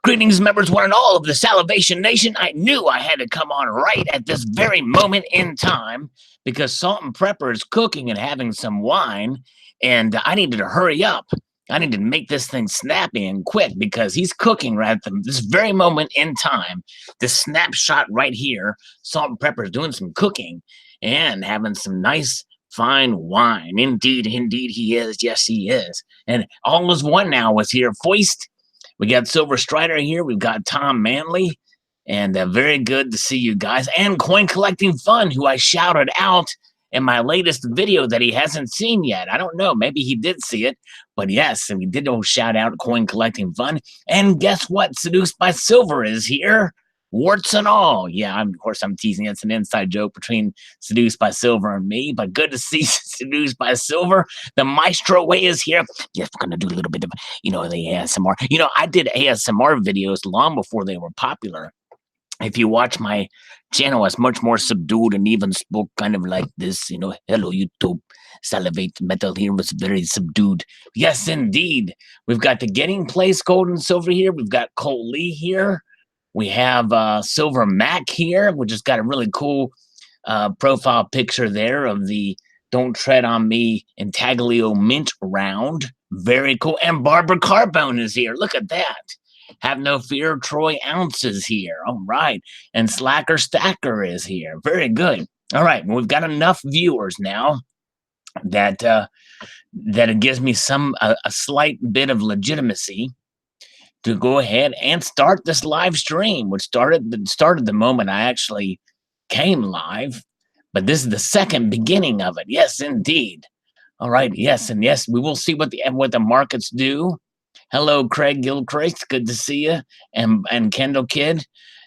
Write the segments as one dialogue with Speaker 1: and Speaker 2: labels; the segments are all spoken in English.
Speaker 1: Greetings, members, one and all of the Salivation Nation. I knew I had to come on right at this very moment in time because Salt and Prepper is cooking and having some wine, and I needed to hurry up. I needed to make this thing snappy and quick because he's cooking right at this very moment in time. This snapshot right here, Salt and Prepper is doing some cooking and having some nice, fine wine. Indeed, indeed, he is. Yes, he is. And all is one now is here. Foist. We got Silver Strider here. We've got Tom Manley. And very good to see you guys. And Coin Collecting Fun, who I shouted out in my latest video that he hasn't seen yet. I don't know. Maybe he did see it. But yes, and we did shout out Coin Collecting Fun. And guess what? Seduced by Silver is here. Warts and all. Yeah, of course, I'm teasing. It's an inside joke between Seduced by Silver and me, but good to see Seduced by Silver. The Maestro Way is here. Yes, we're going to do a little bit of, the ASMR. I did ASMR videos long before they were popular. If you watch my channel, it's much more subdued and even spoke kind of like this, hello, YouTube. Salivate Metal here was very subdued. Yes, indeed. We've got the Getting Place Gold and Silver here. We've got Cole Lee here. We have Silver Mac here, which has got a really cool profile picture there of the Don't Tread on Me Intaglio Mint round. Very cool. And Barbara Carbone is here. Look at that. Have no fear, Troy Ounces here. All right. And Slacker Stacker is here. Very good. All right. Well, we've got enough viewers now that that it gives me a slight bit of legitimacy to go ahead and start this live stream, which started the moment I actually came live. But this is the second beginning of it. Yes, indeed. All right. Yes, and yes, we will see what the markets do. Hello, Craig Gilchrist. Good to see you. And Kendall Kid.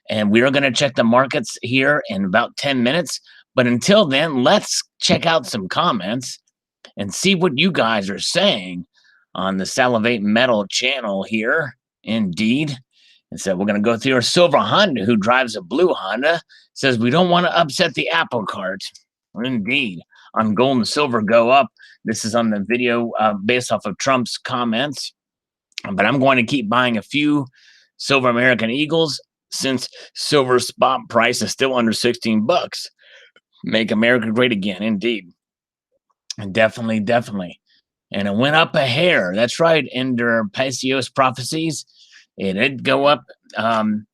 Speaker 1: And we are going to check the markets here in about 10 minutes. But until then, let's check out some comments and see what you guys are saying on the Salivate Metal channel here. Indeed. And so we're going to go through our Silver Honda, who drives a blue Honda, says we don't want to upset the apple cart. Indeed. On gold and silver go up. This is on the video based off of Trump's comments. But I'm going to keep buying a few Silver American Eagles since silver spot price is still under 16 bucks. Make America great again. Indeed. And definitely, definitely. And it went up a hair. That's right. Under Paisios prophecies, it did go up and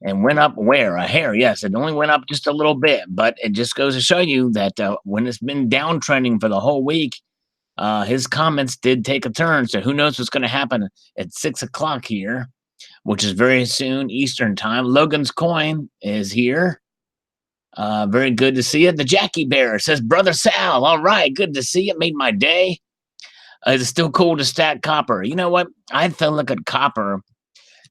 Speaker 1: went up where? A hair. Yes, it only went up just a little bit. But it just goes to show you that when it's been downtrending for the whole week, his comments did take a turn. So who knows what's going to happen at 6 o'clock here, which is very soon Eastern time. Logan's Coin is here. Very good to see you. The Jackie Bear says, Brother Sal, all right, good to see you. Made my day. It's still cool to stack copper. You know what? I feel look at copper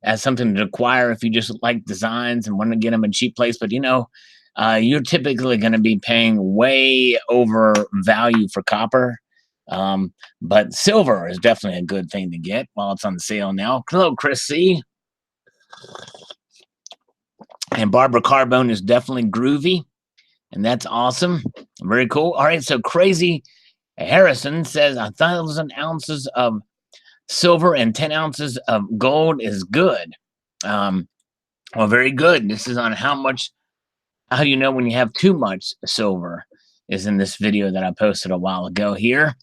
Speaker 1: as something to acquire if you just like designs and want to get them in cheap place. But, you're typically going to be paying way over value for copper. But silver is definitely a good thing to get while it's on sale now. Hello, Chris C. And Barbara Carbone is definitely groovy. And that's awesome. Very cool. All right, so Crazy Harrison says 1,000 ounces of silver and 10 ounces of gold is good. Well, very good. This is on how you know when you have too much silver is in this video that I posted a while ago here.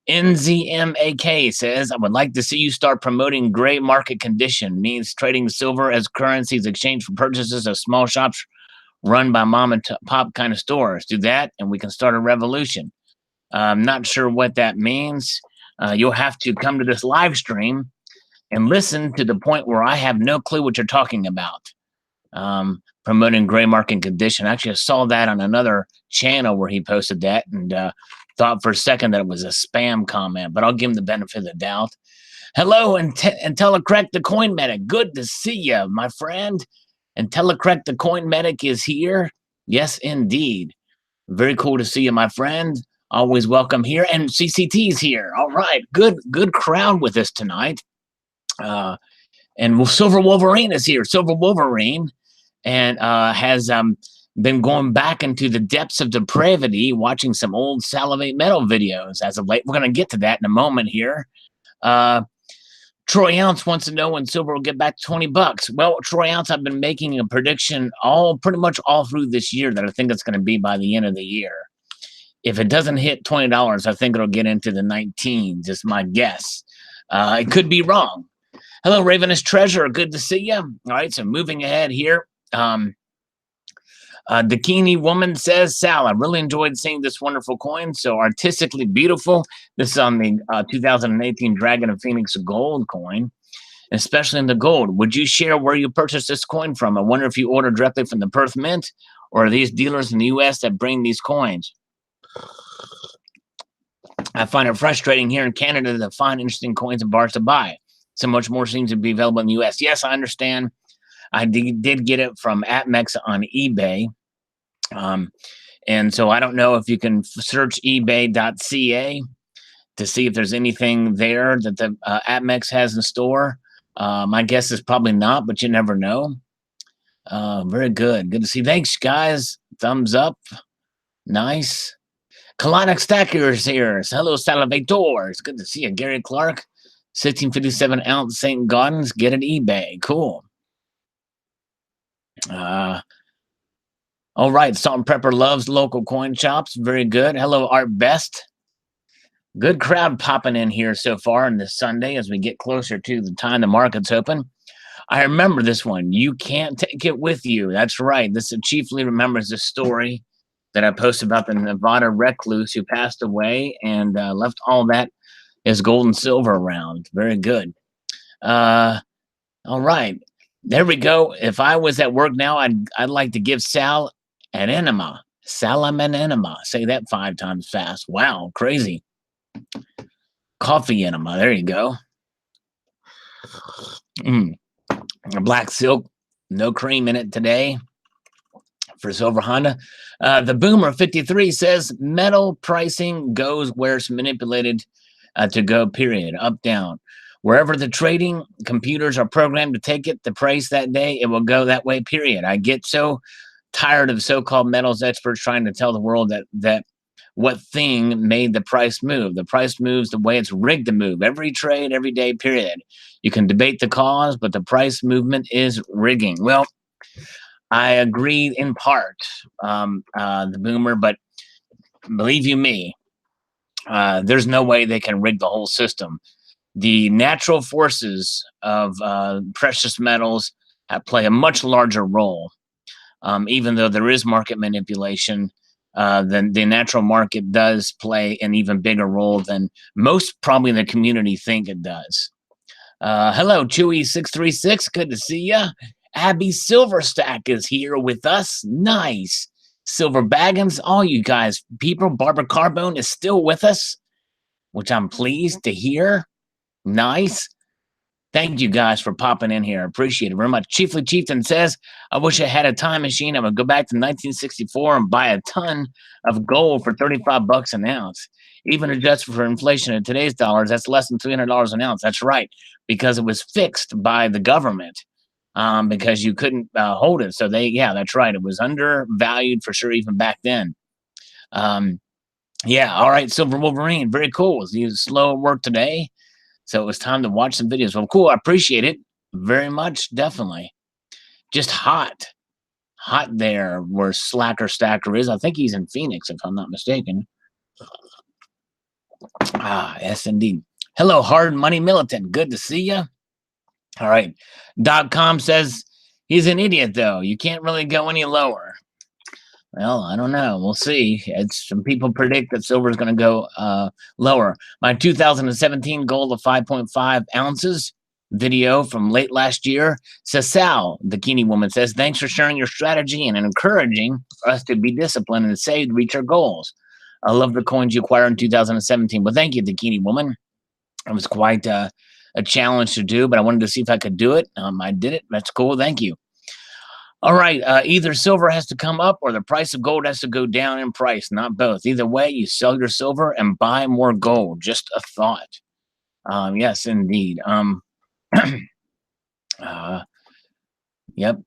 Speaker 1: NZMAK says, I would like to see you start promoting gray market condition, means trading silver as currencies exchanged for purchases of small shops run by mom and pop kind of stores. Do that and we can start a revolution. I'm not sure what that means. You'll have to come to this live stream and listen to the point where I have no clue what you're talking about. Promoting gray market condition. Actually, I saw that on another channel where he posted that and thought for a second that it was a spam comment, but I'll give him the benefit of the doubt. Hello, and Telecrec the Coin Medic. Good to see you, my friend. And Telecrec the Coin Medic is here. Yes, indeed. Very cool to see you, my friend. Always welcome here. And CCT's here. All right. Good crowd with us tonight. And Silver Wolverine is here. Silver Wolverine and has been going back into the depths of depravity, watching some old Salivate Metal videos as of late. We're going to get to that in a moment here. Troy Ounce wants to know when silver will get back to 20 bucks. Well, Troy Ounce, I've been making a prediction pretty much all through this year that I think it's going to be by the end of the year. If it doesn't hit $20, I think it'll get into the 19s. Is my guess. It could be wrong. Hello, Ravenous Treasure. Good to see you. All right, so moving ahead here. Bikini Woman says, Sal, I really enjoyed seeing this wonderful coin. So artistically beautiful. This is on the 2018 Dragon of Phoenix gold coin, especially in the gold. Would you share where you purchased this coin from? I wonder if you ordered directly from the Perth Mint, or are these dealers in the U.S. that bring these coins? I find it frustrating here in Canada to find interesting coins and bars to buy. So much more seems to be available in the U.S. Yes, I understand. I did get it from APMEX on eBay. And so I don't know if you can search ebay.ca to see if there's anything there that the APMEX has in store. My guess is probably not, but you never know. Very good. Good to see. Thanks, guys. Thumbs up. Nice. Colonic Stackers here. Hello, Salivators. Good to see you. Gary Clark. 1657 ounce St. Gaudens. Get at eBay. Cool. All right. Salt and Prepper loves local coin shops. Very good. Hello, Art Best. Good crowd popping in here so far on this Sunday as we get closer to the time the market's open. I remember this one. You can't take it with you. That's right. This chiefly remembers the story that I posted about the Nevada recluse who passed away and left all that as gold and silver around. Very good. All right. There we go. If I was at work now, I'd like to give Sal an enema. Salam an enema. Say that 5 times fast. Wow, crazy. Coffee enema. There you go. A black silk, no cream in it today for Silver Honda. The Boomer 53 says metal pricing goes where it's manipulated to go, period. Up, down. Wherever the trading computers are programmed to take it, the price that day, it will go that way, period. I get so tired of so-called metals experts trying to tell the world that what thing made the price move. The price moves the way it's rigged to move. Every trade, every day, period. You can debate the cause, but the price movement is rigging. Well, I agree in part, the Boomer, but believe you me, there's no way they can rig the whole system. The natural forces of precious metals play a much larger role. Even though there is market manipulation, then the natural market does play an even bigger role than most probably the community think it does. Hello, Chewy636. Good to see ya. Abby Silverstack is here with us. Nice. Silver Baggins, all you guys, people. Barbara Carbone is still with us, which I'm pleased to hear. Nice. Thank you guys for popping in here. Appreciate it very much. Chiefly Chieftain says, I wish I had a time machine. I would go back to 1964 and buy a ton of gold for 35 bucks an ounce. Even adjusted for inflation in today's dollars, that's less than $300 an ounce. That's right, because it was fixed by the government, because you couldn't hold it. So that's right. It was undervalued for sure even back then. Yeah, all right, Silver Wolverine. Very cool. Was he slow at work today? So it was time to watch some videos. Well, cool. I appreciate it very much. Definitely. Just hot there where Slacker Stacker is. I think he's in Phoenix, if I'm not mistaken. Yes, indeed. Hello, Hard Money Militant. Good to see you. All right. .com says he's an idiot, though. You can't really go any lower. Well, I don't know. We'll see. Some people predict that silver is going to go lower. My 2017 gold of 5.5 ounces video from late last year says, Sal, the Bikini Woman says, thanks for sharing your strategy and encouraging us to be disciplined and save to reach our goals. I love the coins you acquired in 2017. Well, thank you, the Bikini Woman. It was quite a challenge to do, but I wanted to see if I could do it. I did it. That's cool. Thank you. All right, either silver has to come up or the price of gold has to go down in price, not both. Either way, you sell your silver and buy more gold. Just a thought. Yes, indeed. Yep.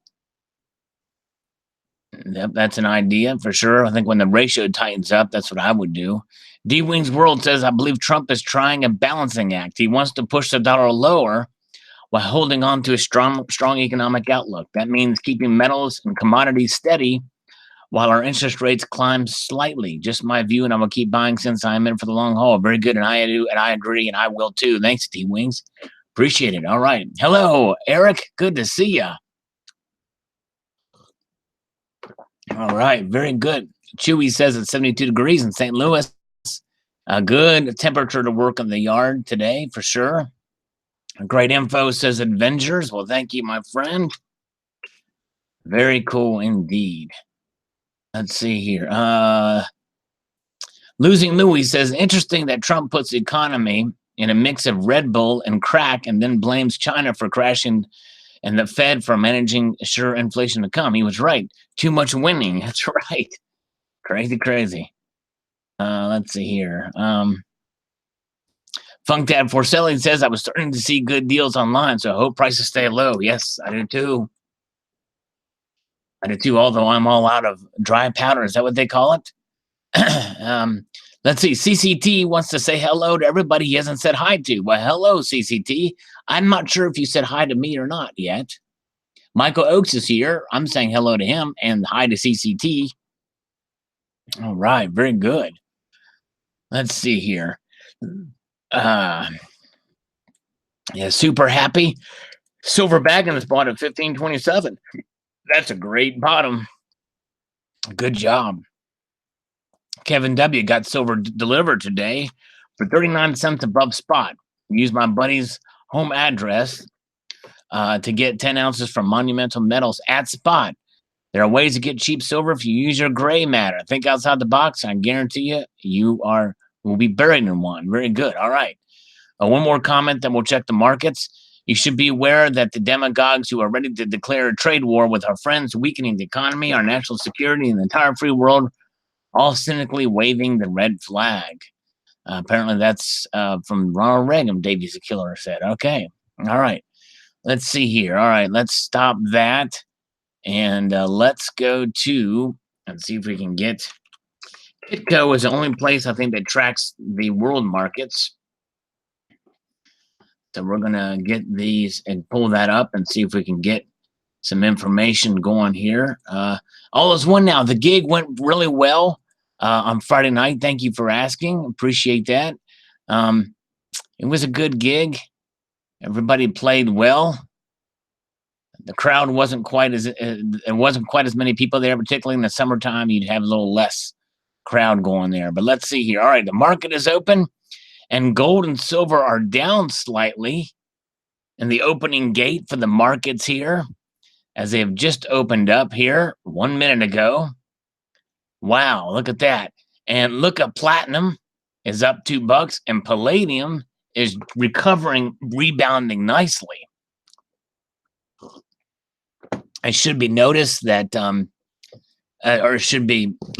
Speaker 1: Yep, that's an idea for sure. I think when the ratio tightens up, that's what I would do. D-Wings World says, I believe Trump is trying a balancing act. He wants to push the dollar lower while holding on to a strong economic outlook. That means keeping metals and commodities steady while our interest rates climb slightly. Just my view, and I'm gonna keep buying since I'm in for the long haul. Very good, and I do, and I agree, and I will too. Thanks, D-Wings. Appreciate it. All right. Hello, Eric. Good to see you. All right. Very good. Chewy says it's 72 degrees in St. Louis. A good temperature to work in the yard today, for sure. Great info, says Avengers. Well, thank you, my friend. Very cool indeed. Let's see here. Losing Louis says, interesting that Trump puts the economy in a mix of Red Bull and crack and then blames China for crashing and the Fed for managing sure inflation to come. He was right. Too much winning. That's right. Crazy. Let's see here. Funkdad Forselli says, I was starting to see good deals online, so I hope prices stay low. Yes, I do too. Although I'm all out of dry powder. Is that what they call it? Let's see. CCT wants to say hello to everybody he hasn't said hi to. Well, hello, CCT. I'm not sure if you said hi to me or not yet. Michael Oakes is here. I'm saying hello to him and hi to CCT. All right, very good. Let's see here. Yeah, super happy. Silver Baggin is bought at 15.27. That's a great bottom. Good job. Kevin W. got silver delivered today for 39 cents above spot. Use my buddy's home address to get 10 ounces from Monumental Metals at spot. There are ways to get cheap silver if you use your gray matter. Think outside the box. I guarantee you will be buried in one. Very good. All right. One more comment, then we'll check the markets. You should be aware that the demagogues who are ready to declare a trade war with our friends, weakening the economy, our national security, and the entire free world, all cynically waving the red flag. Apparently that's from Ronald Reagan, Davey the Killer said. Okay. All right. Let's see here. All right. Let's stop that. And let's go to and see if we can get Kitco is the only place I think that tracks the world markets. So we're gonna get these and pull that up and see if we can get some information going here. All is one now. The gig went really well on Friday night. Thank you for asking. Appreciate that. It was a good gig. Everybody played well. The crowd wasn't quite as many people there, particularly in the summertime. You'd have a little less crowd going there. But let's see here. All right, the market is open, and gold and silver are down slightly in the opening gate for the markets here, as they have just opened up here 1 minute ago. Wow, look at that. And look at platinum is up $2, and palladium is rebounding nicely. It should be noticed that,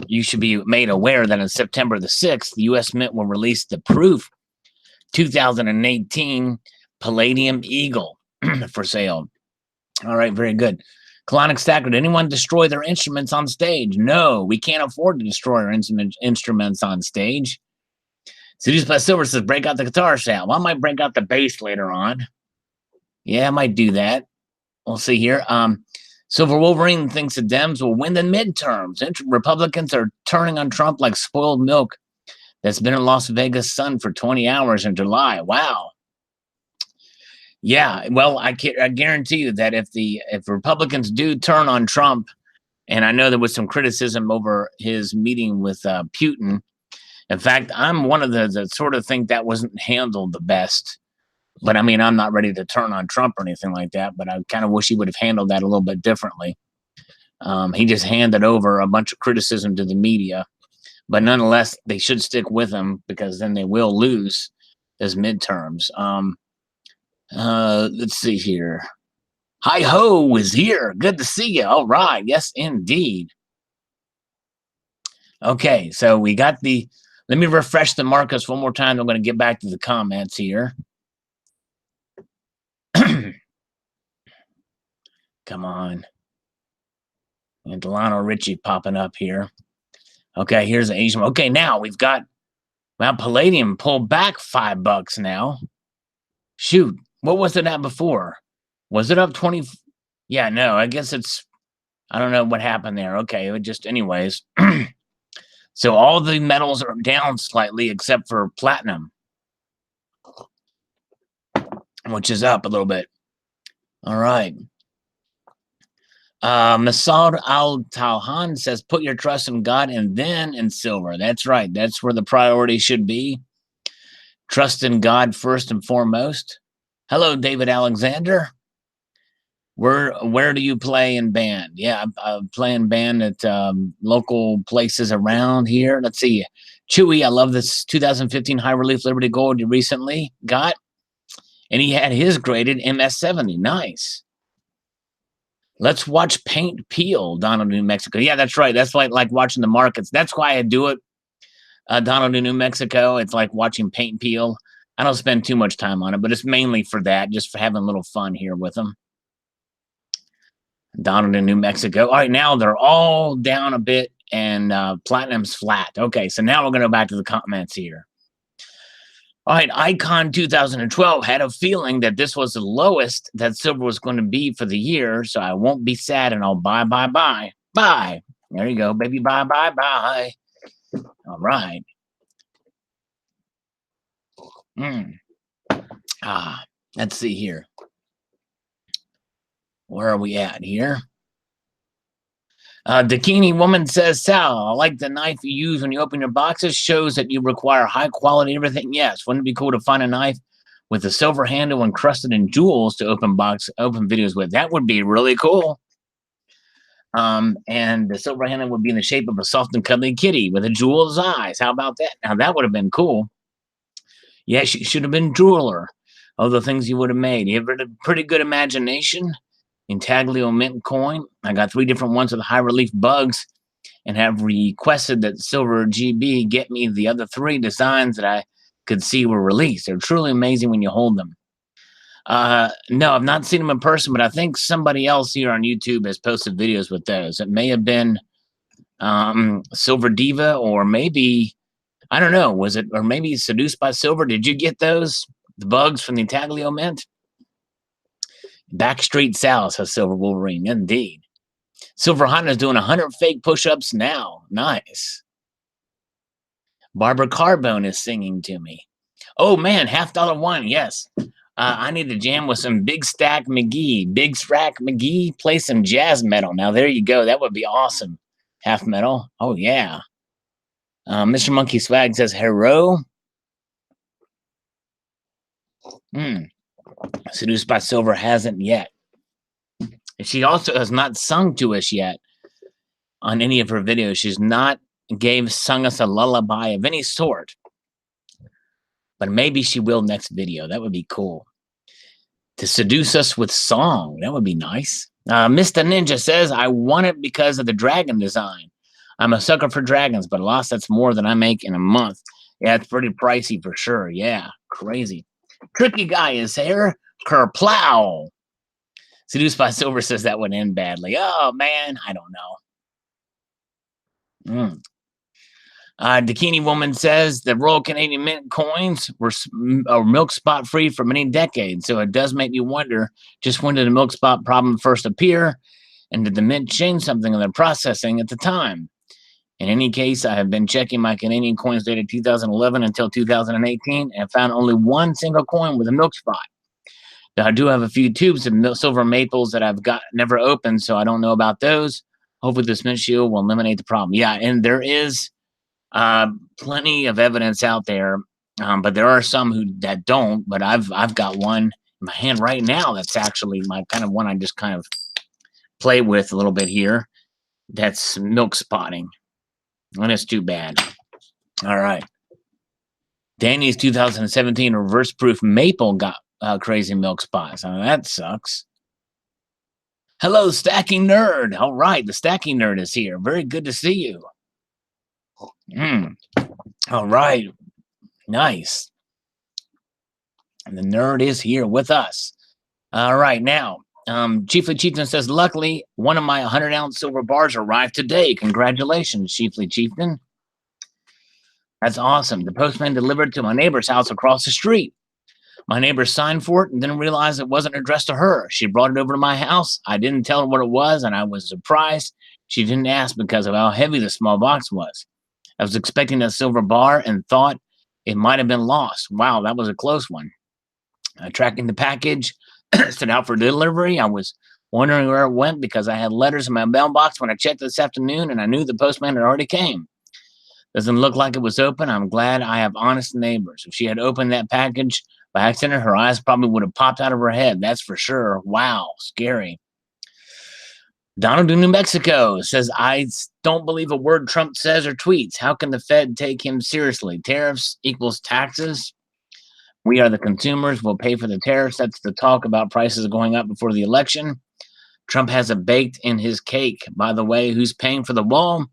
Speaker 1: you should be made aware that on September the 6th, the U.S. Mint will release the proof 2018 Palladium Eagle for sale. All right, very good. Colonic Stacker, did anyone destroy their instruments on stage? No, we can't afford to destroy our instruments on stage. Seduced by Silver says, break out the guitar sound. Well, I might break out the bass later on. Yeah, I might do that. We'll see here. Silver Wolverine thinks the Dems will win the midterms. Republicans are turning on Trump like spoiled milk that's been in Las Vegas sun for 20 hours in July. Wow. Yeah, well, I guarantee you that if Republicans do turn on Trump, and I know there was some criticism over his meeting with Putin. In fact, I'm one of the sort of think that wasn't handled the best. But I mean, I'm not ready to turn on Trump or anything like that, but I kind of wish he would have handled that a little bit differently. He just handed over a bunch of criticism to the media, but nonetheless, they should stick with him because then they will lose his midterms. Let's see here. Hi ho is here. Good to see you. All right. Yes, indeed. Okay, so we got let me refresh the markets one more time. I'm going to get back to the comments here. Come on. And Delano Richie popping up here. Okay, here's the Asian. Okay, now we've got Well, palladium pulled back $5 now. Shoot, what was it at before? Was it up 20? Yeah, no, I guess it's, I don't know what happened there. Okay, it just, anyways. So all the metals are down slightly except for platinum, which is up a little bit. All right. Masad Al-Tawhan says, put your trust in God and then in silver. That's right. That's where the priority should be. Trust in God first and foremost. Hello, David Alexander. Where do you play in band? Yeah, I play in band at local places around here. Let's see. Chewy, I love this 2015 High Relief Liberty Gold you recently got. And he had his graded MS70. Nice. Let's watch paint peel, Donald, New Mexico. Yeah, that's right. That's like watching the markets. That's why I do it, Donald, New Mexico. It's like watching paint peel. I don't spend too much time on it, but it's mainly for that, just for having a little fun here with them. Donald in New Mexico. All right, now they're all down a bit, and platinum's flat. Okay, so now we're going to go back to the comments here. All right, Icon 2012 had a feeling that this was the lowest that silver was going to be for the year, so I won't be sad, and I'll buy. Buy. There you go, baby. Buy. All right. Let's see here. Where are we at here? Dakini woman says, Sal, I like the knife you use when you open your boxes. Shows that you require high quality everything. Yes, wouldn't it be cool to find a knife with a silver handle encrusted in jewels to open videos with? That would be really cool. And the silver handle would be in the shape of a soft and cuddly kitty with a jewel's eyes. How about that? Now that would have been cool. Yeah, she should have been jeweler. All the things you would have made. You have a pretty good imagination. Intaglio mint coin. I got 3 different ones with high relief bugs and have requested that Silver GB get me the other 3 designs that I could see were released. They're truly amazing when you hold them. No, I've not seen them in person, but I think somebody else here on YouTube has posted videos with those. It may have been Silver Diva, or maybe, I don't know, was it, or maybe Seduced by Silver. Did you get those? The bugs from the Intaglio mint? Backstreet Sal says Silver Wolverine. Indeed. Silver Honda's doing 100 fake push-ups now. Nice. Barbara Carbone is singing to me. Oh, man, $50 one. Yes. I need to jam with some Big Stack McGee. Big Stack McGee, play some jazz metal. Now, there you go. That would be awesome. Half metal. Oh, yeah. Mr. Monkey Swag says, hello. Seduced by Silver hasn't yet. She also has not sung to us yet on any of her videos. She's not sung us a lullaby of any sort. But maybe she will next video. That would be cool. To seduce us with song. That would be nice. Mr. Ninja says, I want it because of the dragon design. I'm a sucker for dragons, but alas, that's more than I make in a month. Yeah, it's pretty pricey for sure. Yeah, crazy. Tricky Guy is here. Kerplow. Seduced by Silver says that would end badly. Oh, man, I don't know. Dakini Woman says the Royal Canadian Mint coins were milk spot free for many decades, so it does make me wonder just when did the milk spot problem first appear, and did the Mint change something in their processing at the time? In any case, I have been checking my Canadian coins dated 2011 until 2018 and found only one single coin with a milk spot. Now, I do have a few tubes of silver maples that I've never opened, so I don't know about those. Hopefully this Mint shield will eliminate the problem. Yeah, and there is plenty of evidence out there, but there are some that don't. But I've got one in my hand right now that's actually my kind of one I just kind of play with a little bit here. That's milk spotting, and it's too bad. All right, Danny's 2017 reverse proof maple got crazy milk spots. I mean, that sucks. Hello, Stacking Nerd. All right, the Stacking Nerd is here. Very good to see you. All right. Nice. And the nerd is here with us. All right. Now, Chiefly Chieftain says, luckily, one of my 100-ounce silver bars arrived today. Congratulations, Chiefly Chieftain. That's awesome. The postman delivered to my neighbor's house across the street. My neighbor signed for it and didn't realize it wasn't addressed to her. She brought it over to my house. I didn't tell her what it was, and I was surprised she didn't ask because of how heavy the small box was. I was expecting a silver bar and thought it might have been lost. Wow, that was a close one. Tracking the package set out for delivery. I was wondering where it went because I had letters in my mailbox when I checked this afternoon, and I knew the postman had already came. Doesn't look like it was open. I'm glad I have honest neighbors. If she had opened that package by accident, her eyes probably would have popped out of her head. That's for sure. Wow, scary. Donald in New Mexico says, I don't believe a word Trump says or tweets. How can the Fed take him seriously? Tariffs equals taxes. We are the consumers. We'll pay for the tariffs. That's the talk about prices going up before the election. Trump has it baked in his cake. By the way, who's paying for the wall?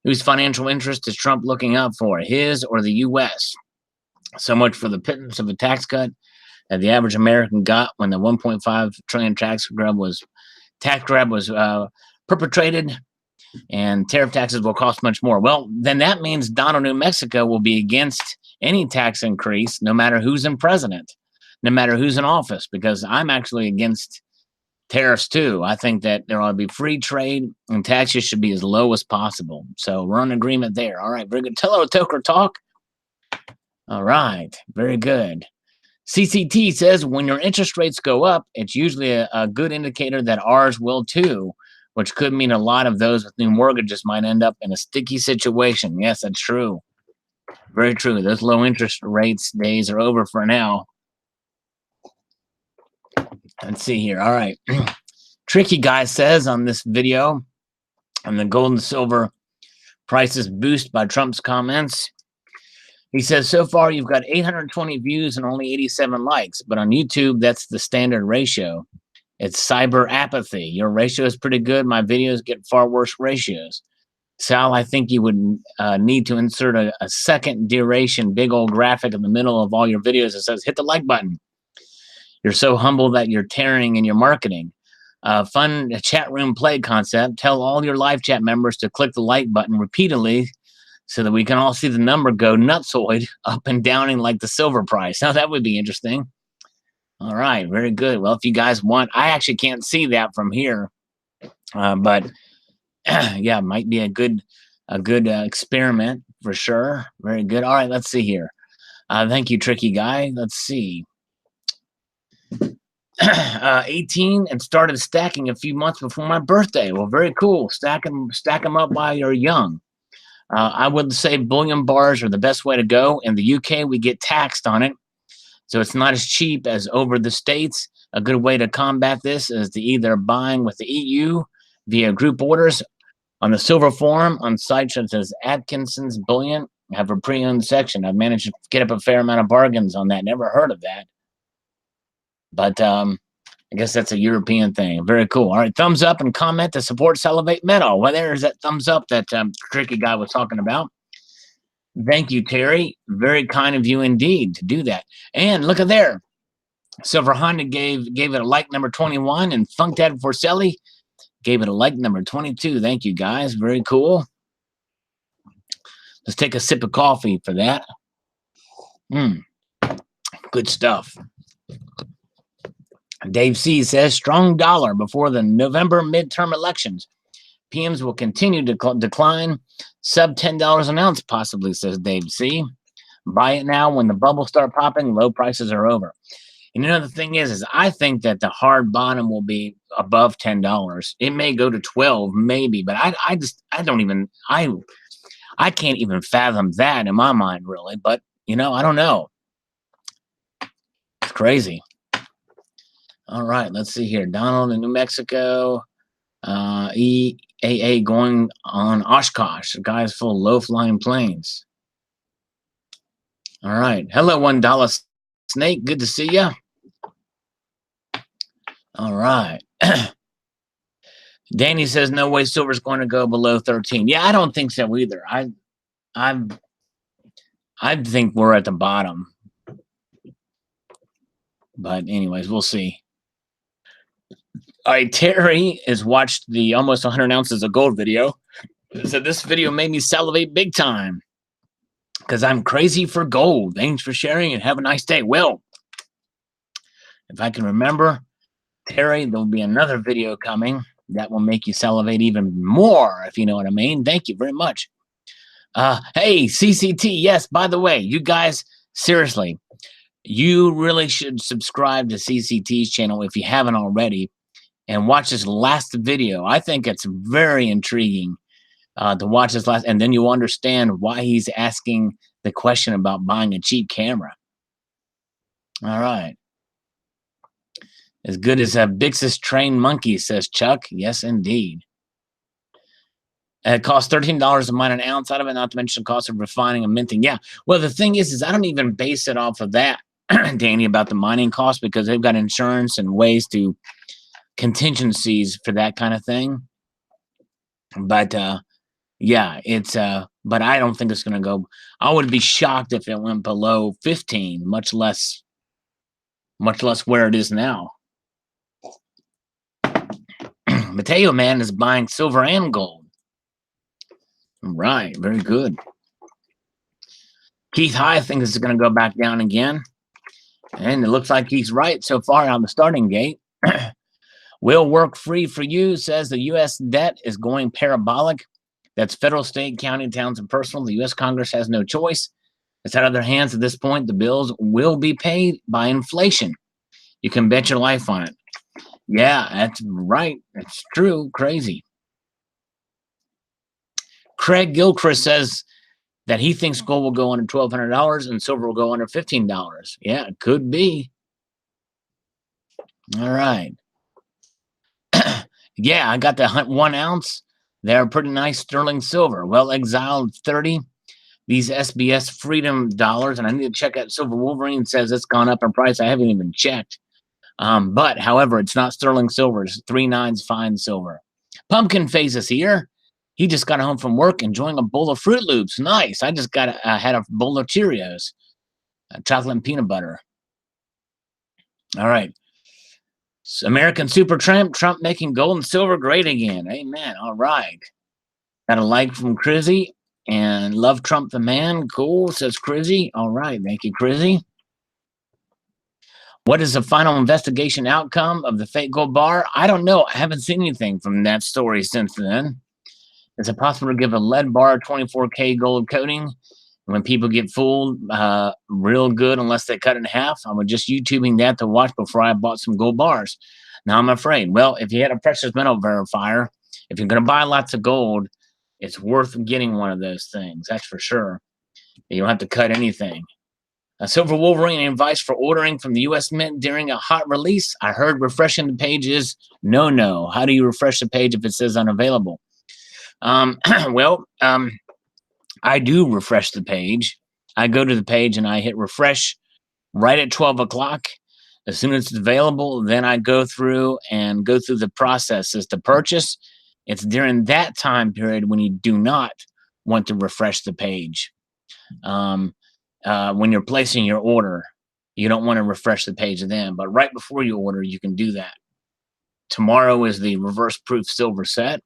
Speaker 1: Whose financial interest is Trump looking out for, his or the U.S.? So much for the pittance of a tax cut that the average American got when the 1.5 trillion tax grab was perpetrated, and tariff taxes will cost much more. Well, then that means Donald, New Mexico will be against any tax increase, no matter who's in president, no matter who's in office, because I'm actually against tariffs too. I think that there ought to be free trade and taxes should be as low as possible. So we're in agreement there. All right, very good. Hello, Toker Talk. All right, very good. CCT says when your interest rates go up, it's usually a good indicator that ours will too, which could mean a lot of those with new mortgages might end up in a sticky situation. Yes, that's true. Very true. Those low interest rates days are over for now. Let's see here. All right. Tricky Guy says on this video, and the gold and silver prices boost by Trump's comments. He says, so far you've got 820 views and only 87 likes, but on YouTube, that's the standard ratio. It's cyber apathy. Your ratio is pretty good. My videos get far worse ratios. Sal, I think you would need to insert a second duration, big old graphic in the middle of all your videos that says, hit the like button. You're so humble that you're tearing in your marketing. Fun chat room play concept. Tell all your live chat members to click the like button repeatedly so that we can all see the number go nutsoid up and downing like the silver price. Now, that would be interesting. All right, very good. Well, if you guys want, I actually can't see that from here, but yeah, might be a good experiment for sure. Very good. All right, let's see here. Thank you, Tricky Guy. Let's see. 18 and started stacking a few months before my birthday. Well, very cool. Stack them up while you're young. I would say bullion bars are the best way to go. In the UK, we get taxed on it, so it's not as cheap as over the States. A good way to combat this is to either buying with the EU via group orders on the silver forum on sites such as Atkinson's Bullion. Have a pre-owned section. I've managed to get up a fair amount of bargains on that. Never heard of that, but I guess that's a European thing. Very cool. All right, thumbs up and comment to support Salivate Metal. Well, there's that thumbs up that Tricky Guy was talking about. Thank you, Terry. Very kind of you indeed to do that. And look at there. Silver Honda gave it a like number 21, and Funkdad Forcelli gave it a like number 22. Thank you, guys. Very cool. Let's take a sip of coffee for that. Good stuff. Dave C says, strong dollar before the November midterm elections. PMs will continue to decline. Sub $10 an ounce, possibly, says Dave C. Buy it now. When the bubbles start popping, low prices are over. And you know, the thing is I think that the hard bottom will be above $10. It may go to 12, maybe, but I can't even fathom that in my mind, really. But, you know, I don't know. It's crazy. All right, let's see here. Donald in New Mexico. EAA going on Oshkosh. The guy's full of low-flying planes. All right. Hello, $1 Snake. Good to see you. All right. Danny says, no way silver's going to go below 13. Yeah, I don't think so either. I think we're at the bottom. But anyways, we'll see. All right, Terry has watched the almost 100 ounces of gold video. So this video made me salivate big time. because I'm crazy for gold. Thanks for sharing and have a nice day. Well, if I can remember, Terry, there'll be another video coming that will make you salivate even more, if you know what I mean. Thank you very much. Hey, CCT, yes, by the way, you guys, seriously, you really should subscribe to CCT's channel if you haven't already and watch this last video. I think it's very intriguing to watch this last, and then you'll understand why he's asking the question about buying a cheap camera. All right. As good as a Bixus trained monkey, says Chuck. Yes, indeed. It costs $13 to mine an ounce out of it, not to mention the cost of refining and minting. Yeah. Well, the thing is I don't even base it off of that, Danny, about the mining cost, because they've got insurance and ways to contingencies for that kind of thing. But yeah, it's but I don't think it's going to go. I would be shocked if it went below 15, much less where it is now. Mateo Man is buying silver and gold. Right, very good. Keith High thinks it's going to go back down again, and it looks like he's right so far on the starting gate. Will work free for you, says the U.S. debt is going parabolic. That's federal, state, county, towns, and personal. The U.S. Congress has no choice. It's out of their hands at this point. The bills will be paid by inflation. You can bet your life on it. Yeah, that's right. It's true. Crazy. Craig Gilchrist says that he thinks gold will go under $1,200 and silver will go under $15. Yeah, it could be. All right. Yeah, I got the 1 ounce. They're pretty nice sterling silver. Well exiled 30. These SBS Freedom dollars, and I need to check out Silver Wolverine. Says it's gone up in price. I haven't even checked. But however, it's not sterling silver. It's 3/9 fine silver. Pumpkin Face is here. He just got home from work enjoying a bowl of Fruit Loops. Nice. I just had a bowl of Cheerios, chocolate and peanut butter. All right. American Super Trump making gold and silver great again. Amen. All right. Got a like from Crizzy and love Trump the man. Cool, says Crizzy. All right. Thank you, Crizzy. What is the final investigation outcome of the fake gold bar? I don't know. I haven't seen anything from that story since then. Is it possible to give a lead bar 24K gold coating? When people get fooled real good, unless they cut it in half, I was just YouTubing that to watch before I bought some gold bars. Now I'm afraid. Well, if you had a precious metal verifier, if you're going to buy lots of gold, it's worth getting one of those things. That's for sure. You don't have to cut anything. A Silver Wolverine advice for ordering from the U.S. Mint during a hot release. I heard refreshing the page is no. How do you refresh the page if it says unavailable? I do refresh the page. I go to the page and I hit refresh right at 12 o'clock. As soon as it's available, then I go through the processes to purchase. It's during that time period when you do not want to refresh the page. When you're placing your order, you don't want to refresh the page then. But right before you order, you can do that. Tomorrow is the reverse proof silver set.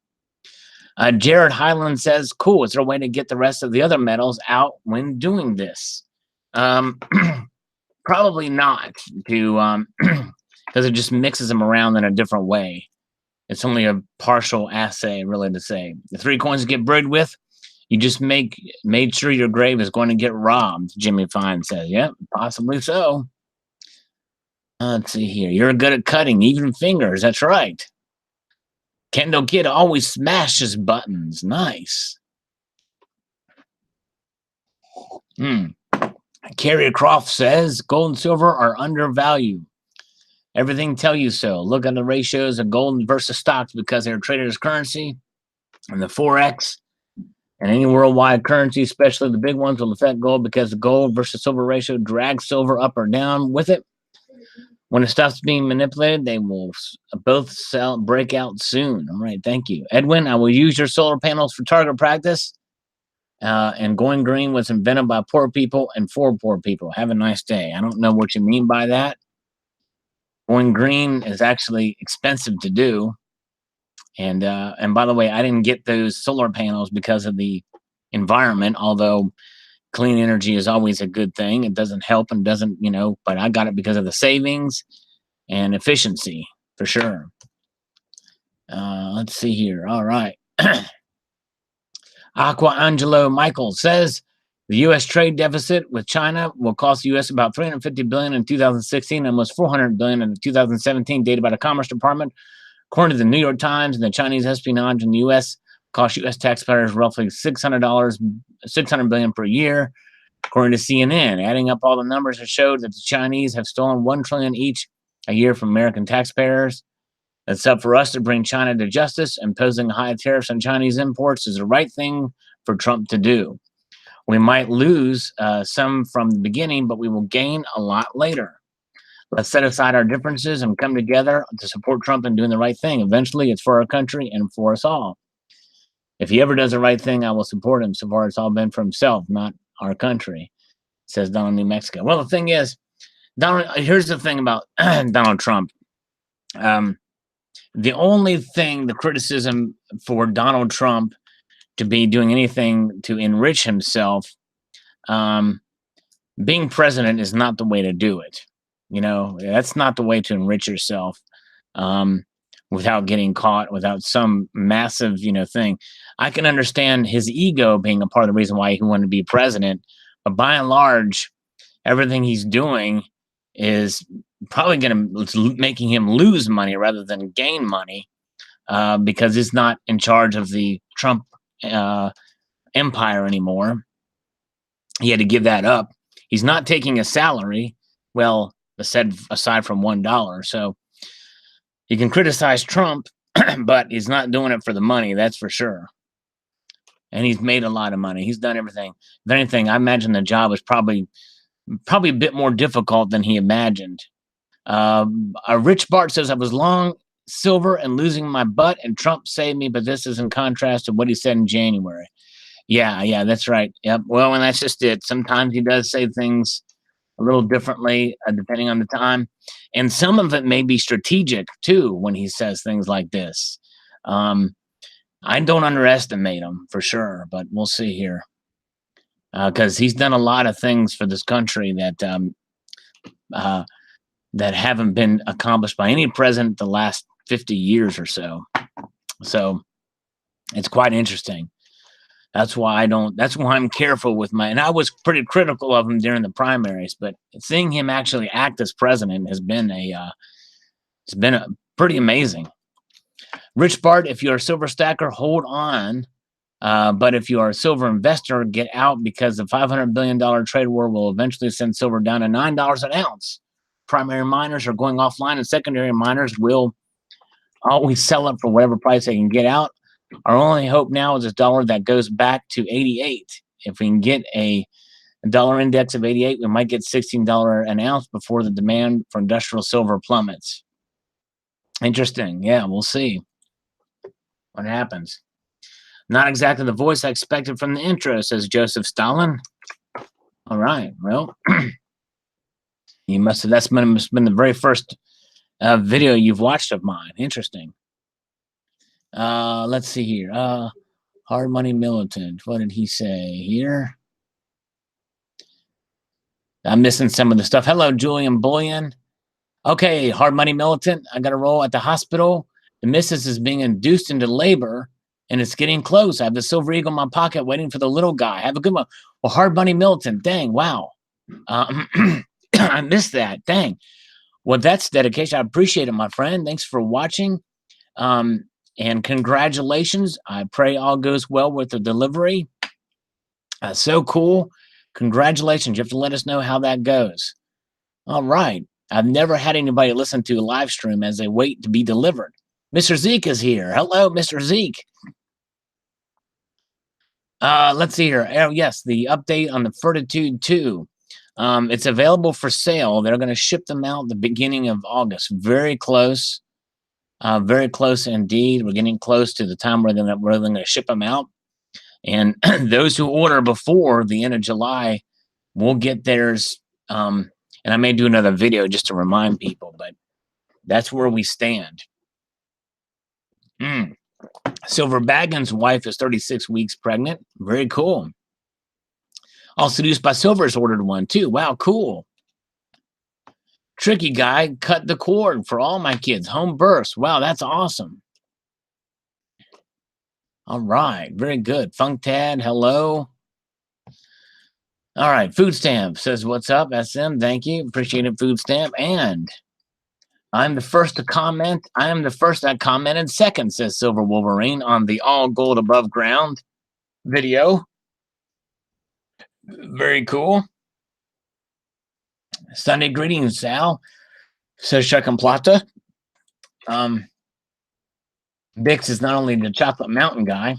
Speaker 1: Jared Highland says, cool. Is there a way to get the rest of the other metals out when doing this? Probably not, because it just mixes them around in a different way. It's only a partial assay, really, to say. The 3 coins you get buried with, you just made sure your grave is going to get robbed, Jimmy Fine says. Yep, possibly so. Let's see here. You're good at cutting, even fingers. That's right. Kendall Kid always smashes buttons. Nice. Carrier Croft says gold and silver are undervalued. Everything tell you so. Look at the ratios of gold versus stocks because they're traded as currency, and the Forex and any worldwide currency, especially the big ones, will affect gold because the gold versus silver ratio drags silver up or down with it. When it stops being manipulated, they will both break out soon. All right, thank you. Edwin, I will use your solar panels for target practice. And going green was invented by poor people and for poor people. Have a nice day. I don't know what you mean by that. Going green is actually expensive to do. And by the way, I didn't get those solar panels because of the environment, although Clean energy is always a good thing. It doesn't help and doesn't, but I got it because of the savings and efficiency for sure. Let's see here. All right. Aqua Angelo Michael says the U.S. trade deficit with China will cost the U.S. about $350 billion in 2016 and almost $400 billion in 2017, data by the Commerce Department. According to the New York Times, and the Chinese espionage in the U.S. cost U.S. taxpayers roughly $600 billion per year. According to CNN, adding up all the numbers, it showed that the Chinese have stolen $1 trillion each a year from American taxpayers. It's up for us to bring China to justice. Imposing high tariffs on Chinese imports is the right thing for Trump to do. We might lose some from the beginning, but we will gain a lot later. Let's set aside our differences and come together to support Trump in doing the right thing. Eventually, it's for our country and for us all. If he ever does the right thing, I will support him. So far, it's all been for himself, not our country, says Donald, New Mexico. Well, the thing is, here's the thing about Donald Trump. The only thing, the criticism for Donald Trump to be doing anything to enrich himself, being president is not the way to do it. That's not the way to enrich yourself without getting caught, without some massive, thing. I can understand his ego being a part of the reason why he wanted to be president, but by and large, everything he's doing is probably making him lose money rather than gain money because he's not in charge of the Trump empire anymore. He had to give that up. He's not taking a salary. Well, aside from $1. So you can criticize Trump, but he's not doing it for the money. That's for sure. And he's made a lot of money. He's done everything. If anything, I imagine the job is probably a bit more difficult than he imagined. Rich Bart says, I was long silver and losing my butt, and Trump saved me, but this is in contrast to what he said in January. Yeah, that's right. Yep. Well, and that's just it. Sometimes he does say things a little differently depending on the time. And some of it may be strategic, too, when he says things like this. I don't underestimate him, for sure, but we'll see here. Because he's done a lot of things for this country that haven't been accomplished by any president the last 50 years or so. So it's quite interesting. That's why I'm careful with and I was pretty critical of him during the primaries, but seeing him actually act as president has been pretty amazing. Rich Bart, if you're a silver stacker, hold on. But if you are a silver investor, get out, because the $500 billion trade war will eventually send silver down to $9 an ounce. Primary miners are going offline, and secondary miners will always sell it for whatever price they can get out. Our only hope now is a dollar that goes back to 88. If we can get a dollar index of 88, we might get $16 an ounce before the demand for industrial silver plummets. Interesting. Yeah, we'll see what happens. Not exactly the voice I expected from the intro, says Joseph Stalin. All right. Well, that's been the very first video you've watched of mine. Interesting. Let's see here. Hard Money Militant. What did he say here? I'm missing some of the stuff. Hello, Julian Bullion. Okay, Hard Money Militant. I got to roll at the hospital. The missus is being induced into labor, and it's getting close. I have the Silver Eagle in my pocket waiting for the little guy. Have a good one. Well, Hard Money Militant. Dang, wow. I missed that. Dang. Well, that's dedication. I appreciate it, my friend. Thanks for watching. And congratulations. I pray all goes well with the delivery. So cool. Congratulations. You have to let us know how that goes. All right. I've never had anybody listen to a live stream as they wait to be delivered. Mr. Zeke is here. Hello, Mr. Zeke. Let's see here. Oh, yes, the update on the Fortitude 2. It's available for sale. They're going to ship them out the beginning of August. Very close. Very close indeed. We're getting close to the time where they're going to ship them out. And those who order before the end of July will get theirs. And I may do another video just to remind people, but that's where we stand. Silver Baggins' wife is 36 weeks pregnant. Very cool. All Seduced by Silver's ordered one too. Wow, cool. Tricky Guy cut the cord for all my kids. Home births. Wow, that's awesome. All right, very good. Funktad, hello. All right, Food Stamp says, what's up, SM? Thank you. Appreciate it, Food Stamp. And I'm the first to comment. I am the first that commented second, says Silver Wolverine, on the all gold above ground video. Very cool. Sunday greetings, Sal, says Plata. Bix is not only the chocolate mountain guy.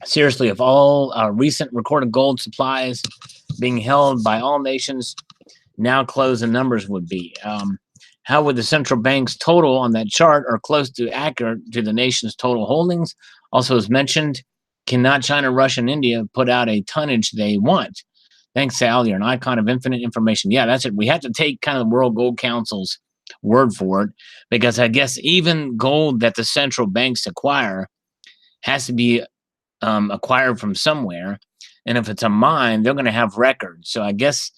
Speaker 1: Seriously, if all recent recorded gold supplies being held by all nations now close, the numbers would be. How would the central bank's total on that chart are close to accurate to the nation's total holdings? Also, as mentioned, cannot China, Russia, and India put out a tonnage they want? Thanks, Sal. You're an icon of infinite information. Yeah, that's it. We have to take kind of the World Gold Council's word for it, because I guess even gold that the central banks acquire has to be acquired from somewhere. And if it's a mine, they're going to have records. So I guess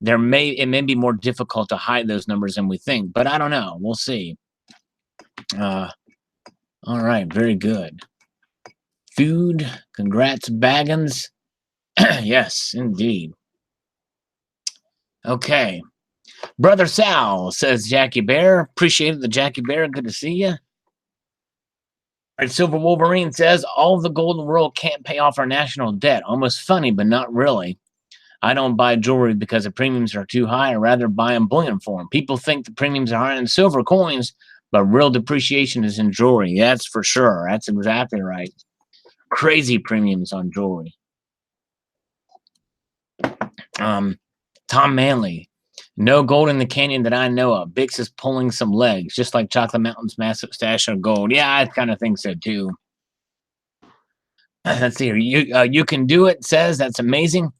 Speaker 1: it may be more difficult to hide those numbers than we think, but I don't know. We'll see. All right, very good. Food, congrats, Baggins. Yes, indeed. Okay. Brother Sal, says Jackie Bear. Appreciate the Jackie Bear. Good to see you. All right, Silver Wolverine says, all of the gold in the world can't pay off our national debt. Almost funny, but not really. I don't buy jewelry because the premiums are too high. I'd rather buy in bullion form. People think the premiums are high in silver coins, but real depreciation is in jewelry. That's for sure. That's exactly right. Crazy premiums on jewelry. Tom Manley. No gold in the canyon that I know of. Bix is pulling some legs, just like Chocolate Mountain's massive stash of gold. Yeah, I kind of think so too. Let's see here. You can do it, says. That's amazing.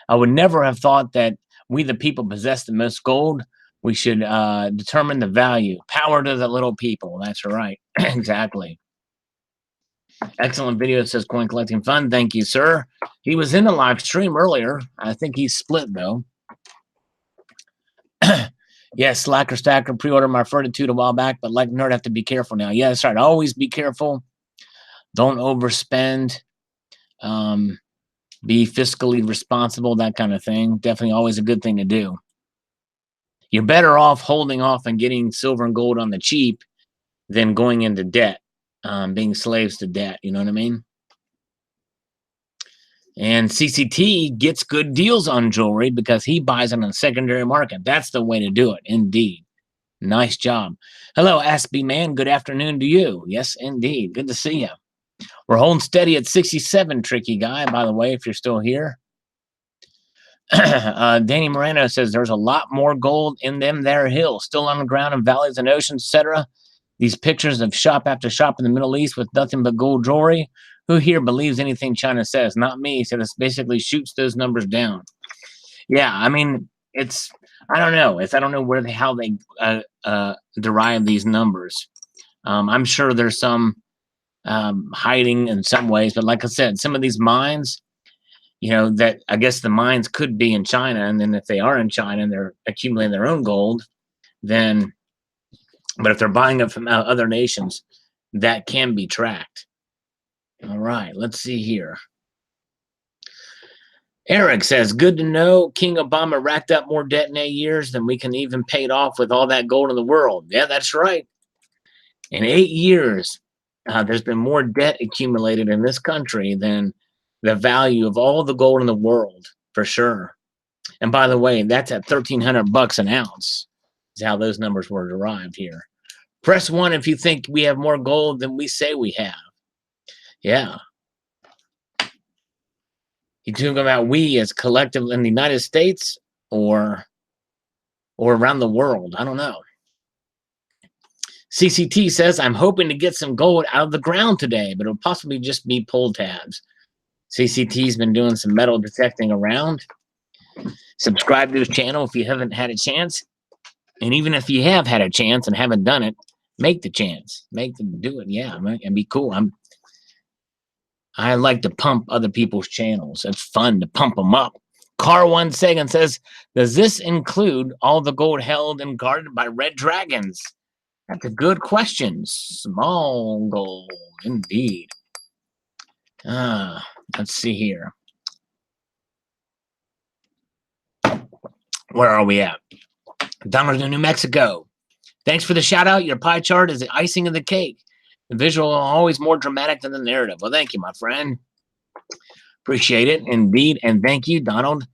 Speaker 1: I would never have thought that we, the people, possess the most gold. We should determine the value. Power to the little people. That's right. Exactly. Excellent video, says Coin Collecting Fun. Thank you, sir. He was in the live stream earlier. I think he's split, though. Yes, Slacker Stacker pre-ordered my Fortitude a while back, but like nerd, have to be careful now. Yeah, that's right. Always be careful. Don't overspend. Be fiscally responsible, that kind of thing. Definitely always a good thing to do. You're better off holding off and getting silver and gold on the cheap than going into debt, being slaves to debt. You know what I mean? And CCT gets good deals on jewelry because he buys it on the secondary market. That's the way to do it, indeed. Nice job. Hello, Aspie Man. Good afternoon to you. Yes, indeed. Good to see you. We're holding steady at 67, Tricky Guy, by the way, if you're still here. Danny Moreno says there's a lot more gold in them there hills, still on the ground in valleys and oceans, etc. These pictures of shop after shop in the Middle East with nothing but gold jewelry. Who here believes anything China says? Not me. So this basically shoots those numbers down. Yeah, I mean, I don't know. I don't know how they derive these numbers. I'm sure there's some hiding in some ways, but like I said, some of these mines, that I guess the mines could be in China, and then if they are in China and they're accumulating their own gold, then, but if they're buying it from other nations, that can be tracked. All right, let's see here. Eric says, good to know King Obama racked up more debt in 8 years than we can even pay it off with all that gold in the world. Yeah, that's right. In 8 years, there's been more debt accumulated in this country than the value of all the gold in the world, for sure. And by the way, that's at $1,300 an ounce, is how those numbers were derived here. Press 1 if you think we have more gold than we say we have. Yeah. You talking about we as collective in the United States or around the world? I don't know. CCT says, I'm hoping to get some gold out of the ground today, but it'll possibly just be pull tabs. CCT's been doing some metal detecting around. Subscribe to his channel if you haven't had a chance. And even if you have had a chance and haven't done it, make the chance. Make them do it. Yeah, and be cool. I like to pump other people's channels. It's fun to pump them up. Car1 Sagan says, does this include all the gold held and guarded by red dragons? That's a good question. Small gold, indeed. Let's see here. Where are we at? Donald in New Mexico. Thanks for the shout out. Your pie chart is the icing of the cake. The visual always more dramatic than the narrative. Well, thank you, my friend. Appreciate it, indeed, and thank you, Donald.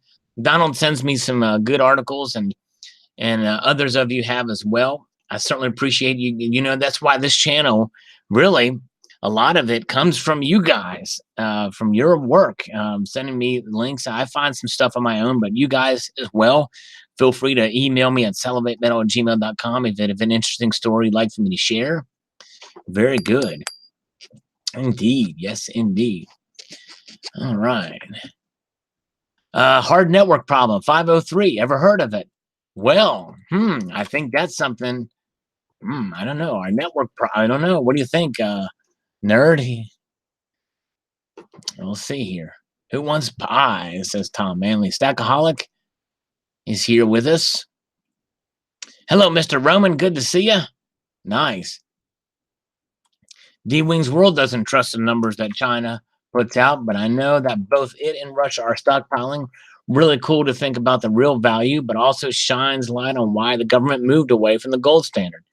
Speaker 1: Donald sends me some good articles, and others of you have as well. I certainly appreciate you. You know, that's why this channel, really, a lot of it comes from you guys, from your work, sending me links. I find some stuff on my own, but you guys as well. Feel free to email me at salivatemetal@gmail.com if you have an interesting story you'd like for me to share. Very good. Indeed. Yes, indeed. All right. Hard network problem, 503. Ever heard of it? Well, I think that's something. I don't know. Our network, I don't know. What do you think, nerd? We'll see here. Who wants pie? Says Tom Manley. Stackaholic is here with us. Hello, Mr. Roman. Good to see you. Nice. D-Wings World doesn't trust the numbers that China puts out, but I know that both it and Russia are stockpiling. Really cool to think about the real value, but also shines light on why the government moved away from the gold standard.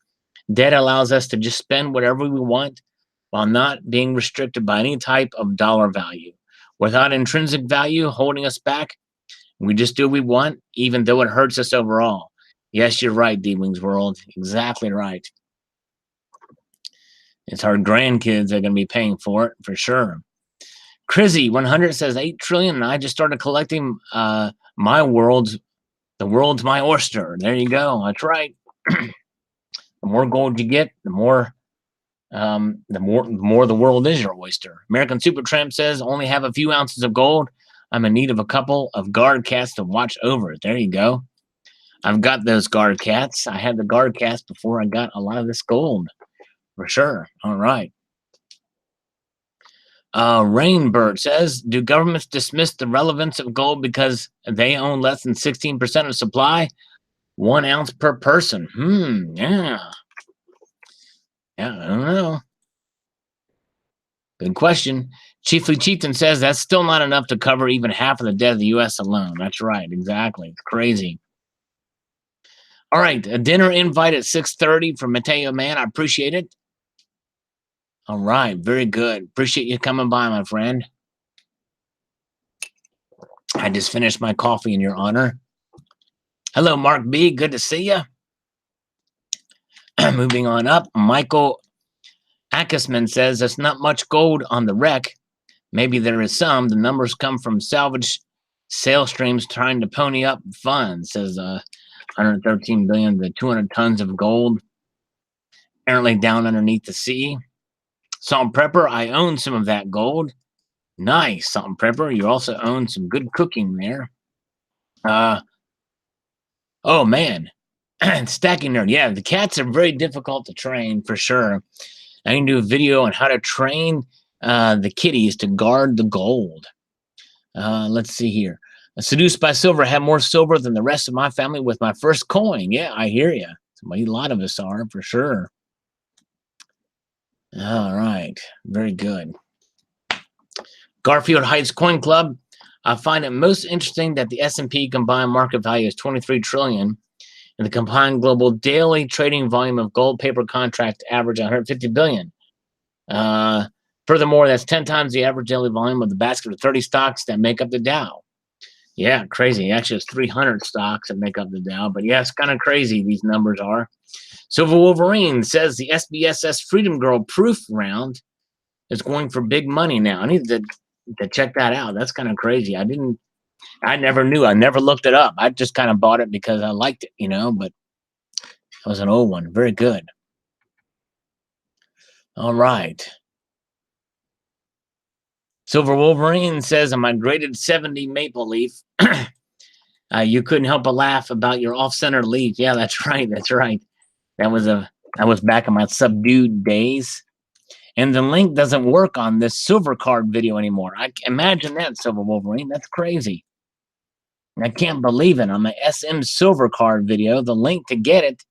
Speaker 1: Debt allows us to just spend whatever we want while not being restricted by any type of dollar value. Without intrinsic value holding us back, we just do what we want, even though it hurts us overall. Yes, you're right, D-Wings World. Exactly right. It's our grandkids that are going to be paying for it, for sure. Crizzy 100 says 8 trillion, and I just started collecting the world's my oyster. There you go. That's right. The more gold you get, the more the world is your oyster. American Super Tramp says only have a few ounces of gold. I'm in need of a couple of guard cats to watch over it. There you go. I've got those guard cats. I had the guard cats before I got a lot of this gold. For sure. All right. Rainbird says, do governments dismiss the relevance of gold because they own less than 16% of supply? 1 ounce per person. Yeah. Yeah, I don't know. Good question. Chiefly Chieftain says that's still not enough to cover even half of the debt of the U.S. alone. That's right. Exactly. It's crazy. All right. A dinner invite at 6:30 from Mateo Man. I appreciate it. All right. Very good. Appreciate you coming by, my friend. I just finished my coffee in your honor. Hello, Mark B. Good to see you. Moving on up. Michael Ackesman says there's not much gold on the wreck. Maybe there is some. The numbers come from salvage sale streams trying to pony up funds. Says 113 billion to 200 tons of gold apparently down underneath the sea. Salt and Prepper, I own some of that gold. Nice, Salt and Prepper. You also own some good cooking there. Oh man, Stacking Nerd. Yeah, the cats are very difficult to train for sure. I can do a video on how to train the kitties to guard the gold. Let's see here. Seduced by silver, I have more silver than the rest of my family with my first coin. Yeah, I hear you. A lot of us are for sure. All right, very good. Garfield Heights Coin Club. I find it most interesting that the S&P combined market value is 23 trillion, and the combined global daily trading volume of gold paper contract average 150 billion. Furthermore, that's 10 times the average daily volume of the basket of 30 stocks that make up the Dow. Yeah, crazy. Actually, it's 300 stocks that make up the Dow, but yeah, it's kind of crazy. These numbers are. Silver Wolverine says the SBSS Freedom Girl proof round is going for big money now. I need to check that out. That's kind of crazy. I never knew. I never looked it up. I just kind of bought it because I liked it, but it was an old one. Very good. All right. Silver Wolverine says, a migrated 70 maple leaf. You couldn't help but laugh about your off-center leaf. Yeah, that's right. That's right. That was back in my subdued days. And the link doesn't work on this silver card video anymore. I imagine that, Silver Wolverine. That's crazy. I can't believe it. On my SM silver card video, the link to get it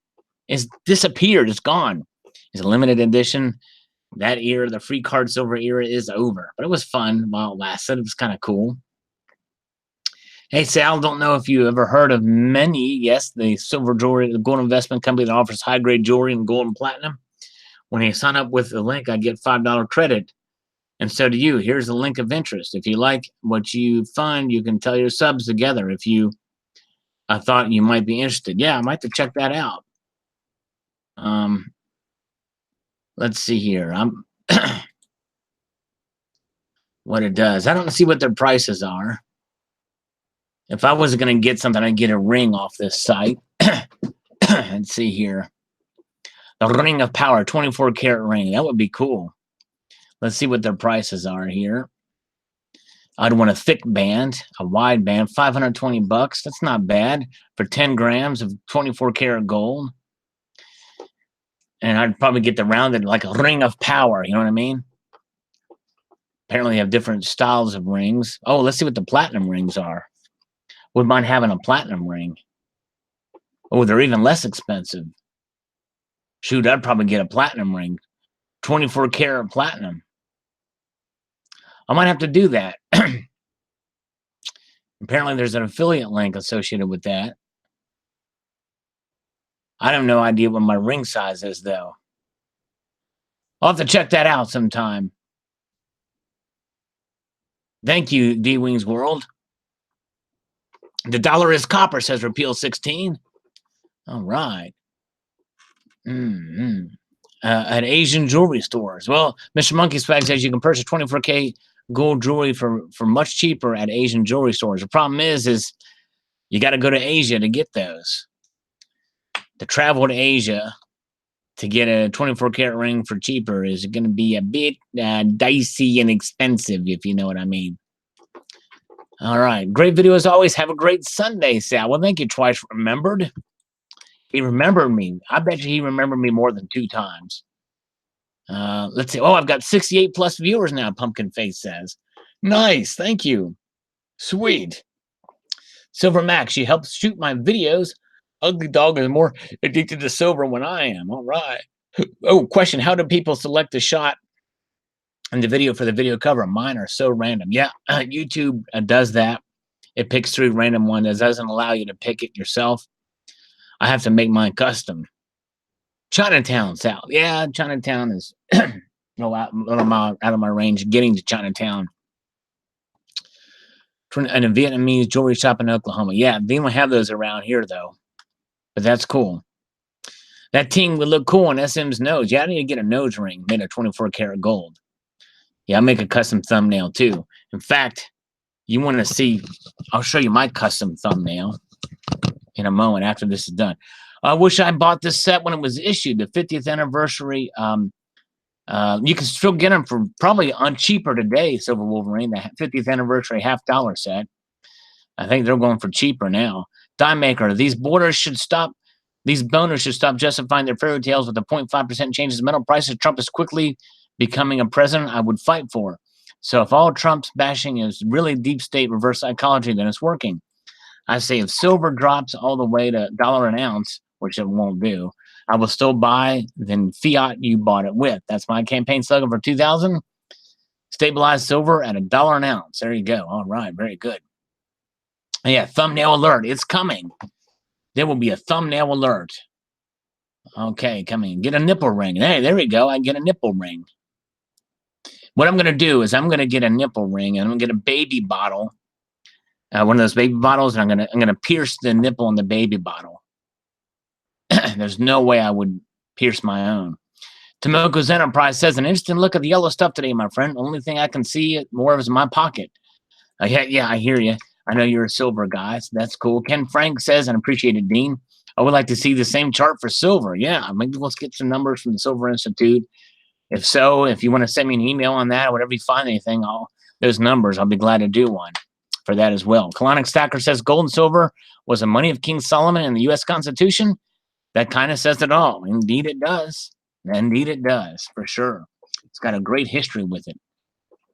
Speaker 1: is disappeared. It's gone. It's a limited edition. That era, the free card silver era, is over. But it was fun while it lasted. It was kind of cool. Hey, Sal, don't know if you ever heard of Many. Yes, the silver jewelry, the gold investment company that offers high-grade jewelry and gold and platinum. When you sign up with the link, I get $5 credit. And so do you. Here's the link of interest. If you like what you find, you can tell your subs together. If you thought you might be interested. Yeah, I might have to check that out. Let's see here. What it does. I don't see what their prices are. If I was going to get something, I'd get a ring off this site. Let's see here. The Ring of Power, 24 karat ring. That would be cool. Let's see what their prices are here. I'd want a thick band, a wide band, $520. That's not bad for 10 grams of 24 karat gold. And I'd probably get the rounded, like a Ring of Power. You know what I mean? Apparently, they have different styles of rings. Oh, let's see what the platinum rings are. Wouldn't mind having a platinum ring. Oh, they're even less expensive. Shoot, I'd probably get a platinum ring. 24 karat platinum. I might have to do that. Apparently, there's an affiliate link associated with that. I have no idea what my ring size is, though. I'll have to check that out sometime. Thank you, D-Wings World. The dollar is copper, says Repeal 16. All right. At Asian jewelry stores. Well, Mr. Monkey Swag says you can purchase 24K gold jewelry for much cheaper at Asian jewelry stores. The problem is you got to go to Asia to get those. To travel to Asia to get a 24 karat ring for cheaper is going to be a bit dicey and expensive, if you know what I mean. All right. Great video as always. Have a great Sunday, Sal. Well, thank you, Twice Remembered. He remembered me. I bet you he remembered me more than 2 times. Let's see. Oh, I've got 68 plus viewers now, Pumpkin Face says. Nice. Thank you. Sweet. Silver Max, she helps shoot my videos. Ugly Dog is more addicted to silver when I am. All right. Oh, question. How do people select the shot in the video for the video cover? Mine are so random. Yeah, YouTube does that. It picks 3 random ones. It doesn't allow you to pick it yourself. I have to make mine custom. Chinatown, Sal. Yeah, Chinatown is out of my range. Getting to Chinatown. And a Vietnamese jewelry shop in Oklahoma. Yeah, they don't have those around here, though. But that's cool. That team would look cool on SM's nose. Yeah, I need to get a nose ring made of 24 karat gold. Yeah, I'll make a custom thumbnail, too. In fact, you want to see, I'll show you my custom thumbnail in a moment after this is done. I wish I bought this set when it was issued, the 50th anniversary. You can still get them for probably cheaper today, Silver Wolverine, the 50th anniversary $50 set. I think they're going for cheaper now. Die Maker, these boners should stop justifying their fairy tales with the 0.5% changes in metal prices. Trump is quickly becoming a president I would fight for. So if all Trump's bashing is really deep state reverse psychology, then it's working. I say if silver drops all the way to $1 an ounce, which it won't do, I will still buy than fiat you bought it with. That's my campaign slogan for 2000. Stabilize silver at $1 an ounce. There you go. All right. Very good. Yeah. Thumbnail alert. It's coming. There will be a thumbnail alert. Okay. Coming. Get a nipple ring. Hey, there we go. I can get a nipple ring. What I'm going to do is I'm going to get a nipple ring and I'm going to get a baby bottle. One of those baby bottles. And I'm going to pierce the nipple in the baby bottle. There's no way I would pierce my own. Tomoko's Enterprise says, an instant look at the yellow stuff today, my friend. Only thing I can see more of is my pocket. Yeah, I hear you. I know you're a silver guy, so that's cool. Ken Frank says, and appreciate it, Dean. I would like to see the same chart for silver. Yeah, maybe let's get some numbers from the Silver Institute. If so, if you want to send me an email on that, or whatever you find anything, those numbers, I'll be glad to do one for that as well. Colonic Stacker says, gold and silver was the money of King Solomon in the U.S. Constitution. That kind of says it all. Indeed, it does. Indeed, it does, for sure. It's got a great history with it.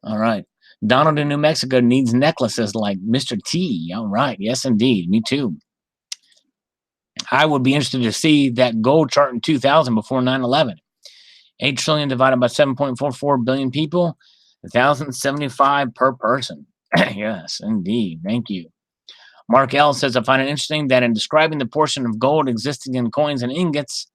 Speaker 1: All right. Donald in New Mexico needs necklaces like Mr. T. All right. Yes, indeed. Me too. I would be interested to see that gold chart in 2000 before 9/11. 8 trillion divided by 7.44 billion people, 1,075 per person. Yes, indeed. Thank you. Mark L says, I find it interesting that in describing the portion of gold existing in coins and ingots,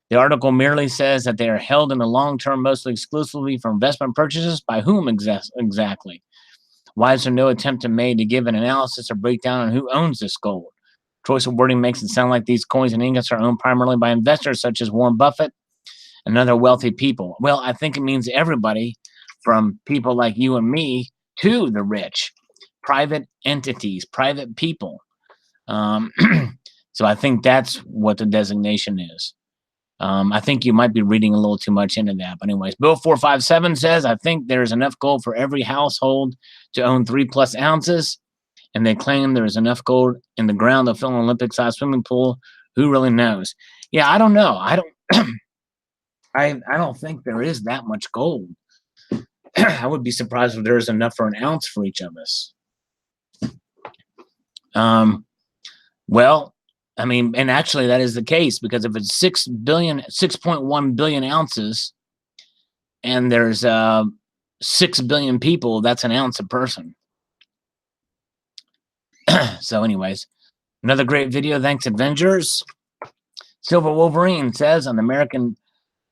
Speaker 1: the article merely says that they are held in the long term, mostly exclusively for investment purchases. By whom exactly? Why is there no attempt made to give an analysis or breakdown on who owns this gold? Choice of wording makes it sound like these coins and ingots are owned primarily by investors such as Warren Buffett and other wealthy people. Well, I think it means everybody from people like you and me to the rich, private entities, private people. So I think that's what the designation is. I think you might be reading a little too much into that. But anyways, Bill 457 says, I think there's enough gold for every household to own 3+ ounces. And they claim there's enough gold in the ground to fill an Olympic-sized swimming pool. Who really knows? Yeah, I don't know. I don't think there is that much gold. I would be surprised if there's enough for an ounce for each of us. Well, I mean, and actually that is the case, because if it's 6.1 billion ounces and there's 6 billion people, that's an ounce a person. So anyways, another great video. Thanks, Avengers. Silver Wolverine says, on the American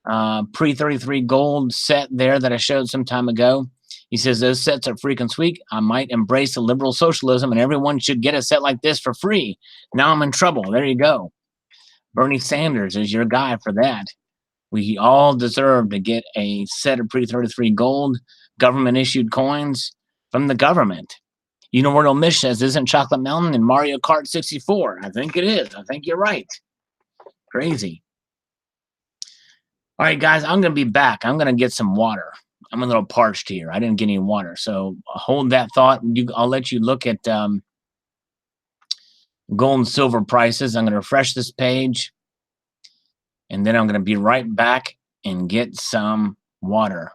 Speaker 1: pre-33 gold set there that I showed some time ago, he says, those sets are freaking sweet. I might embrace the liberal socialism and everyone should get a set like this for free. Now I'm in trouble. There you go. Bernie Sanders is your guy for that. We all deserve to get a set of pre-33 gold government issued coins from the government. Universal Mish says, isn't Chocolate Mountain in Mario Kart 64? I think it is. I think you're right. Crazy. All right, guys, I'm going to be back. I'm going to get some water. I'm a little parched here. I didn't get any water. So hold that thought. I'll let you look at gold and silver prices. I'm going to refresh this page. And then I'm going to be right back and get some water.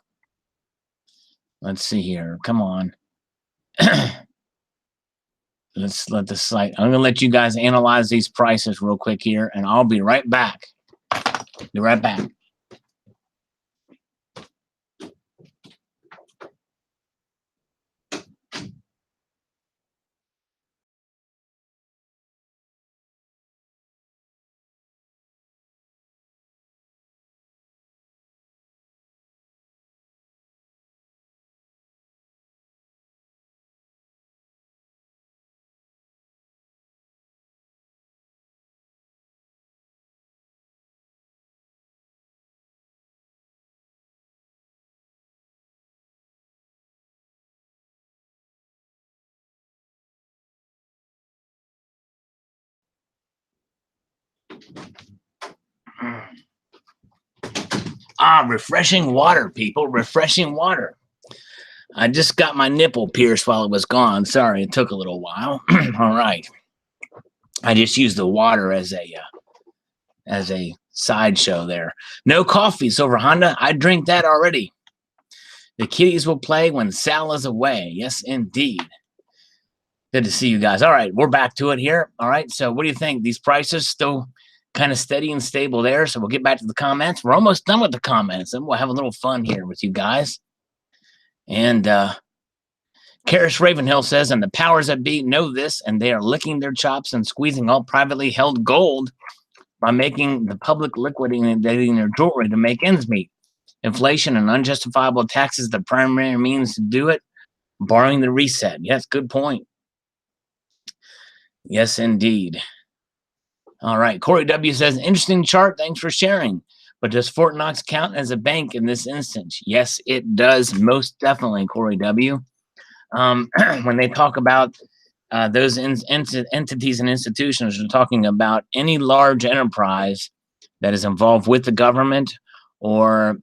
Speaker 1: Let's see here. Come on. Let's let the site. I'm going to let you guys analyze these prices real quick here, and I'll be right back. Be right back. Refreshing water, people. Refreshing water. I just got my nipple pierced while it was gone. Sorry, it took a little while. All right. I just used the water as a sideshow there. No coffee, Silver Honda. I drink that already. The kitties will play when Sal is away. Yes, indeed. Good to see you guys. All right, we're back to it here. All right, so what do you think? These prices still kind of steady and stable there. So we'll get back to the comments. We're almost done with the comments, and we'll have a little fun here with you guys. And Karis Ravenhill says, and the powers that be know this, and they are licking their chops and squeezing all privately held gold by making the public liquidating their jewelry to make ends meet. Inflation and unjustifiable taxes the primary means to do it, barring the reset. Yes, good point. Yes, indeed. All right. Corey W. says, interesting chart. Thanks for sharing. But does Fort Knox count as a bank in this instance? Yes, it does. Most definitely, Corey W. When they talk about those entities and institutions, they're talking about any large enterprise that is involved with the government or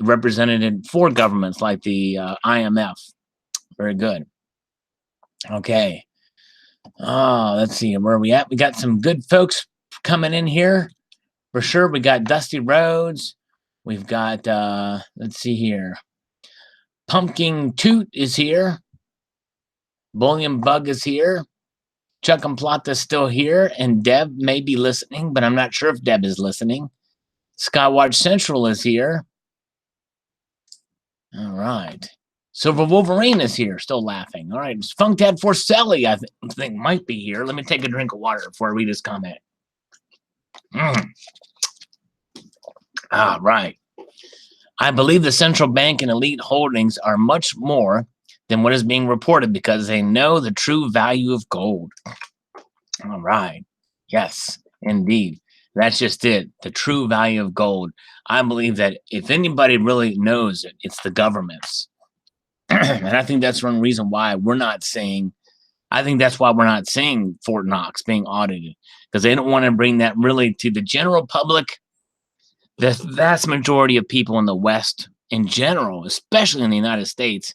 Speaker 1: represented for governments like the IMF. Very good. Okay. Let's see where are we at. We got some good folks coming in here for sure. We got Dusty Rhodes. We've got, let's see here. Pumpkin Toot is here. Bullion Bug is here. Chuck and Plata's still here. And Deb may be listening, but I'm not sure if Deb is listening. Skywatch Central is here. All right. Silver Wolverine is here, still laughing. All right. Funktad Forcelli, I think, might be here. Let me take a drink of water before I read his comment. All right. I believe the central bank and elite holdings are much more than what is being reported because they know the true value of gold. All right. Yes, indeed. That's just it. The true value of gold. I believe that if anybody really knows it, it's the governments. And I think that's one reason why we're not seeing, I think that's why we're not seeing Fort Knox being audited, because they don't want to bring that really to the general public. The vast majority of people in the West in general, especially in the United States,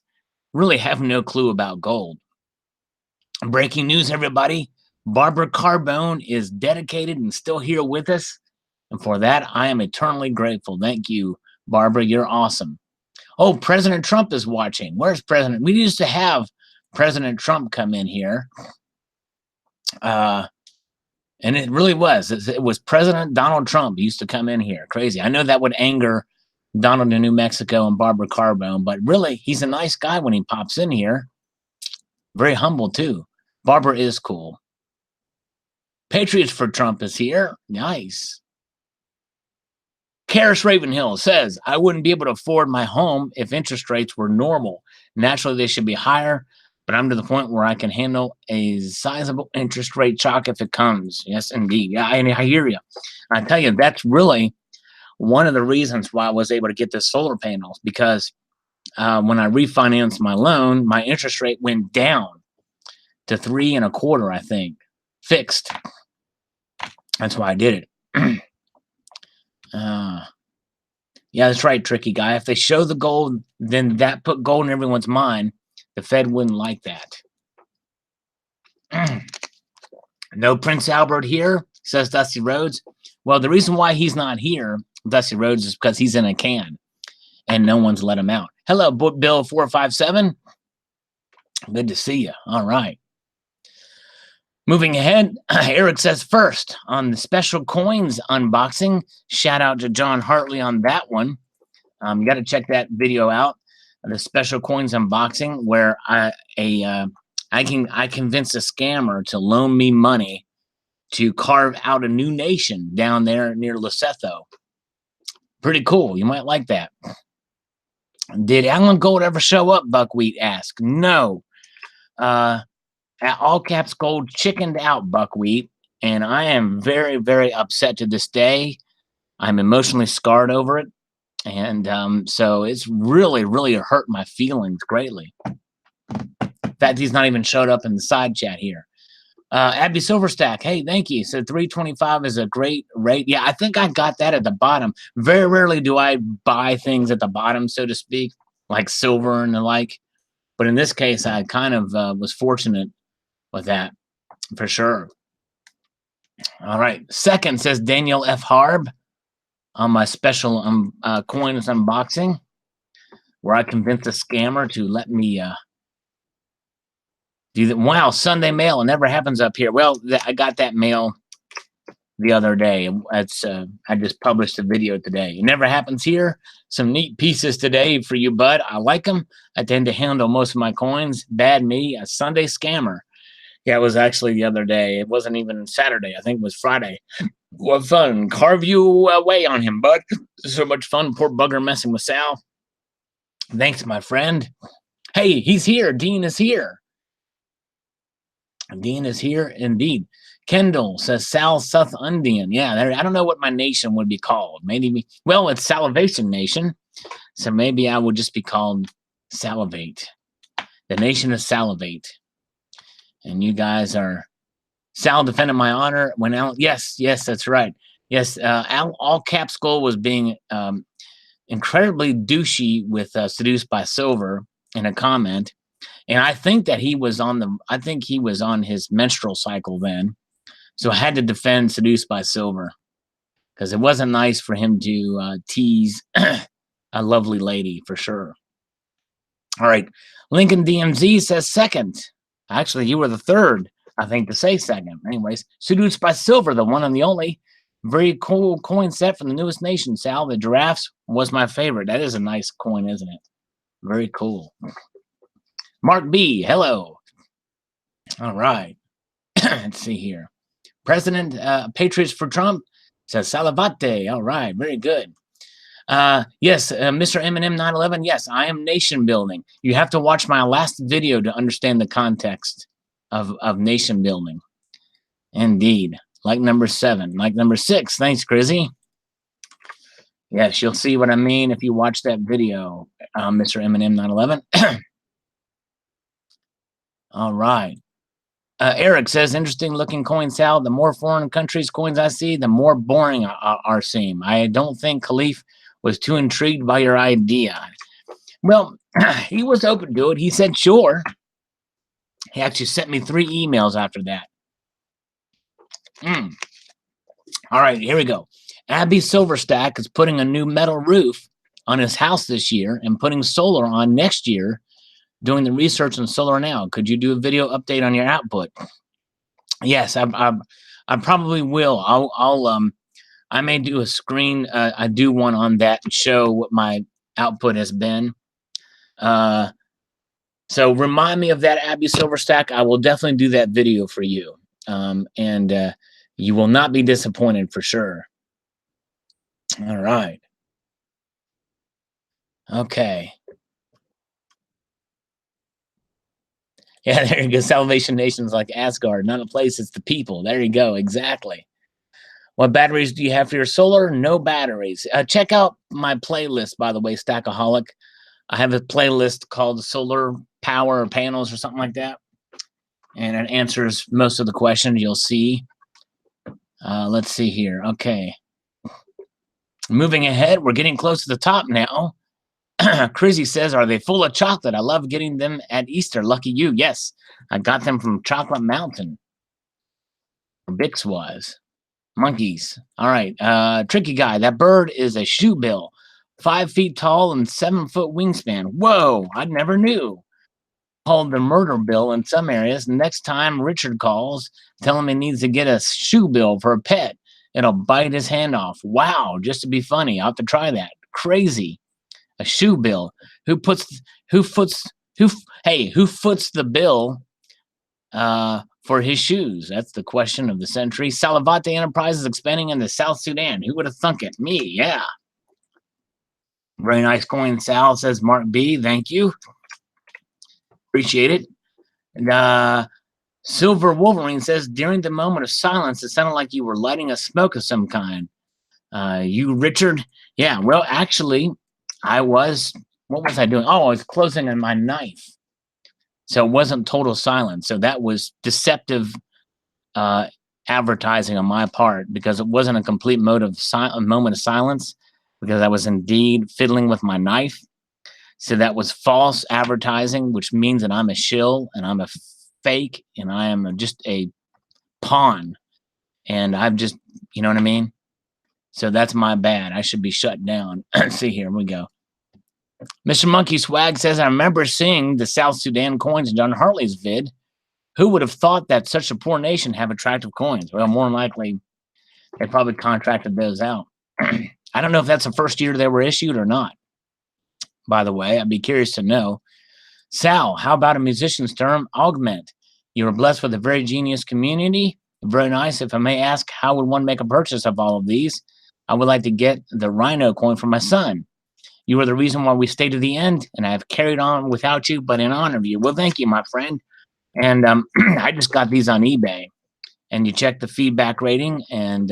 Speaker 1: really have no clue about gold. Breaking news, everybody. Barbara Carbone is dedicated and still here with us. And for that, I am eternally grateful. Thank you, Barbara. You're awesome. Oh, President Trump is watching. Where's President? We used to have President Trump come in here. And it really was. It was President Donald Trump used to come in here. Crazy. I know that would anger Donald in New Mexico and Barbara Carbone, but really, he's a nice guy when he pops in here. Very humble, too. Barbara is cool. Patriots for Trump is here. Nice. Karis Ravenhill says, I wouldn't be able to afford my home if interest rates were normal. Naturally, they should be higher, but I'm to the point where I can handle a sizable interest rate shock if it comes. Yes, indeed. Yeah, I hear you. I tell you, that's really one of the reasons why I was able to get the solar panels, because when I refinanced my loan, my interest rate went down to 3.25%, I think, fixed. That's why I did it. Yeah, that's right, tricky guy. If they show the gold, then that put gold in everyone's mind. The Fed wouldn't like that. No Prince Albert here, says Dusty Rhodes. Well, the reason why he's not here, Dusty Rhodes, is because he's in a can and no one's let him out. Hello, Bill 457. Good to see you. All right. Moving ahead, Eric says first on the special coins unboxing. Shout out to John Hartley on that one. You got to check that video out, the special coins unboxing, where I convinced a scammer to loan me money to carve out a new nation down there near Lesotho. Pretty cool. You might like that. Did Alan Gold ever show up? Buckwheat asked. No. At All Caps Gold chickened out, Buckwheat, and I am very, very upset to this day. I'm emotionally scarred over it, and so it's really, really hurt my feelings greatly. In fact, he's not even showed up in the side chat here. Abby Silverstack, hey, thank you. So 325 is a great rate. Yeah, I think I got that at the bottom. Very rarely do I buy things at the bottom, so to speak, like silver and the like. But in this case, I kind of was fortunate with that, for sure. All right. Second, says Daniel F. Harb on my special coins unboxing, where I convinced a scammer to let me do that. Wow, Sunday mail. It never happens up here. Well, I got that mail the other day. That's I just published a video today. It never happens here. Some neat pieces today for you, bud. I like them. I tend to handle most of my coins. Bad me, a Sunday scammer. Yeah, it was actually the other day. It wasn't even Saturday. I think it was Friday. What fun. Carve you away on him, bud. So much fun. Poor bugger messing with Sal. Thanks, my friend. Hey, he's here. Dean is here. Dean is here indeed. Kendall says Sal South Indian. Yeah, I don't know what my nation would be called. Maybe, well, it's Salivation Nation. So maybe I would just be called Salivate. The nation is Salivate. And you guys are Sal defending my honor when Al. Yes, that's right. Yes, All Caps Gold was being incredibly douchey with Seduced by Silver in a comment, and I think that he was on his menstrual cycle then, so I had to defend Seduced by Silver. because it wasn't nice for him to tease a lovely lady for sure. All right, Lincoln DMZ says second. Actually, you were the third, I think, to say second. Anyways, Seduced by Silver, the one and the only. Very cool coin set from the newest nation, Sal. The giraffes was my favorite. That is a nice coin, isn't it? Very cool. Mark B, hello. All right. Let's see here. President Patriots for Trump says Salivate. All right, very good. Yes, Mr. Eminem 911. Yes, I am nation building. You have to watch my last video to understand the context of nation building. Indeed. Like number 7. Like number 6. Thanks, Grizzy. Yes, you'll see what I mean if you watch that video, Mr. Eminem 911. All right. Eric says, interesting looking coin, Sal. The more foreign countries coins I see, the more boring are seem. I don't think Khalif was too intrigued by your idea. Well, he was open to it. He said, sure. He actually sent me 3 emails after that. All right, here we go. Abby Silverstack is putting a new metal roof on his house this year and putting solar on next year, doing the research on solar now. Could you do a video update on your output? Yes, I probably will. I may do a screen. I do one on that and show what my output has been. So remind me of that, Abby Silverstack. I will definitely do that video for you. And you will not be disappointed for sure. All right. Okay. Yeah, there you go. Salvation Nation's like Asgard, not a place, it's the people. There you go. Exactly. What batteries do you have for your solar? No batteries. Check out my playlist, by the way, Stackaholic. I have a playlist called Solar Power Panels or something like that. And it answers most of the questions you'll see. Let's see here. Okay. Moving ahead, we're getting close to the top now. Crizzy says, are they full of chocolate? I love getting them at Easter. Lucky you. Yes, I got them from Chocolate Mountain. Bix was. Monkeys. All right. Tricky guy. That bird is a shoe bill. 5 feet tall and 7 foot wingspan. Whoa, I never knew. Called the murder bill in some areas. Next time Richard calls, tell him he needs to get a shoe bill for a pet. It'll bite his hand off. Wow, just to be funny. I'll have to try that. Crazy. A shoe bill. Who foots the bill for his shoes? That's the question of the century. Salivate Enterprises expanding into South Sudan. Who would have thunk it? Me, yeah. Very nice coin, Sal, says Mark B. Thank you. Appreciate it. And Silver Wolverine says, during the moment of silence, it sounded like you were lighting a smoke of some kind. You, Richard? Yeah, well, actually, I was. What was I doing? Oh, I was closing on my knife. So it wasn't total silence. So that was deceptive advertising on my part, because it wasn't a complete moment of silence, because I was indeed fiddling with my knife. So that was false advertising, which means that I'm a shill and I'm a fake and I am just a pawn. And I've just, you know what I mean? So that's my bad. I should be shut down. See, here we go. Mr. Monkey Swag says, I remember seeing the South Sudan coins in John Hartley's vid. Who would have thought that such a poor nation have attractive coins? Well, more than likely, they probably contracted those out. I don't know if that's the first year they were issued or not. By the way, I'd be curious to know. Sal, how about a musician's term, augment? You were blessed with a very genius community. Very nice. If I may ask, how would one make a purchase of all of these? I would like to get the Rhino coin for my son. You are the reason why we stayed to the end, and I have carried on without you, but in honor of you. Well, thank you, my friend. And I just got these on eBay. And you check the feedback rating and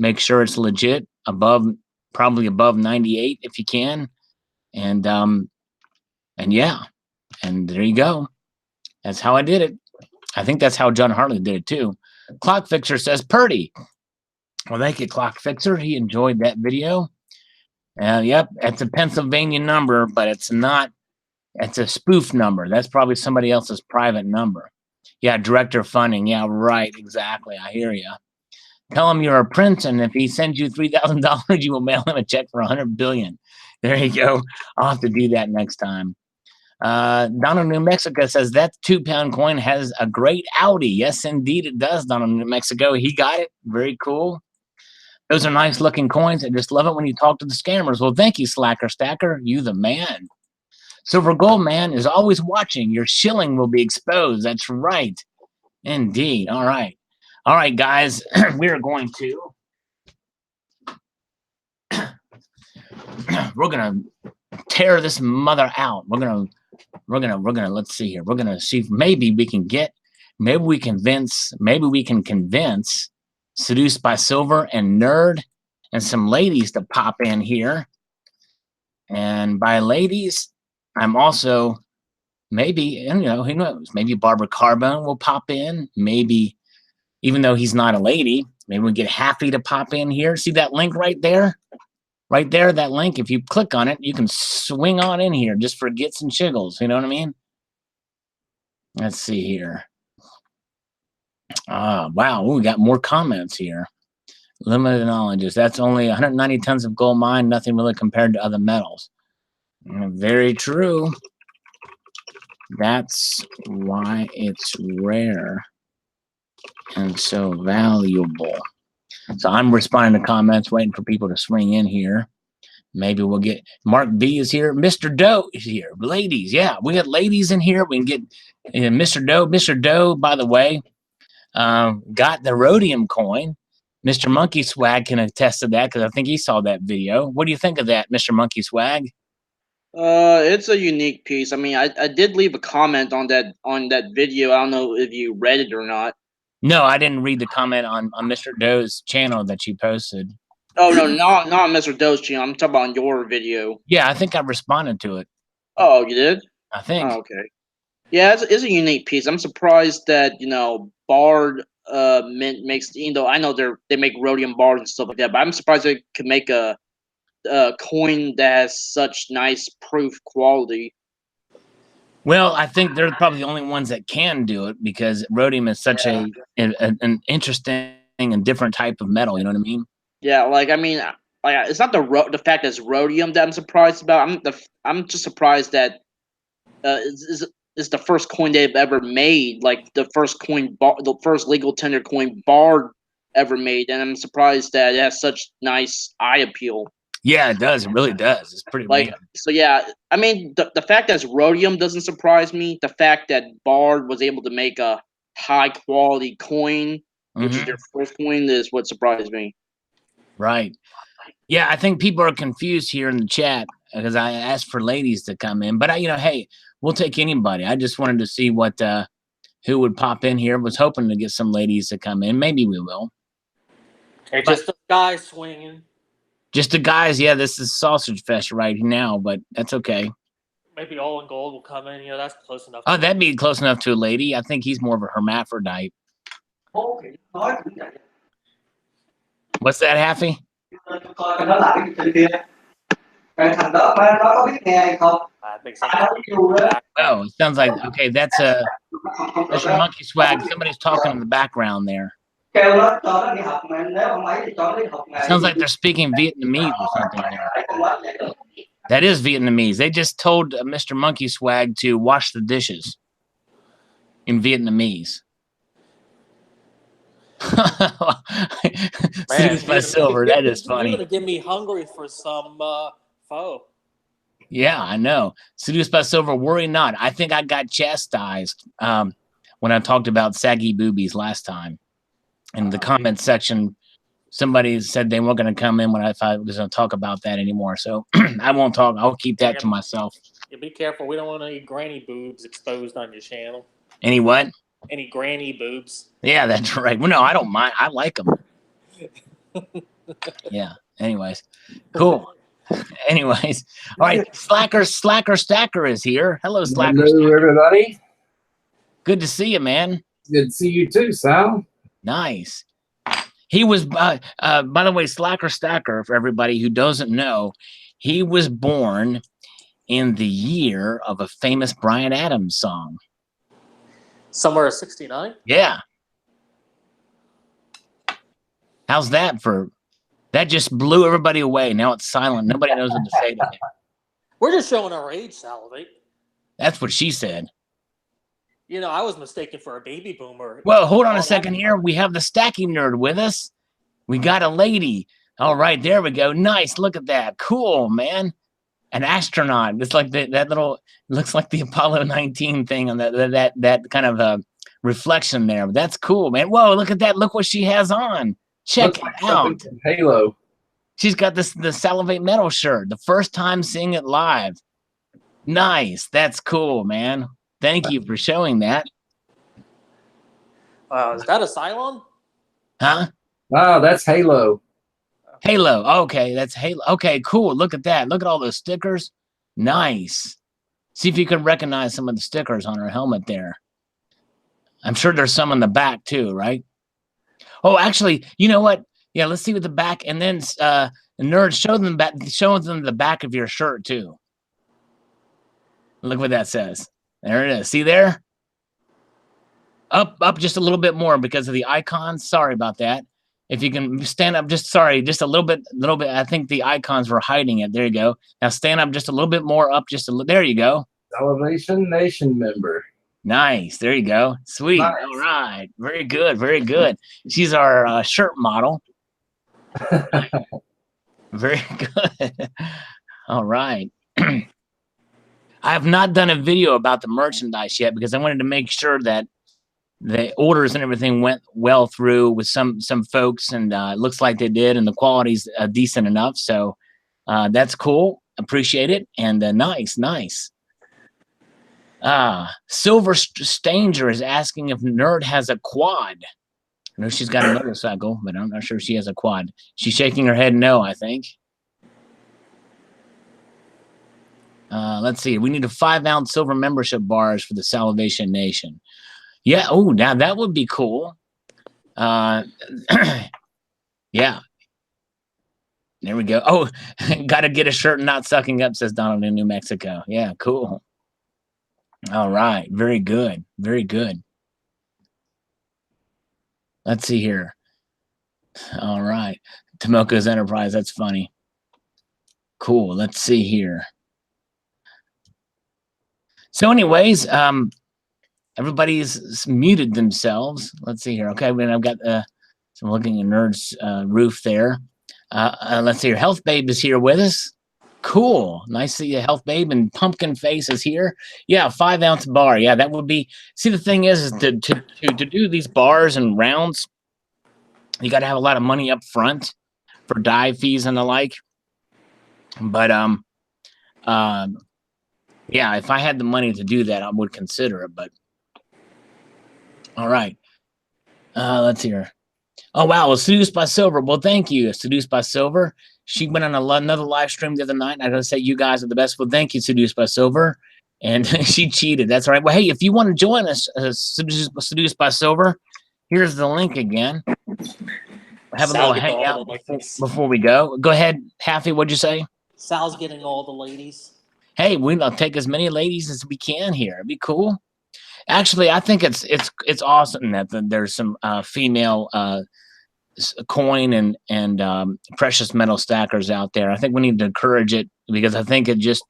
Speaker 1: make sure it's legit, probably above 98 if you can. And yeah, and there you go. That's how I did it. I think that's how John Hartley did it too. Clock Fixer says Purdy. Well, thank you, Clock Fixer. He enjoyed that video. Yep, it's a Pennsylvania number, but it's not. It's a spoof number. That's probably somebody else's private number. Yeah, director funding. Yeah, right. Exactly. I hear you. Tell him you're a prince, and if he sends you $3,000, you will mail him a check for $100 billion. There you go. I'll have to do that next time. Donald, New Mexico says that 2-pound coin has a great Audi. Yes, indeed, it does. Donald, New Mexico, he got it. Very cool. Those are nice looking coins. I just love it when you talk to the scammers. Well, thank you, Slacker Stacker. You the man. Silver Gold Man is always watching. Your shilling will be exposed. That's right. Indeed. All right. All right, guys. We are going to we're gonna tear this mother out. We're gonna let's see here. We're gonna see if maybe we can convince Seduced by Silver and Nerd and some ladies to pop in here. And by ladies, I'm also maybe, and who knows, maybe Barbara Carbone will pop in. Maybe, even though he's not a lady, maybe we get Happy to pop in here. See that link right there? Right there, that link. If you click on it, you can swing on in here just for gits and shiggles. You know what I mean? Let's see here. Wow, we got more comments here. Limited knowledge. That's only 190 tons of gold mine, nothing really compared to other metals. Very true. That's why it's rare and so valuable. So I'm responding to comments, waiting for people to swing in here. Maybe we'll get Mark B is here. Mr. Doe is here. Ladies, yeah, we got ladies in here. We can get Mr. Doe. Mr. Doe, by the way, got the rhodium coin. Mr. Monkey Swag can attest to that because I think he saw that video. What do you think of that, Mr. Monkey Swag?
Speaker 2: It's a unique piece. I mean, I did leave a comment on that video. I don't know if you read it or not.
Speaker 1: No, I didn't read the comment on Mr. Doe's channel that you posted.
Speaker 2: Oh no, not Mr. Doe's channel. I'm talking about your video.
Speaker 1: Yeah, I think I responded to it.
Speaker 2: Oh, you did?
Speaker 1: I think.
Speaker 2: Oh, okay. Yeah, it's a unique piece. I'm surprised that Bard makes, I know they make rhodium bars and stuff like that, but I'm surprised they could make a coin that has such nice proof quality.
Speaker 1: Well, I think they're probably the only ones that can do it because rhodium is such an interesting and different type of metal. You know what I mean?
Speaker 2: Yeah, it's not the fact that it's rhodium that I'm surprised about. I'm just surprised that is the first coin they've ever made, like the first legal tender coin Bard ever made, and I'm surprised that it has such nice eye appeal.
Speaker 1: Yeah, it does. It really does. It's pretty
Speaker 2: like
Speaker 1: random.
Speaker 2: So. Yeah, I mean the fact that it's rhodium doesn't surprise me. The fact that Bard was able to make a high quality coin, which is their first coin, is what surprised me.
Speaker 1: Right. Yeah, I think people are confused here in the chat because I asked for ladies to come in, but hey, we'll take anybody. I just wanted to see what who would pop in here. Was hoping to get some ladies to come in. Maybe we will.
Speaker 3: Hey, just a guy swinging.
Speaker 1: Just the guys. Yeah, this is Sausage Fest right now, but that's okay.
Speaker 3: Maybe All in Gold will come in. That's close enough.
Speaker 1: Oh, that'd be close enough to a lady. I think he's more of a hermaphrodite. What's that, Happy?
Speaker 3: I think
Speaker 1: oh, it sounds like okay. That's Mr. Monkey Swag. Somebody's talking in the background there. Sounds like they're speaking Vietnamese or something there. That is Vietnamese. They just told Mr. Monkey Swag to wash the dishes in Vietnamese. Seduced by Silver. That is funny.
Speaker 3: You're gonna get me hungry for some pho.
Speaker 1: Yeah, I know. Seduced by Silver. Worry not. I think I got chastised when I talked about saggy boobies last time. In the comment section, somebody said they weren't going to come in when I was going to talk about that anymore. So I won't talk. I'll keep that to myself.
Speaker 3: Yeah, be careful. We don't want any granny boobs exposed on your channel.
Speaker 1: Any what?
Speaker 3: Any granny boobs.
Speaker 1: Yeah, that's right. Well, no, I don't mind. I like them. Yeah. Anyways, cool. Anyways, all right. Slacker Stacker is here. Hello, Slacker.
Speaker 4: Hello, everybody.
Speaker 1: Good to see you, man.
Speaker 4: Good to see you too, Sal.
Speaker 1: Nice. He was, by the way, Slacker Stacker, for everybody who doesn't know, he was born in the year of a famous Bryan Adams song.
Speaker 3: Somewhere 69?
Speaker 1: Yeah. How's that for? That just blew everybody away. Now it's silent. Nobody knows what to say to me.
Speaker 3: We're just showing our age, Salivate.
Speaker 1: That's what she said.
Speaker 3: You know, I was mistaken for a baby boomer.
Speaker 1: Well, hold on a second here. We have the stacking nerd with us. We got a lady. All right, there we go. Nice. Look at that. Cool, man. An astronaut. It's like that little, looks like the Apollo 19 thing on that kind of reflection there. But that's cool, man. Whoa, look at that. Look what she has on. Check it out.
Speaker 4: Halo.
Speaker 1: She's got the Salivate Metal shirt. The first time seeing it live. Nice. That's cool, man. Thank you for showing that.
Speaker 3: Is that a Cylon?
Speaker 1: Huh?
Speaker 4: Wow, that's Halo.
Speaker 1: Halo. Okay, that's Halo. Okay, cool. Look at that. Look at all those stickers. Nice. See if you can recognize some of the stickers on her helmet there. I'm sure there's some on the back too, right? Oh, actually, you know what? Yeah, let's see what the back, and then nerd, show them the back of your shirt too. Look what that says. There it is. See there? Up just a little bit more because of the icons. Sorry about that. If you can stand up, just a little bit. I think the icons were hiding it. There you go. Now stand up just a little bit more, up just a little. There you go.
Speaker 4: Salivation Nation member.
Speaker 1: Nice. There you go. Sweet.
Speaker 4: Nice.
Speaker 1: All right. Very good. Very good. She's our shirt model. Very good. All right. I have not done a video about the merchandise yet because I wanted to make sure that the orders and everything went well through with some folks, and it looks like they did, and the quality's decent enough. So that's cool. Appreciate it. And nice. Silver Stanger is asking if Nerd has a quad. I know she's got a motorcycle, but I'm not sure she has a quad. She's shaking her head no, I think. Let's see. We need a 5-ounce silver membership bars for the Salivation Nation. Yeah. Oh, now that would be cool. Yeah. There we go. Oh, got to get a shirt and not sucking up, says Donald in New Mexico. Yeah, cool. All right. Very good. Very good. Let's see here. All right. Tomoko's Enterprise. That's funny. Cool. Let's see here. So anyways, everybody's muted themselves. Let's see here. Okay, then I've got some looking at Nerd's roof there. Let's see here. Health Babe is here with us. Cool. Nice to see you, Health Babe. And Pumpkin Face is here. Yeah, 5-ounce bar. Yeah, that would be. See, the thing is to do these bars and rounds, you got to have a lot of money up front for dive fees and the like. But yeah, if I had the money to do that, I would consider it. But all right, let's hear. Oh wow, well, Seduced by Silver. Well, thank you, Seduced by Silver. She went on another live stream the other night. I gotta say, you guys are the best. Well, thank you, Seduced by Silver. And she cheated. That's all right. Well, hey, if you want to join us, Seduced by Silver, here's the link again. Have a little hangout before we go. Go ahead, Happy. What'd you say?
Speaker 3: Sal's getting all the ladies.
Speaker 1: Hey, we'll take as many ladies as we can here. It'd be cool. Actually, I think it's awesome that there's some female coin and precious metal stackers out there. I think we need to encourage it because I think it just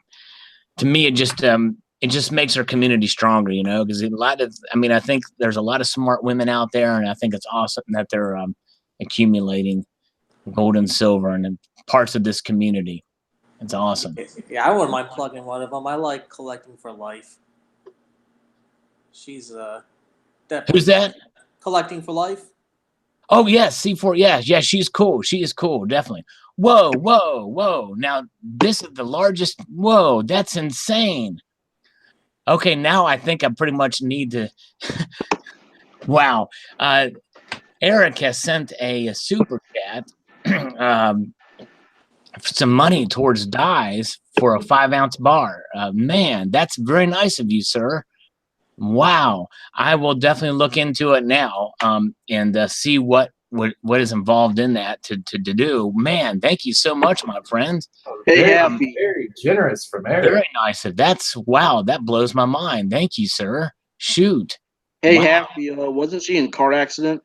Speaker 1: makes our community stronger, you know, because I think there's a lot of smart women out there, and I think it's awesome that they're accumulating gold and silver and parts of this community. It's awesome.
Speaker 3: Yeah, I wouldn't mind plugging one of them. I like Collecting for Life. She's
Speaker 1: Who's that?
Speaker 3: Collecting for Life.
Speaker 1: Oh yes, C4. Yeah, she's cool. She is cool, definitely. Whoa. Now this is the largest. Whoa, that's insane. Okay, now I think I pretty much need to. Wow. Eric has sent a super chat. Some money towards dyes for a 5-ounce bar. Man, that's very nice of you, sir. Wow. I will definitely look into it now and see what is involved in that to do. Man, thank you so much, my friend.
Speaker 4: Very generous from Eric.
Speaker 1: Very nice. Wow, that blows my mind. Thank you, sir. Shoot.
Speaker 2: Hey,
Speaker 1: wow.
Speaker 2: Happy, wasn't she in a car accident?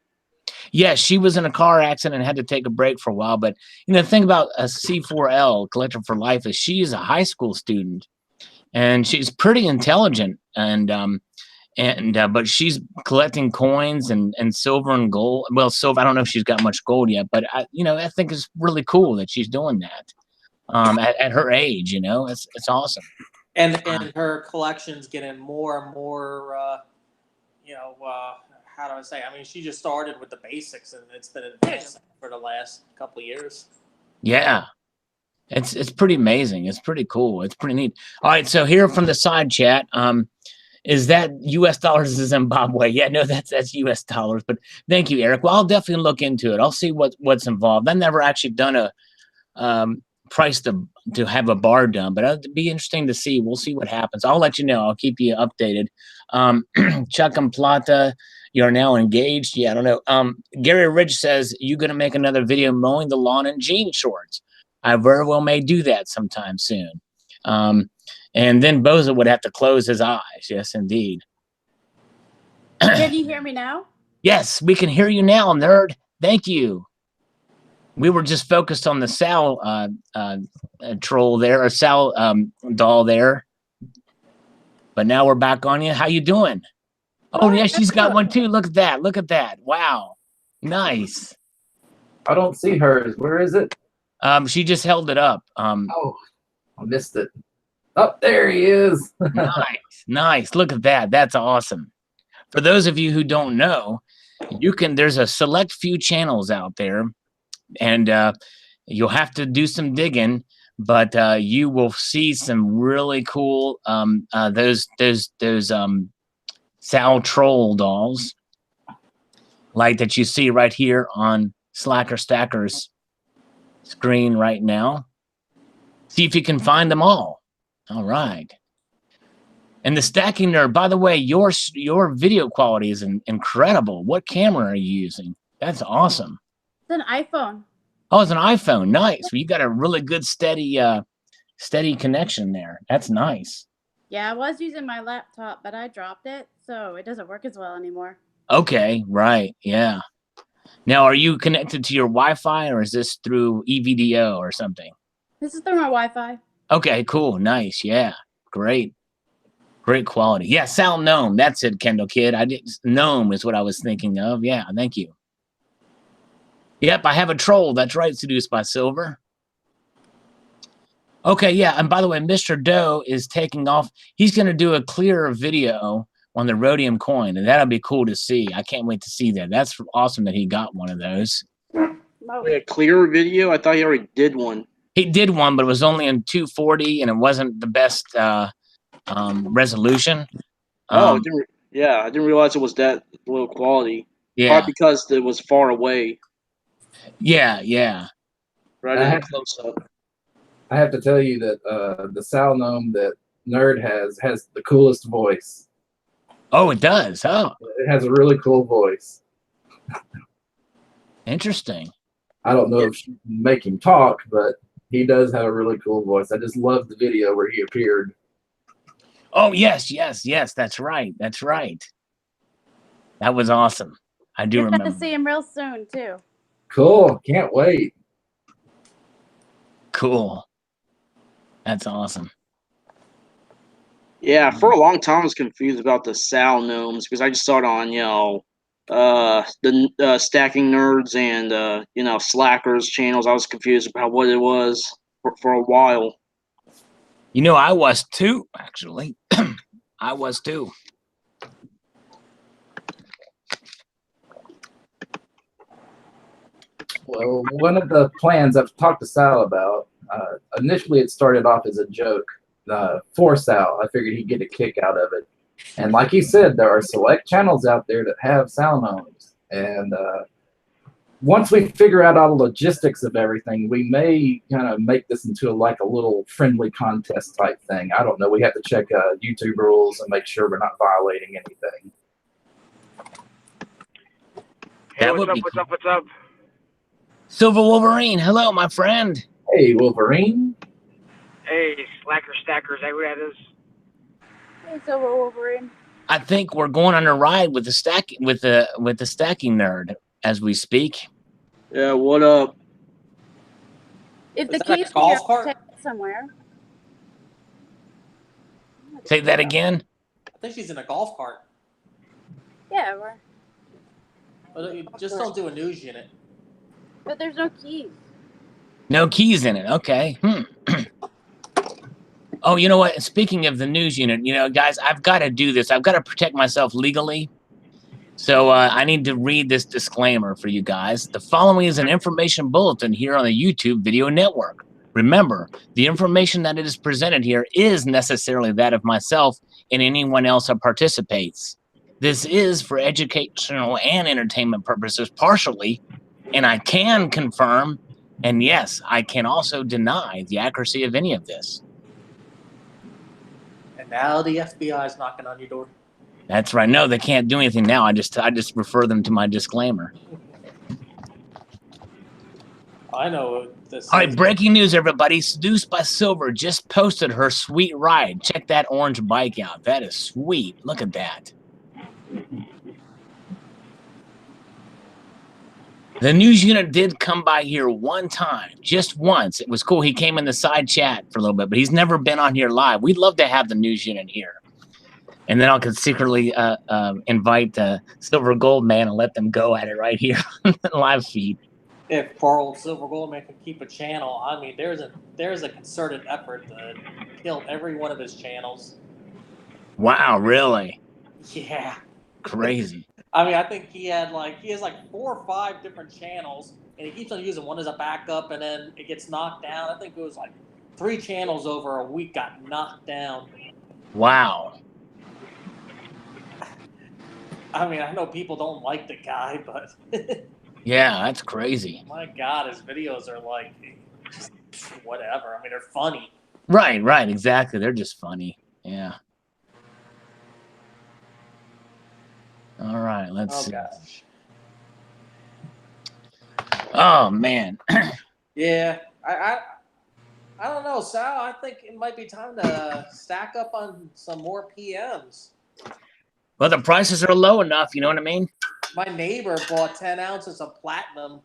Speaker 1: Yeah, she was in a car accident and had to take a break for a while. But the thing about a C4L Collector for Life is she is a high school student, and she's pretty intelligent, but she's collecting coins and silver and gold. Well, silver. I don't know if she's got much gold yet, but I think it's really cool that she's doing that. At her age, it's awesome.
Speaker 3: And her collection's getting more and more. How do I say? I mean, she just started with the basics, and it's been advancing for the last couple of years.
Speaker 1: Yeah, it's pretty amazing. It's pretty cool. It's pretty neat. All right, so here from the side chat, is that U.S. dollars to Zimbabwe? Yeah, no, that's U.S. dollars. But thank you, Eric. Well, I'll definitely look into it. I'll see what's involved. I've never actually done a price to have a bar done, but it'd be interesting to see. We'll see what happens. I'll let you know. I'll keep you updated. Chuck and Plata, you're now engaged. Yeah, I don't know. Gary Ridge says, you going to make another video mowing the lawn in jean shorts? I very well may do that sometime soon. And then Boza would have to close his eyes. Yes, indeed.
Speaker 5: Can you hear me now?
Speaker 1: Yes, we can hear you now, nerd. Thank you. We were just focused on the Sal troll there, or Sal doll there. But now we're back on you. How you doing? Oh, yeah, she's got one too. Look at that. Look at that. Wow. Nice.
Speaker 4: I don't see hers. Where is it?
Speaker 1: She just held it up.
Speaker 4: Oh, I missed it. Oh, there he is.
Speaker 1: Nice. Nice. Look at that. That's awesome. For those of you who don't know, there's a select few channels out there, and you'll have to do some digging, but you will see some really cool those Sal troll dolls, like that you see right here on Slacker Stacker's screen right now. See if you can find them all. All right. And the stacking nerd, by the way, your video quality is incredible. What camera are you using? That's awesome.
Speaker 5: It's an iPhone.
Speaker 1: Oh, it's an iPhone. Nice. Well, you got a really good steady connection there. That's nice.
Speaker 5: Yeah, I was using my laptop, but I dropped it, so it doesn't work as well anymore.
Speaker 1: Okay, right. Yeah. Now, are you connected to your Wi-Fi, or is this through EVDO or something?
Speaker 5: This is through my Wi-Fi.
Speaker 1: Okay, cool. Nice. Yeah. Great. Great quality. Yeah, Sal Gnome. That's it, Kendall Kid. Gnome is what I was thinking of. Yeah, thank you. Yep, I have a troll. That's right, seduced by Silver. Okay, yeah, and by the way, Mr. Doe is taking off. He's going to do a clearer video on the rhodium coin, and that'll be cool to see. I can't wait to see that. That's awesome that he got one of those.
Speaker 2: Like a clearer video? I thought he already did one.
Speaker 1: He did one, but it was only in 240, and it wasn't the best resolution.
Speaker 2: I didn't realize it was that low quality.
Speaker 1: Yeah.
Speaker 2: Probably because it was far away.
Speaker 1: Yeah, yeah.
Speaker 2: Right, close up.
Speaker 4: I have to tell you that the Sal Gnome that Nerd has the coolest voice.
Speaker 1: Oh, it does. Oh,
Speaker 4: it has a really cool voice.
Speaker 1: Interesting.
Speaker 4: I don't know if she can make him talk, but he does have a really cool voice. I just love the video where he appeared.
Speaker 1: Oh, yes. That's right. That's right. That was awesome. I do remember.
Speaker 5: You're going to see him real soon, too.
Speaker 4: Cool. Can't wait.
Speaker 1: Cool. That's awesome.
Speaker 2: Yeah, for a long time I was confused about the Sal Gnomes because I just saw it on, the Stacking Nerds and, Slackers channels. I was confused about what it was for a while.
Speaker 1: I was too, actually. I was too.
Speaker 4: Well, one of the plans I've talked to Sal about, initially it started off as a joke for Sal. I figured he'd get a kick out of it. And like he said, there are select channels out there that have Sal Gnomes. And once we figure out all the logistics of everything, we may kind of make this into a little friendly contest type thing. I don't know. We have to check YouTube rules and make sure we're not violating anything.
Speaker 6: Hey, what's up?
Speaker 1: Silver Wolverine, hello, my friend.
Speaker 4: Hey, Wolverine.
Speaker 6: Hey, Slacker Stackers, hey, who that is?
Speaker 5: Hey, Silver Wolverine.
Speaker 1: I think we're going on a ride with the stacking nerd. as we speak.
Speaker 2: Yeah, what up?
Speaker 5: If
Speaker 3: Is
Speaker 5: the
Speaker 3: that like a
Speaker 5: keys
Speaker 3: golf
Speaker 5: here,
Speaker 3: cart?
Speaker 5: take it somewhere.
Speaker 1: Say that again.
Speaker 3: I think she's in a golf cart.
Speaker 5: Yeah, we're,
Speaker 3: But you just don't do a news unit.
Speaker 5: but there's no keys.
Speaker 1: No keys in it. Okay. Oh, you know what? Speaking of the news unit, you know, guys, I've got to do this. I've got to protect myself legally. So I need to read this disclaimer for you guys. The following is an information bulletin here on the YouTube video network. Remember, the information that is presented here is necessarily that of myself and anyone else that participates. This is for educational and entertainment purposes partially, and I can confirm, and yes, I can also deny the accuracy of any of this.
Speaker 3: And now the FBI is knocking on your door.
Speaker 1: That's right. No, they can't do anything now. I just refer them to my disclaimer.
Speaker 3: I know what this
Speaker 1: All right,
Speaker 3: is.
Speaker 1: breaking news, everybody. Seduced by Silver just posted her sweet ride. Check that orange bike out. That is sweet. Look at that. The news unit did come by here one time, just once. It was cool. He came in the side chat for a little bit, but he's never been on here live. We'd love to have the news unit here. And then I could secretly invite Silver Gold Man and let them go at it right here on the live feed.
Speaker 3: If poor old Silver Goldman can keep a channel, I mean, there's a concerted effort to kill every one of his channels.
Speaker 1: Wow, really?
Speaker 3: Yeah.
Speaker 1: Crazy.
Speaker 3: I mean, I think he has like 4 or 5 different channels, and he keeps on using one as a backup, and then it gets knocked down. I think it was like 3 channels over a week got knocked down.
Speaker 1: Wow.
Speaker 3: I mean, I know people don't like the guy, but
Speaker 1: Yeah, that's crazy.
Speaker 3: my God, his videos are like just whatever. I mean, they're funny.
Speaker 1: Right, exactly. They're just funny. Yeah. All right, let's see.
Speaker 3: Gosh.
Speaker 1: Oh man.
Speaker 3: Yeah, I don't know, Sal. I think it might be time to stack up on some more PMs.
Speaker 1: Well, the prices are low enough, you know what I mean?
Speaker 3: My neighbor bought 10 ounces of platinum.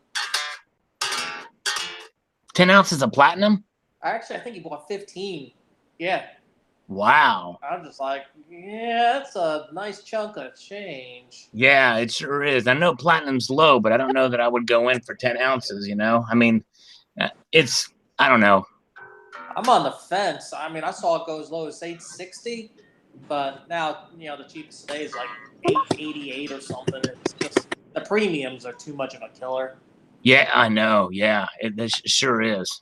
Speaker 1: 10 ounces of platinum?
Speaker 3: Actually, I think he bought 15. Yeah.
Speaker 1: Wow.
Speaker 3: I'm just like, yeah, that's a nice chunk of change.
Speaker 1: Yeah, it sure is. I know platinum's low, but I don't know that I would go in for 10 ounces, you know? I mean, I don't know.
Speaker 3: I'm on the fence. I mean, I saw it go as low as 860, but now, you know, the cheapest today is like 888 or something. It's just, the premiums are too much of a killer.
Speaker 1: Yeah, I know. Yeah, it sure is.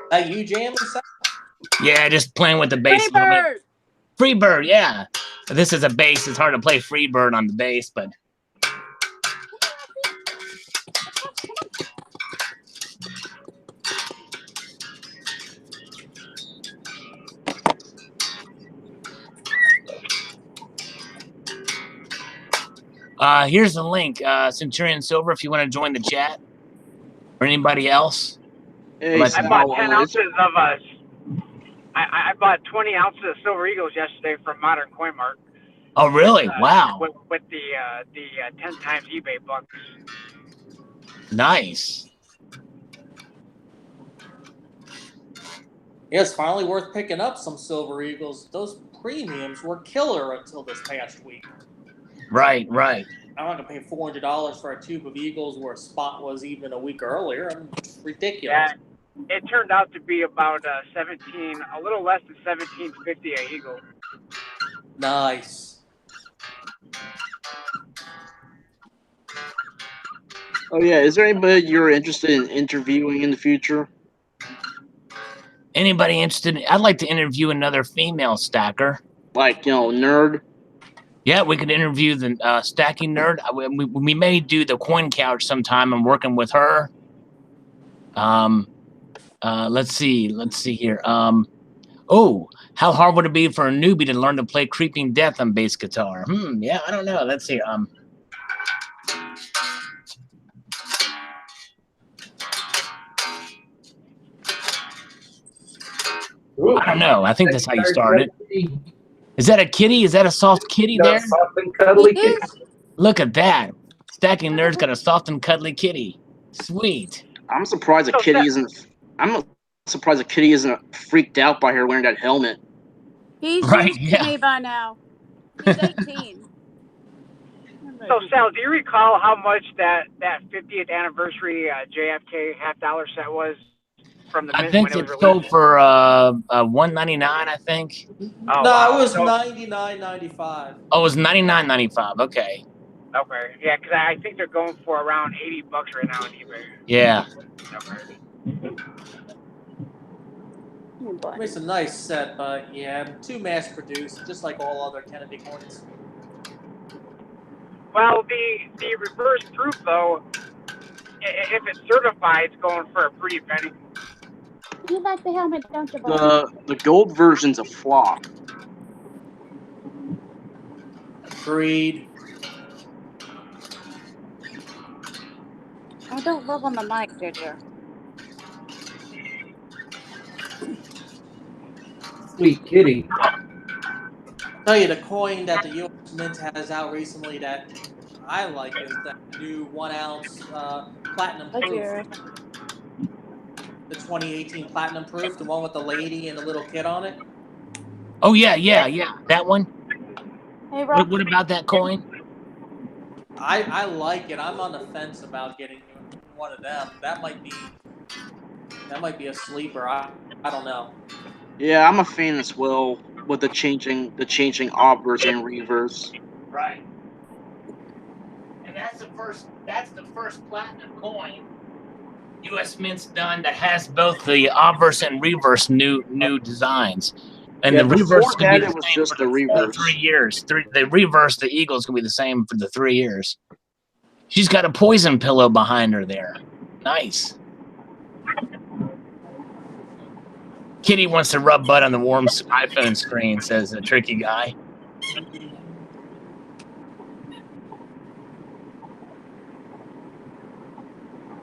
Speaker 3: That you jamming, Sal?
Speaker 1: Yeah, just playing with the bass a little bit. Freebird, yeah. This is a bass. It's hard to play Freebird on the bass, but here's the link, Centurion Silver, if you want to join the chat, or anybody else.
Speaker 2: Hey,
Speaker 1: Let's-
Speaker 6: I
Speaker 2: Sal,
Speaker 6: bought 10 ounces of I bought 20 ounces of Silver Eagles yesterday from Modern Coin Mart.
Speaker 1: Oh, really? Wow.
Speaker 6: With the 10 times eBay bucks.
Speaker 1: Nice.
Speaker 3: Yeah, it's finally worth picking up some Silver Eagles. Those premiums were killer until this past week.
Speaker 1: Right.
Speaker 3: I'm not gonna pay $400 for a tube of Eagles where a spot was even a week earlier. I mean, it's ridiculous.
Speaker 6: Yeah, it turned out to be about a little less than 17.50 a Eagle.
Speaker 3: Nice.
Speaker 2: oh yeah, is there anybody you're interested in interviewing in the future?
Speaker 1: Anybody interested? I'd like to interview another female stacker.
Speaker 2: Like, nerd?
Speaker 1: Yeah, we could interview the stacking nerd. We may do the coin couch sometime. I'm working with her. Let's see here. Oh, how hard would it be for a newbie to learn to play Creeping Death on bass guitar? Yeah, I don't know. Let's see.
Speaker 4: Ooh,
Speaker 1: I don't know. I think that's how you
Speaker 4: secondary
Speaker 1: start it.
Speaker 4: kitty.
Speaker 1: Is that a kitty? Is that a soft kitty
Speaker 4: Got a
Speaker 1: there?
Speaker 4: soft and cuddly
Speaker 5: He
Speaker 4: kitty.
Speaker 5: is.
Speaker 1: Look at that. Stacking Nerd's got a soft and cuddly kitty. Sweet.
Speaker 2: I'm surprised a
Speaker 6: So,
Speaker 2: kitty
Speaker 6: Seth,
Speaker 2: isn't. I'm surprised a kitty isn't freaked out by her wearing that helmet.
Speaker 5: He's
Speaker 1: Right,
Speaker 5: used
Speaker 1: yeah.
Speaker 5: to me by now. He's 18.
Speaker 6: So, Sal, do you recall how much that 50th anniversary JFK $half set was from the
Speaker 1: I
Speaker 6: mint
Speaker 1: think
Speaker 6: when it
Speaker 1: it
Speaker 6: was
Speaker 1: sold
Speaker 6: released?
Speaker 1: for $199, I think.
Speaker 6: Oh,
Speaker 3: No,
Speaker 6: wow.
Speaker 3: it was
Speaker 6: So,
Speaker 3: $99.95.
Speaker 1: Oh, it was $99.95. Okay.
Speaker 6: okay, yeah, because I think they're going for around $80 right now on eBay.
Speaker 1: Yeah.
Speaker 6: Okay.
Speaker 5: Oh, boy.
Speaker 3: It's a nice set, but yeah, too mass produced, just like all other Kennedy coins.
Speaker 6: Well, the reverse proof though, if it's certified, it's going for a pretty penny.
Speaker 5: You like the helmet, don't you, boy?
Speaker 2: The gold version's a flop.
Speaker 3: Agreed.
Speaker 5: Oh, don't rub on the mic, dear.
Speaker 4: Sweet kitty.
Speaker 3: Tell you, the coin that the U.S. Mint has out recently that I like is that new 1 ounce platinum
Speaker 5: Oh,
Speaker 3: proof.
Speaker 5: dear.
Speaker 3: The 2018 platinum proof, the one with the lady and the little kid on it.
Speaker 1: Oh, yeah. That one.
Speaker 5: Hey, Rob.
Speaker 1: What about that coin?
Speaker 3: I like it. I'm on the fence about getting one of them. That might be a sleeper. I don't know.
Speaker 2: Yeah, I'm a fan as well with the changing obverse and reverse.
Speaker 1: Right. And that's the first platinum coin U.S. Mint's done that has both the obverse and reverse new designs. And
Speaker 2: Yeah,
Speaker 1: the reverse is
Speaker 2: before
Speaker 1: going to
Speaker 2: that
Speaker 1: be
Speaker 2: it
Speaker 1: the
Speaker 2: was
Speaker 1: same
Speaker 2: just
Speaker 1: for
Speaker 2: the reverse.
Speaker 1: 3 years. The reverse, the Eagle's going to be the same for the 3 years. She's got a poison pillow behind her there. Nice. Kitty wants to rub butt on the warm iPhone screen, says the tricky guy.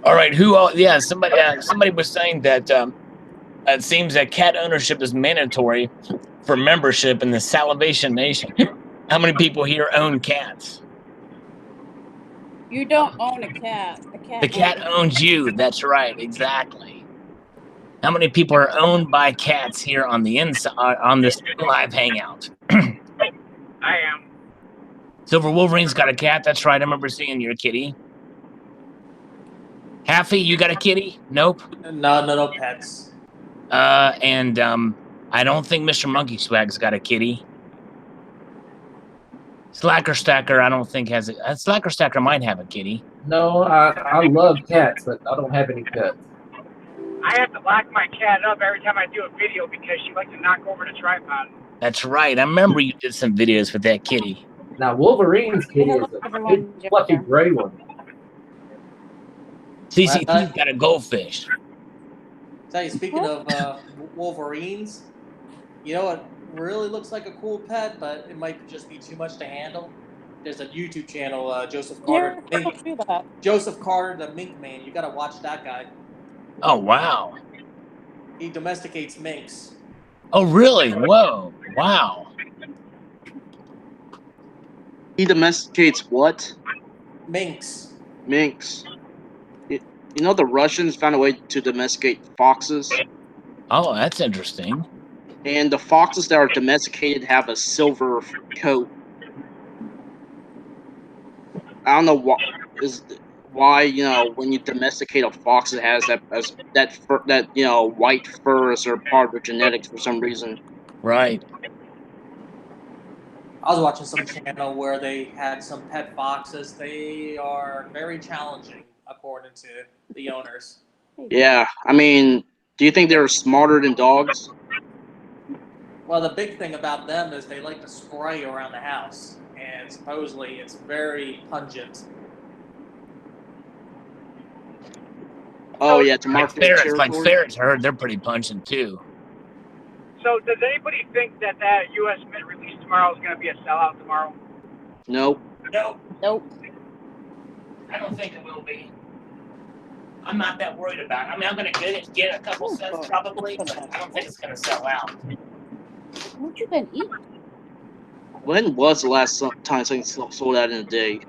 Speaker 1: All right, who? Yeah, somebody was saying that it seems that cat ownership is mandatory for membership in the Salivation Nation. How many people here own cats?
Speaker 5: You don't own a cat.
Speaker 1: The cat owns you. That's right, exactly. How many people are owned by cats here on the inside on this live hangout?
Speaker 6: I am.
Speaker 1: Silver Wolverine's got a cat. That's right. I remember seeing your kitty. Haffy, you got a kitty? Nope.
Speaker 3: No pets.
Speaker 1: And I don't think Mr. Monkey Swag's got a kitty. Slacker Stacker, I don't think has it. Slacker Stacker might have a kitty.
Speaker 4: No, I love cats, but I don't have any pets.
Speaker 6: I have to lock my cat up every time I do a video because she likes to knock over the tripod.
Speaker 1: That's right. I remember you did some videos with that kitty.
Speaker 4: Now Wolverine's kitty is a big, fluffy gray one.
Speaker 1: CCT's got a goldfish.
Speaker 3: Tell you, speaking of Wolverines, you know what really looks like a cool pet, but it might just be too much to handle? There's a YouTube channel, Joseph Carter. Joseph Carter, the Mink Man. You gotta watch that guy.
Speaker 1: Oh, wow.
Speaker 3: He domesticates minks.
Speaker 1: Oh, really? Whoa. Wow.
Speaker 2: He domesticates what?
Speaker 3: Minks.
Speaker 2: Minks. You know the Russians found a way to domesticate foxes?
Speaker 1: Oh, that's interesting.
Speaker 2: And the foxes that are domesticated have a silver coat. I don't know why when you domesticate a fox, it has that white fur as a part of their genetics for some reason.
Speaker 1: Right.
Speaker 3: I was watching some channel where they had some pet foxes. They are very challenging, according to the owners.
Speaker 2: Yeah, I mean, do you think they're smarter than dogs?
Speaker 3: Well, the big thing about them is they like to spray around the house, and supposedly it's very pungent.
Speaker 2: Oh yeah, to mark their
Speaker 1: Ferrets, like
Speaker 2: territory.
Speaker 1: ferrets, I heard they're pretty pungent too.
Speaker 6: So, does anybody think that U.S. Mint release tomorrow is going to be a sellout tomorrow?
Speaker 2: Nope.
Speaker 1: Nope.
Speaker 5: Nope.
Speaker 1: I don't think it will be. I'm not that worried about it. I mean, I'm gonna get a couple cents probably, but I don't think it's gonna sell out.
Speaker 5: What you been eating?
Speaker 2: When was the last time something sold out in a day?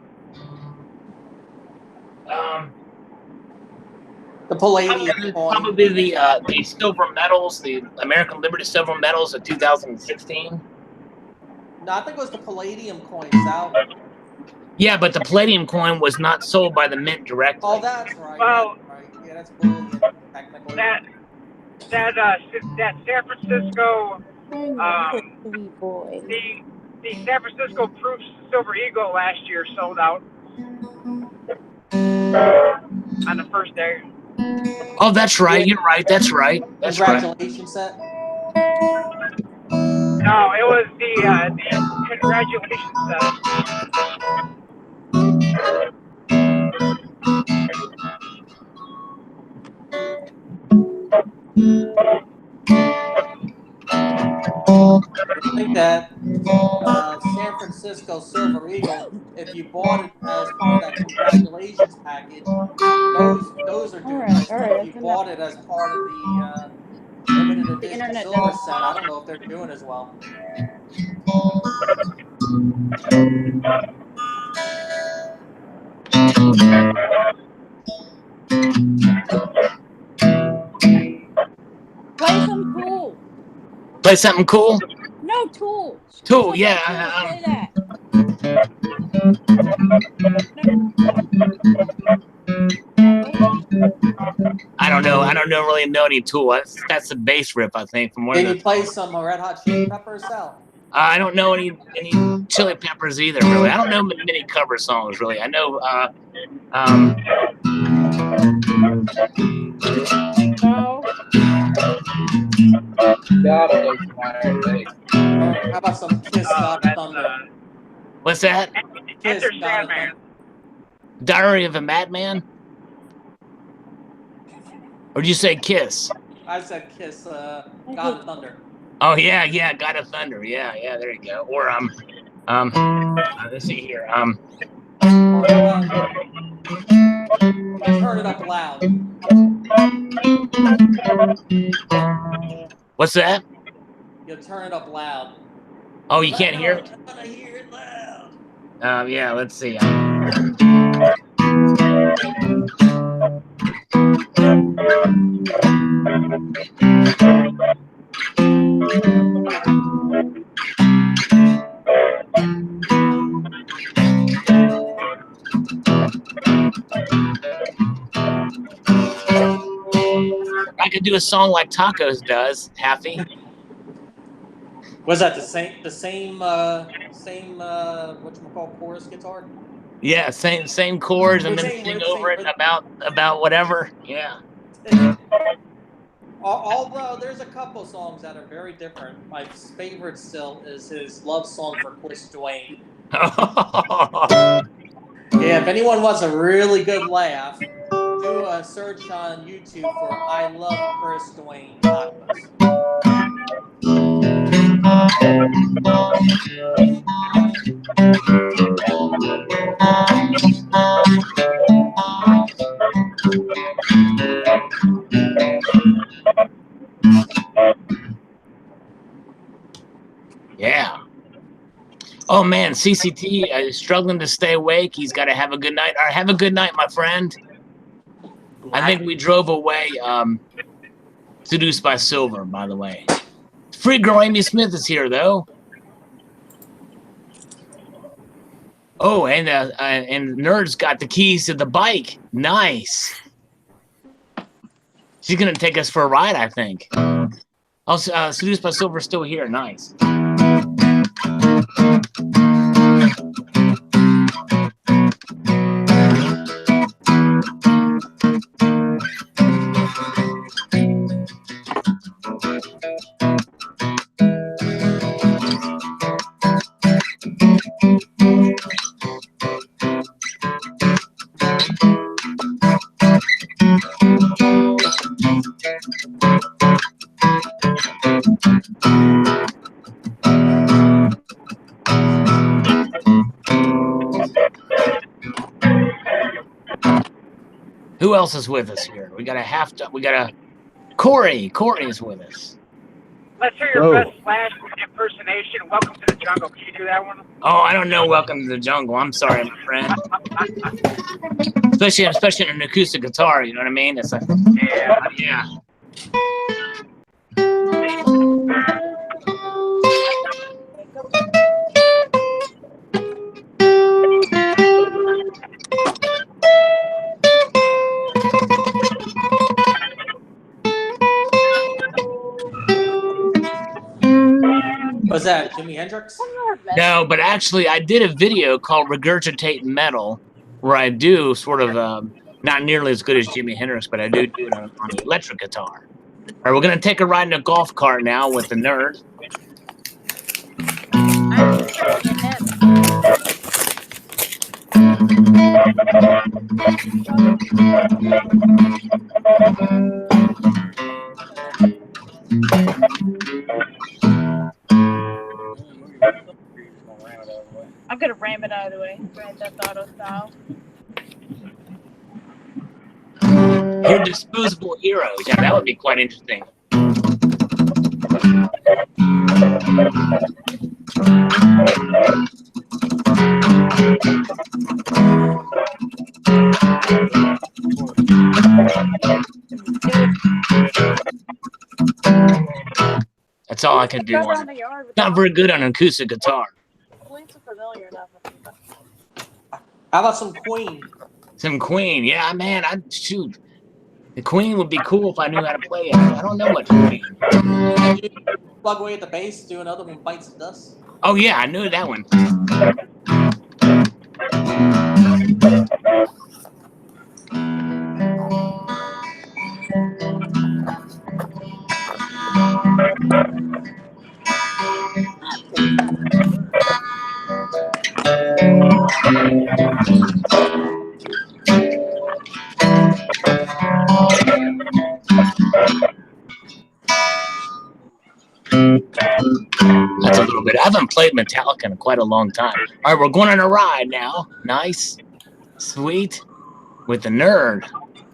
Speaker 3: The Palladium coin.
Speaker 1: Probably the silver metals, the American Liberty silver metals of 2016.
Speaker 3: No, I think it was the Palladium coin, Sal.
Speaker 1: Yeah, but the Palladium coin was not sold by the mint directly.
Speaker 3: Oh, that's right.
Speaker 6: Well,
Speaker 3: that's right. Yeah, that's bullion, technically.
Speaker 6: that San Francisco,
Speaker 5: Sweet boy.
Speaker 6: the San Francisco Proof Silver Eagle last year sold out on the first day.
Speaker 1: Oh, that's right. You're right. That's right. That's right.
Speaker 3: Congratulations, set.
Speaker 6: No, it was the congratulations set.
Speaker 3: I think that San Francisco Silver Eagle, if you bought it as part of that congratulations package, those are doing nice.
Speaker 5: All right,
Speaker 3: If you bought it as part of the limited edition
Speaker 5: internet
Speaker 3: silver
Speaker 5: does.
Speaker 3: set, I don't know if they're doing as well.
Speaker 5: Play some Tool.
Speaker 1: Play something cool.
Speaker 5: No, Tool.
Speaker 1: Tool, yeah.
Speaker 5: Say that.
Speaker 1: I don't know. I don't know really know any Tool. That's the bass riff, I think, from one
Speaker 3: Can
Speaker 1: of
Speaker 3: you
Speaker 1: the.
Speaker 3: play some Red Hot Chili Peppers, Sal?
Speaker 1: I don't know any Chili Peppers either, really. I don't know many cover songs, really. I know.
Speaker 5: No.
Speaker 4: God, I love Iron Maiden.
Speaker 3: How about some Kiss God of Thunder?
Speaker 1: What's that?
Speaker 3: Kiss
Speaker 6: Enter
Speaker 3: God of
Speaker 6: Sandman.
Speaker 3: Thunder.
Speaker 1: Diary of a Madman? Or did you say Kiss?
Speaker 3: I said Kiss God of Thunder.
Speaker 1: Oh yeah, God of Thunder. Yeah, there you go. Or let's see here.
Speaker 3: Or how about Turn It Up Loud?
Speaker 1: What's that?
Speaker 3: You turn it up loud.
Speaker 1: Oh, you can't hear it?
Speaker 3: I want to hear it loud.
Speaker 1: Yeah, let's see. I could do a song like Tacos does, Happy.
Speaker 3: Was that the same whatchamacallit chorus guitar?
Speaker 1: Yeah, same chords and then sing over it about whatever. Yeah.
Speaker 3: Although there's a couple songs that are very different. My favorite still is his love song for Chris Duane. Yeah, if anyone wants a really good laugh, do a search on YouTube for I Love Chris Duane Tacos.
Speaker 1: Yeah. Oh man, CCT is struggling to stay awake. He's got to have a good night. All right, have a good night, my friend. I think we drove away. Seduced by Silver, by the way. Free Girl Amy Smith is here though. Oh, and Nerd's got the keys to the bike. Nice. She's gonna take us for a ride, I think. Oh, Seduced by Silver still here. Nice. Who else is with us here? We got a Corey. Corey is with us.
Speaker 6: Let's hear your best Flash impersonation. Welcome to the jungle. Can you do that one?
Speaker 1: Oh, I don't know. Welcome to the jungle. I'm sorry, my friend. especially in an acoustic guitar. You know what I mean? It's like, yeah.
Speaker 3: Was that Jimi Hendrix?
Speaker 1: No, but actually, I did a video called Regurgitate Metal, where I do sort of not nearly as good as Jimi Hendrix, but I do it on the electric guitar. All right, we're gonna take a ride in a golf cart now with the nerd.
Speaker 5: I'm gonna ram it out of the way. Grand Theft Auto style.
Speaker 1: You're disposable heroes. Yeah, that would be quite interesting. That's all I can do. Not very good on an acoustic guitar.
Speaker 3: How about some Queen?
Speaker 1: Some Queen, yeah, man. Shoot. The Queen would be cool if I knew how to play it. I don't know much Queen.
Speaker 3: Plug away at the bass, do another one, Bites the Dust.
Speaker 1: Oh yeah, I knew that one. That's a little bit. I haven't played Metallica in quite a long time. All right, we're going on a ride now. Nice, sweet, with the nerd.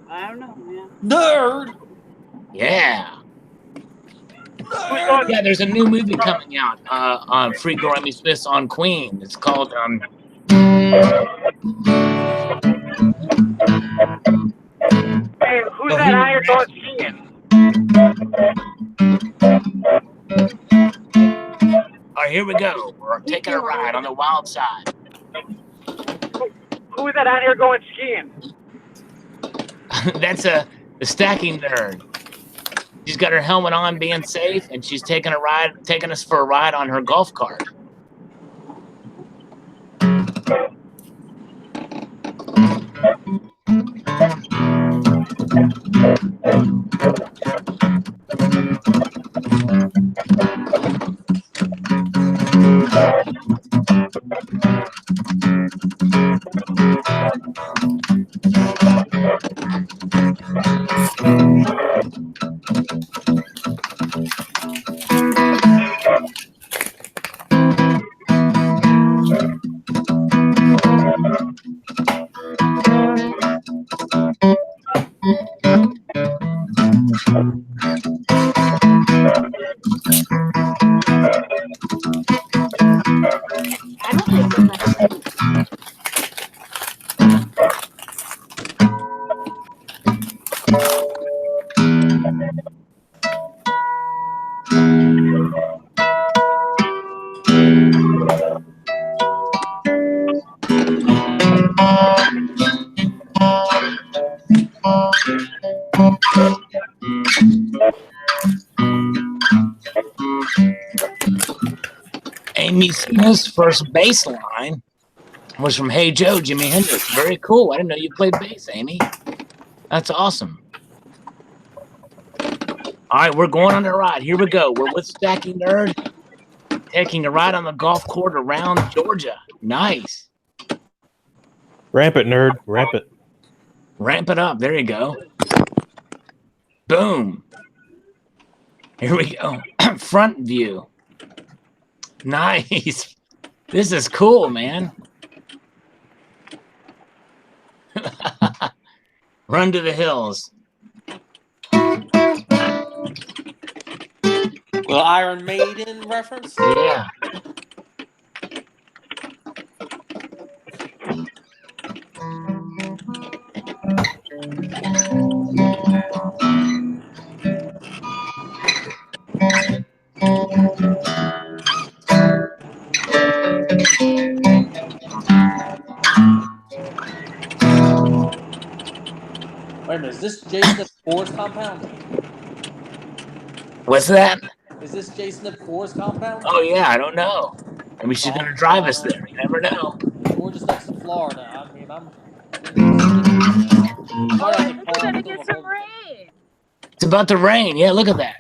Speaker 5: I don't know, man.
Speaker 3: Nerd.
Speaker 1: Yeah. Yeah, there's a new movie coming out on Free Grammy Smith's on Queen. It's called
Speaker 6: Hey, who's that out here going skiing?
Speaker 1: All right, here we go. We're taking a ride on the wild side.
Speaker 6: Who is that out here going skiing?
Speaker 1: That's the stacking nerd. She's got her helmet on, being safe, and she's taking us for a ride on her golf cart. Amy Smith's first bass line was from Hey Joe, Jimi Hendrix. Very cool. I didn't know you played bass, Amy. That's awesome. All right, we're going on a ride. Here we go. We're with Stacking Nerd, taking a ride on the golf court around Georgia. Nice.
Speaker 7: Ramp it, nerd. Ramp it.
Speaker 1: Ramp it up. There you go. Boom. Here we go. Front view. Nice. This is cool, man. Run to the hills.
Speaker 3: Little Iron Maiden reference.
Speaker 1: Yeah.
Speaker 3: Wait a minute, is this Jason at Four's compound?
Speaker 1: What's that?
Speaker 3: Is this Jason at Four's compound?
Speaker 1: Oh yeah, I don't know. Maybe she's gonna drive us there. You never know.
Speaker 3: We're just next to Florida. I mean, I'm.
Speaker 5: Oh,
Speaker 3: Might have
Speaker 5: I
Speaker 3: to
Speaker 5: think
Speaker 3: call
Speaker 5: we're gonna
Speaker 3: up to
Speaker 5: get
Speaker 3: a
Speaker 5: some
Speaker 3: home-
Speaker 5: rain.
Speaker 1: It's about to rain. Yeah, look at that.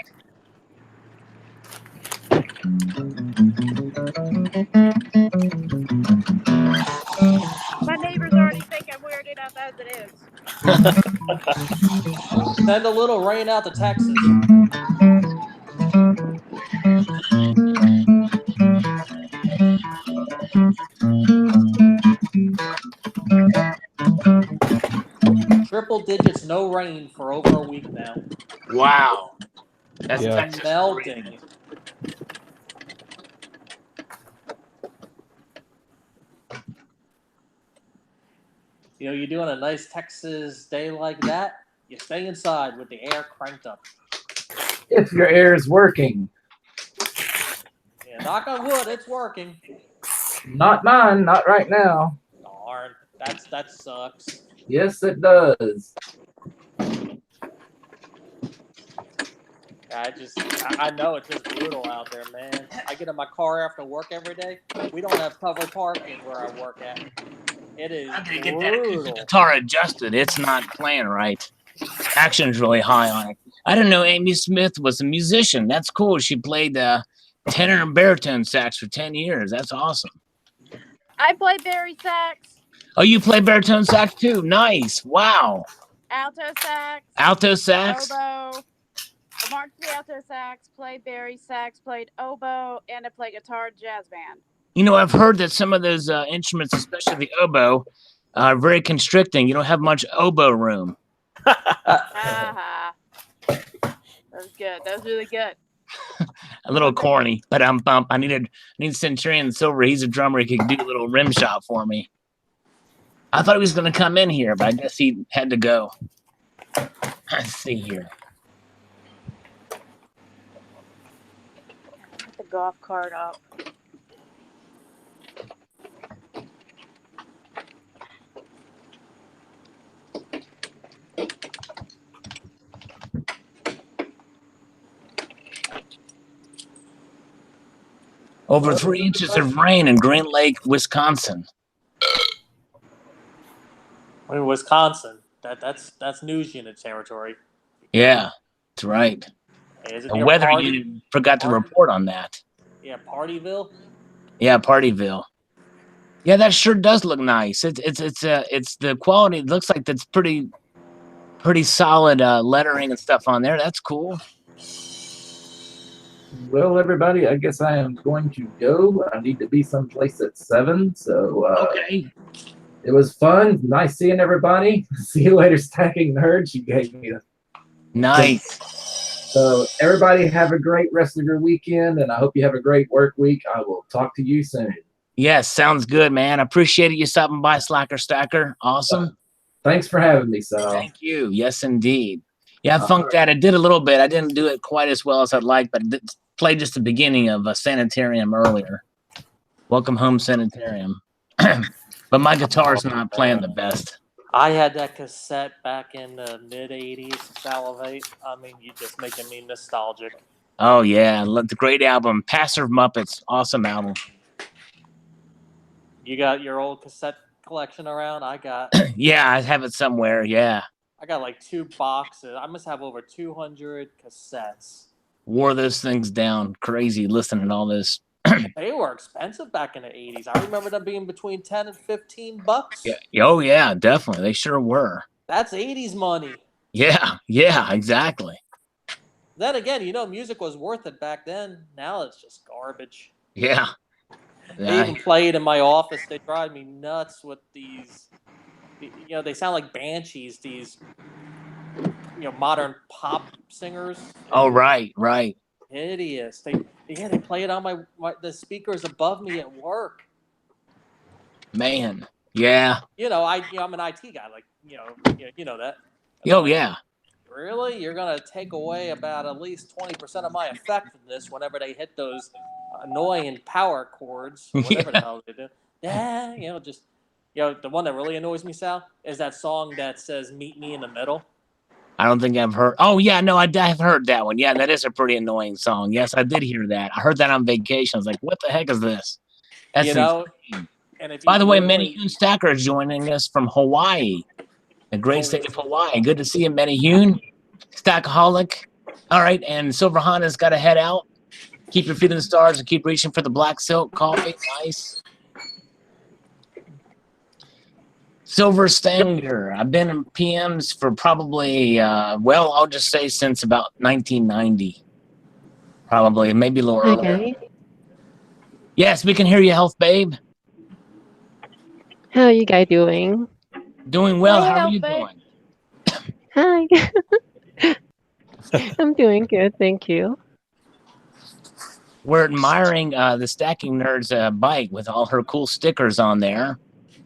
Speaker 5: My neighbors already think I'm weird enough as it is.
Speaker 3: Send a little rain out to Texas. Triple digits, no rain for over a week now.
Speaker 1: Wow. That's
Speaker 7: Yeah.
Speaker 1: Texas.
Speaker 3: Melting. You know, you're doing a nice Texas day like that, you stay inside with the air cranked up.
Speaker 4: If your air is working.
Speaker 3: Yeah, knock on wood, it's working.
Speaker 4: Not mine, not right now.
Speaker 3: Darn, that sucks.
Speaker 4: Yes, it does.
Speaker 3: I know it's just brutal out there, man. I get in my car after work every day. We don't have covered parking where I work at. It is
Speaker 1: I'm gonna get that acoustic
Speaker 3: brutal.
Speaker 1: guitar adjusted. It's not playing right. Action's really high on it. I didn't know Amy Smith was a musician. That's cool. She played tenor and baritone sax for 10 years. That's awesome.
Speaker 5: I play bari sax,
Speaker 1: Oh, you play baritone sax too? Nice. Wow.
Speaker 5: alto sax,
Speaker 1: Alto sax?
Speaker 5: oboe. I marched the alto sax, played bari sax, played oboe, and I play guitar in jazz band.
Speaker 1: You know, I've heard that some of those instruments, especially the oboe, are very constricting. You don't have much oboe room.
Speaker 5: Haha. That was good. That was really good.
Speaker 1: A little corny, but I need Centurion Silver. He's a drummer. He could do a little rim shot for me. I thought he was going to come in here, but I guess he had to go. Let's see here.
Speaker 5: Put the golf cart up.
Speaker 1: Over 3 inches of rain in Green Lake, Wisconsin.
Speaker 3: I mean, Wisconsin. That's news unit territory.
Speaker 1: Yeah, that's right.
Speaker 3: Hey, is it
Speaker 1: The
Speaker 3: near
Speaker 1: weather
Speaker 3: Party-
Speaker 1: unit forgot to
Speaker 3: Party-
Speaker 1: report on that.
Speaker 3: Yeah, Partyville.
Speaker 1: Yeah, Partyville. Yeah, that sure does look nice. It's the quality. It looks like that's pretty solid lettering and stuff on there. That's cool.
Speaker 4: Well, everybody, I guess I am going to go. I need to be someplace at 7. So
Speaker 1: Okay.
Speaker 4: it was fun. Nice seeing everybody. See you later, Stacking Nerds. You gave me a
Speaker 1: Nice.
Speaker 4: So everybody have a great rest of your weekend, and I hope you have a great work week. I will talk to you soon.
Speaker 1: Yes, sounds good, man. I appreciate you stopping by, Slacker Stacker. Awesome.
Speaker 4: Thanks for having me, Sal.
Speaker 1: Thank you. Yes, indeed. Yeah, I funked that. I did a little bit. I didn't do it quite as well as I'd like, but I did play just the beginning of a Sanitarium earlier. Welcome home, Sanitarium. But my guitar's not playing the best.
Speaker 3: I had that cassette back in the mid-'80s, Salivate. I mean, you're just making me nostalgic.
Speaker 1: Oh, yeah. The great album, Passive Muppets. Awesome album.
Speaker 3: You got your old cassette collection around? I got
Speaker 1: Yeah, I have it somewhere. Yeah.
Speaker 3: like 2 boxes. I must have over 200 cassettes.
Speaker 1: Wore those things down. Crazy listening to all this.
Speaker 3: They were expensive back in the 80s. I remember them being between 10 and 15 bucks.
Speaker 1: Yeah. Oh, yeah, definitely. They sure were.
Speaker 3: That's 80s money.
Speaker 1: Yeah, exactly.
Speaker 3: Then again, you know, music was worth it back then. Now it's just garbage.
Speaker 1: Yeah.
Speaker 3: They even play it in my office. They drive me nuts with these they sound like banshees. These modern pop singers.
Speaker 1: Oh, right.
Speaker 3: Hideous. They play it on the speakers above me at work.
Speaker 1: Man. Yeah.
Speaker 3: I'm an IT guy. Like you know that. And I'm
Speaker 1: Oh,
Speaker 3: like,
Speaker 1: yeah.
Speaker 3: really? You're gonna take away about at least 20% of my effectiveness whenever they hit those annoying power chords or whatever the hell they do. Yeah, the one that really annoys me, Sal, is that song that says "Meet me in the middle."
Speaker 1: I don't think I've heard. Oh, yeah, no, I've heard that one. Yeah, that is a pretty annoying song. Yes, I did hear that. I heard that on vacation. I was like, what the heck is this? That's insane.
Speaker 3: And if
Speaker 1: By the way,
Speaker 3: literally,
Speaker 1: Manny Hoon Stacker is joining us from Hawaii, the great state of Hawaii. Good to see you, Manny Hoon. Stackaholic. All right, and Silver Honda's got to head out. Keep your feet in the stars and keep reaching for the black silk coffee. Nice. Silver Stanger. I've been in PMs for probably, I'll just say since about 1990. Probably, maybe a little earlier.
Speaker 8: Okay.
Speaker 1: Yes, we can hear you, Health Babe.
Speaker 8: How are you guys doing?
Speaker 1: Doing well.
Speaker 5: Hey,
Speaker 1: How are
Speaker 5: Health
Speaker 1: you
Speaker 5: Babe.
Speaker 1: doing?
Speaker 8: Hi. I'm doing good, thank you.
Speaker 1: We're admiring the Stacking Nerds bike with all her cool stickers on there.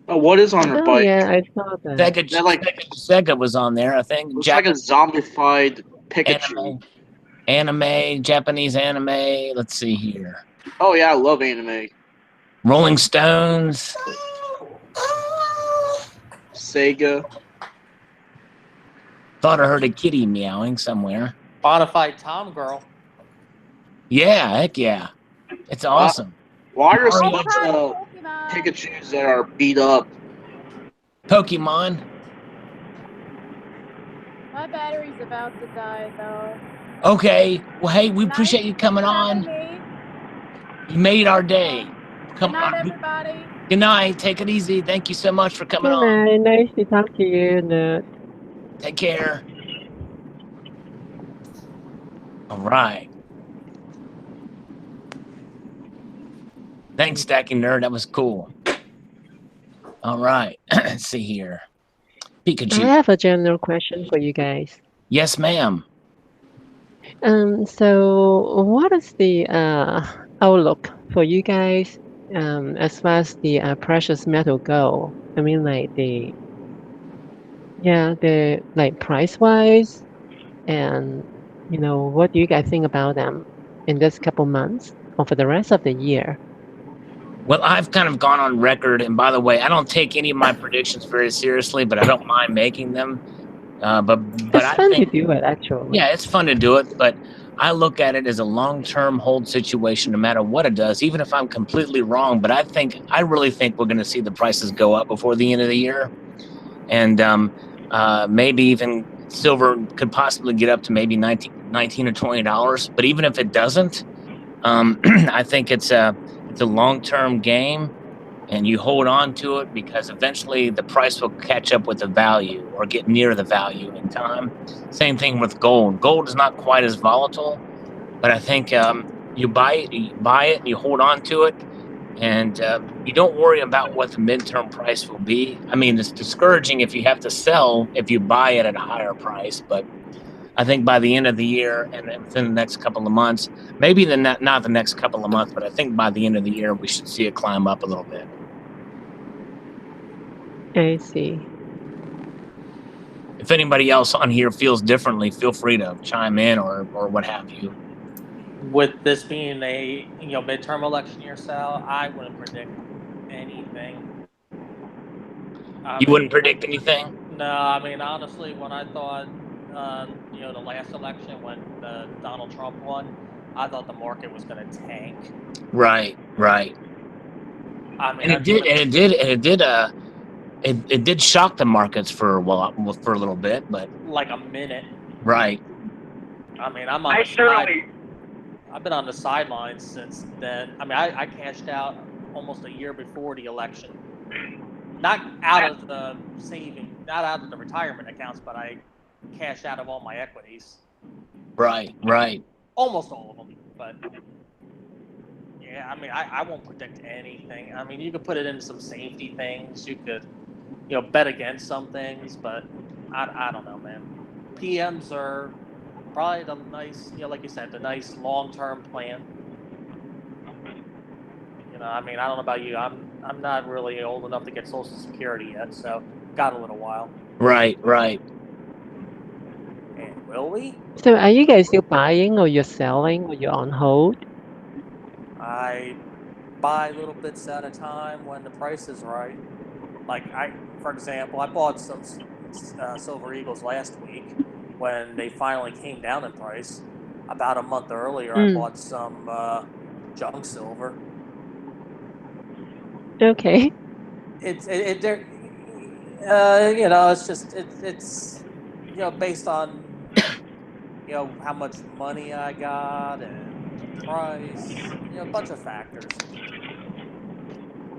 Speaker 2: Oh, what is on her
Speaker 8: Oh
Speaker 2: bike?
Speaker 8: yeah, I saw that.
Speaker 1: Sega was on there, I think.
Speaker 2: Looks like a zombified Pikachu.
Speaker 1: Anime, Japanese anime. Let's see here.
Speaker 2: Oh yeah, I love anime.
Speaker 1: Rolling Stones.
Speaker 2: Sega.
Speaker 1: Thought I heard a kitty meowing somewhere.
Speaker 3: Bonafide Tom girl.
Speaker 1: Yeah, heck yeah. It's awesome.
Speaker 2: Why are so
Speaker 5: Oh,
Speaker 2: much
Speaker 5: hi, Pokemon.
Speaker 2: Pikachus that are beat up?
Speaker 1: Pokemon.
Speaker 5: My battery's about to die, though.
Speaker 1: Okay. Well, hey, we appreciate you coming
Speaker 5: Having
Speaker 1: on.
Speaker 5: me.
Speaker 1: You made our day. Come
Speaker 5: Good night,
Speaker 1: on.
Speaker 5: everybody.
Speaker 1: Good night. Take it easy. Thank you so much for coming
Speaker 8: Good
Speaker 1: on.
Speaker 8: night, nice to talk to you, Nerd.
Speaker 1: Take care. All right. Thanks, Stacking Nerd. That was cool. All right. Let's see here.
Speaker 8: I
Speaker 1: Pikachu.
Speaker 8: have a general question for you guys.
Speaker 1: Yes, ma'am.
Speaker 8: So what is the outlook for you guys as far as the precious metal go? I mean, like the price wise, and what do you guys think about them in this couple months or for the rest of the year?
Speaker 1: Well, I've kind of gone on record, and by the way, I don't take any of my predictions very seriously, but I don't mind making them. But
Speaker 8: It's
Speaker 1: I
Speaker 8: fun
Speaker 1: think,
Speaker 8: to do it, actually.
Speaker 1: yeah, it's fun to do it, but I look at it as a long-term hold situation, no matter what it does, even if I'm completely wrong. But I really think we're going to see the prices go up before the end of the year, and maybe even silver could possibly get up to maybe $19 or $20. But even if it doesn't, I think it's a long-term game, and you hold on to it because eventually the price will catch up with the value or get near the value in time. Same thing with gold. Gold is not quite as volatile, but I think you buy it and you hold on to it, and you don't worry about what the midterm price will be. I mean, it's discouraging if you have to sell if you buy it at a higher price, but I think by the end of the year and within the next couple of months, maybe not the next couple of months, but I think by the end of the year, we should see it climb up a little bit.
Speaker 8: I see.
Speaker 1: If anybody else on here feels differently, feel free to chime in or what have you.
Speaker 3: With this being a midterm election year, Sal, I wouldn't predict anything.
Speaker 1: You wouldn't predict anything?
Speaker 3: No, I mean honestly, when I thought the last election when Donald Trump won, I thought the market was going to tank.
Speaker 1: Right.
Speaker 3: I mean,
Speaker 1: it did shock the markets for a little bit, but
Speaker 3: like a minute.
Speaker 1: Right.
Speaker 3: I mean, I've been on the sidelines since then. I mean, I cashed out almost a year before the election. Not out of the not out of the retirement accounts, but I cashed out of all my equities.
Speaker 1: Right.
Speaker 3: Almost all of them, but yeah, I mean, I won't predict anything. I mean, you could put it into some safety things. You could bet against some things, but I don't know, man. PMs are probably the nice, like you said, the nice long-term plan. I mean, I don't know about you. I'm not really old enough to get Social Security yet, so got a little while.
Speaker 1: Right, right.
Speaker 3: And will we?
Speaker 8: So are you guys still buying or you're selling or you're on hold?
Speaker 3: I buy little bits at a time when the price is right. Like for example, I bought some Silver Eagles last week when they finally came down in price. About a month earlier, I bought some junk silver.
Speaker 8: Okay.
Speaker 3: It's it's just it's based on how much money I got and the price, a bunch of factors.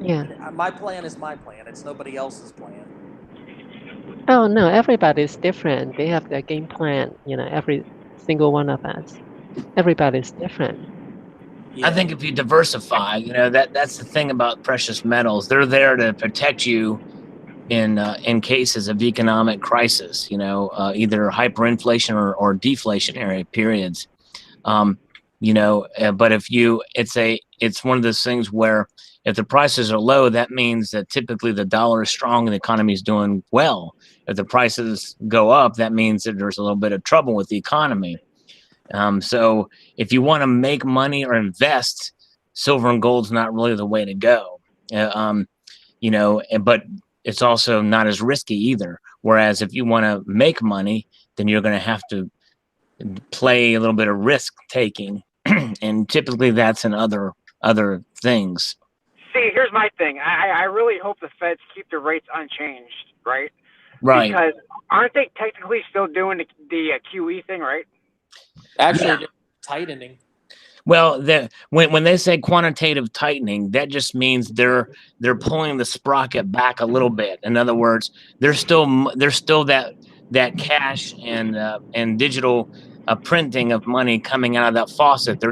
Speaker 8: Yeah.
Speaker 3: My plan is my plan. It's nobody else's plan.
Speaker 8: Oh no, everybody's different. They have their game plan, every single one of us. Everybody's different.
Speaker 1: I think if you diversify, that's the thing about precious metals. They're there to protect you in cases of economic crisis. Either hyperinflation or deflationary periods. But it's one of those things where if the prices are low, that means that typically the dollar is strong and the economy is doing well. If the prices go up, that means that there's a little bit of trouble with the economy. So if you want to make money or invest, silver and gold's not really the way to go. But it's also not as risky either. Whereas if you want to make money, then you're going to have to play a little bit of risk taking, and typically that's in other things.
Speaker 6: See, here's my thing. I really hope the Feds keep the rates unchanged, right?
Speaker 1: Right.
Speaker 6: Because aren't they technically still doing the QE thing, right?
Speaker 3: Actually, they're tightening.
Speaker 1: Well, when they say quantitative tightening, that just means they're pulling the sprocket back a little bit. In other words, there's still that cash and digital printing of money coming out of that faucet.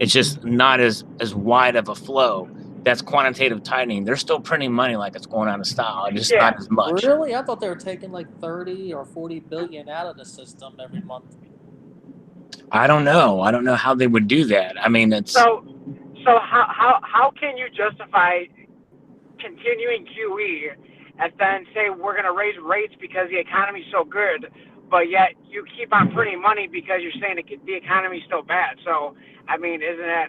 Speaker 1: It's just not as wide of a flow. That's quantitative tightening. They're still printing money like it's going out of style, just not as much.
Speaker 3: Really? I thought they were taking like 30 or 40 billion out of the system every month.
Speaker 1: I don't know. I don't know how they would do that. I mean, it's
Speaker 6: so how can you justify continuing QE and then say we're going to raise rates because the economy's so good, but yet you keep on printing money because you're saying the economy's still bad? So, I mean, isn't that...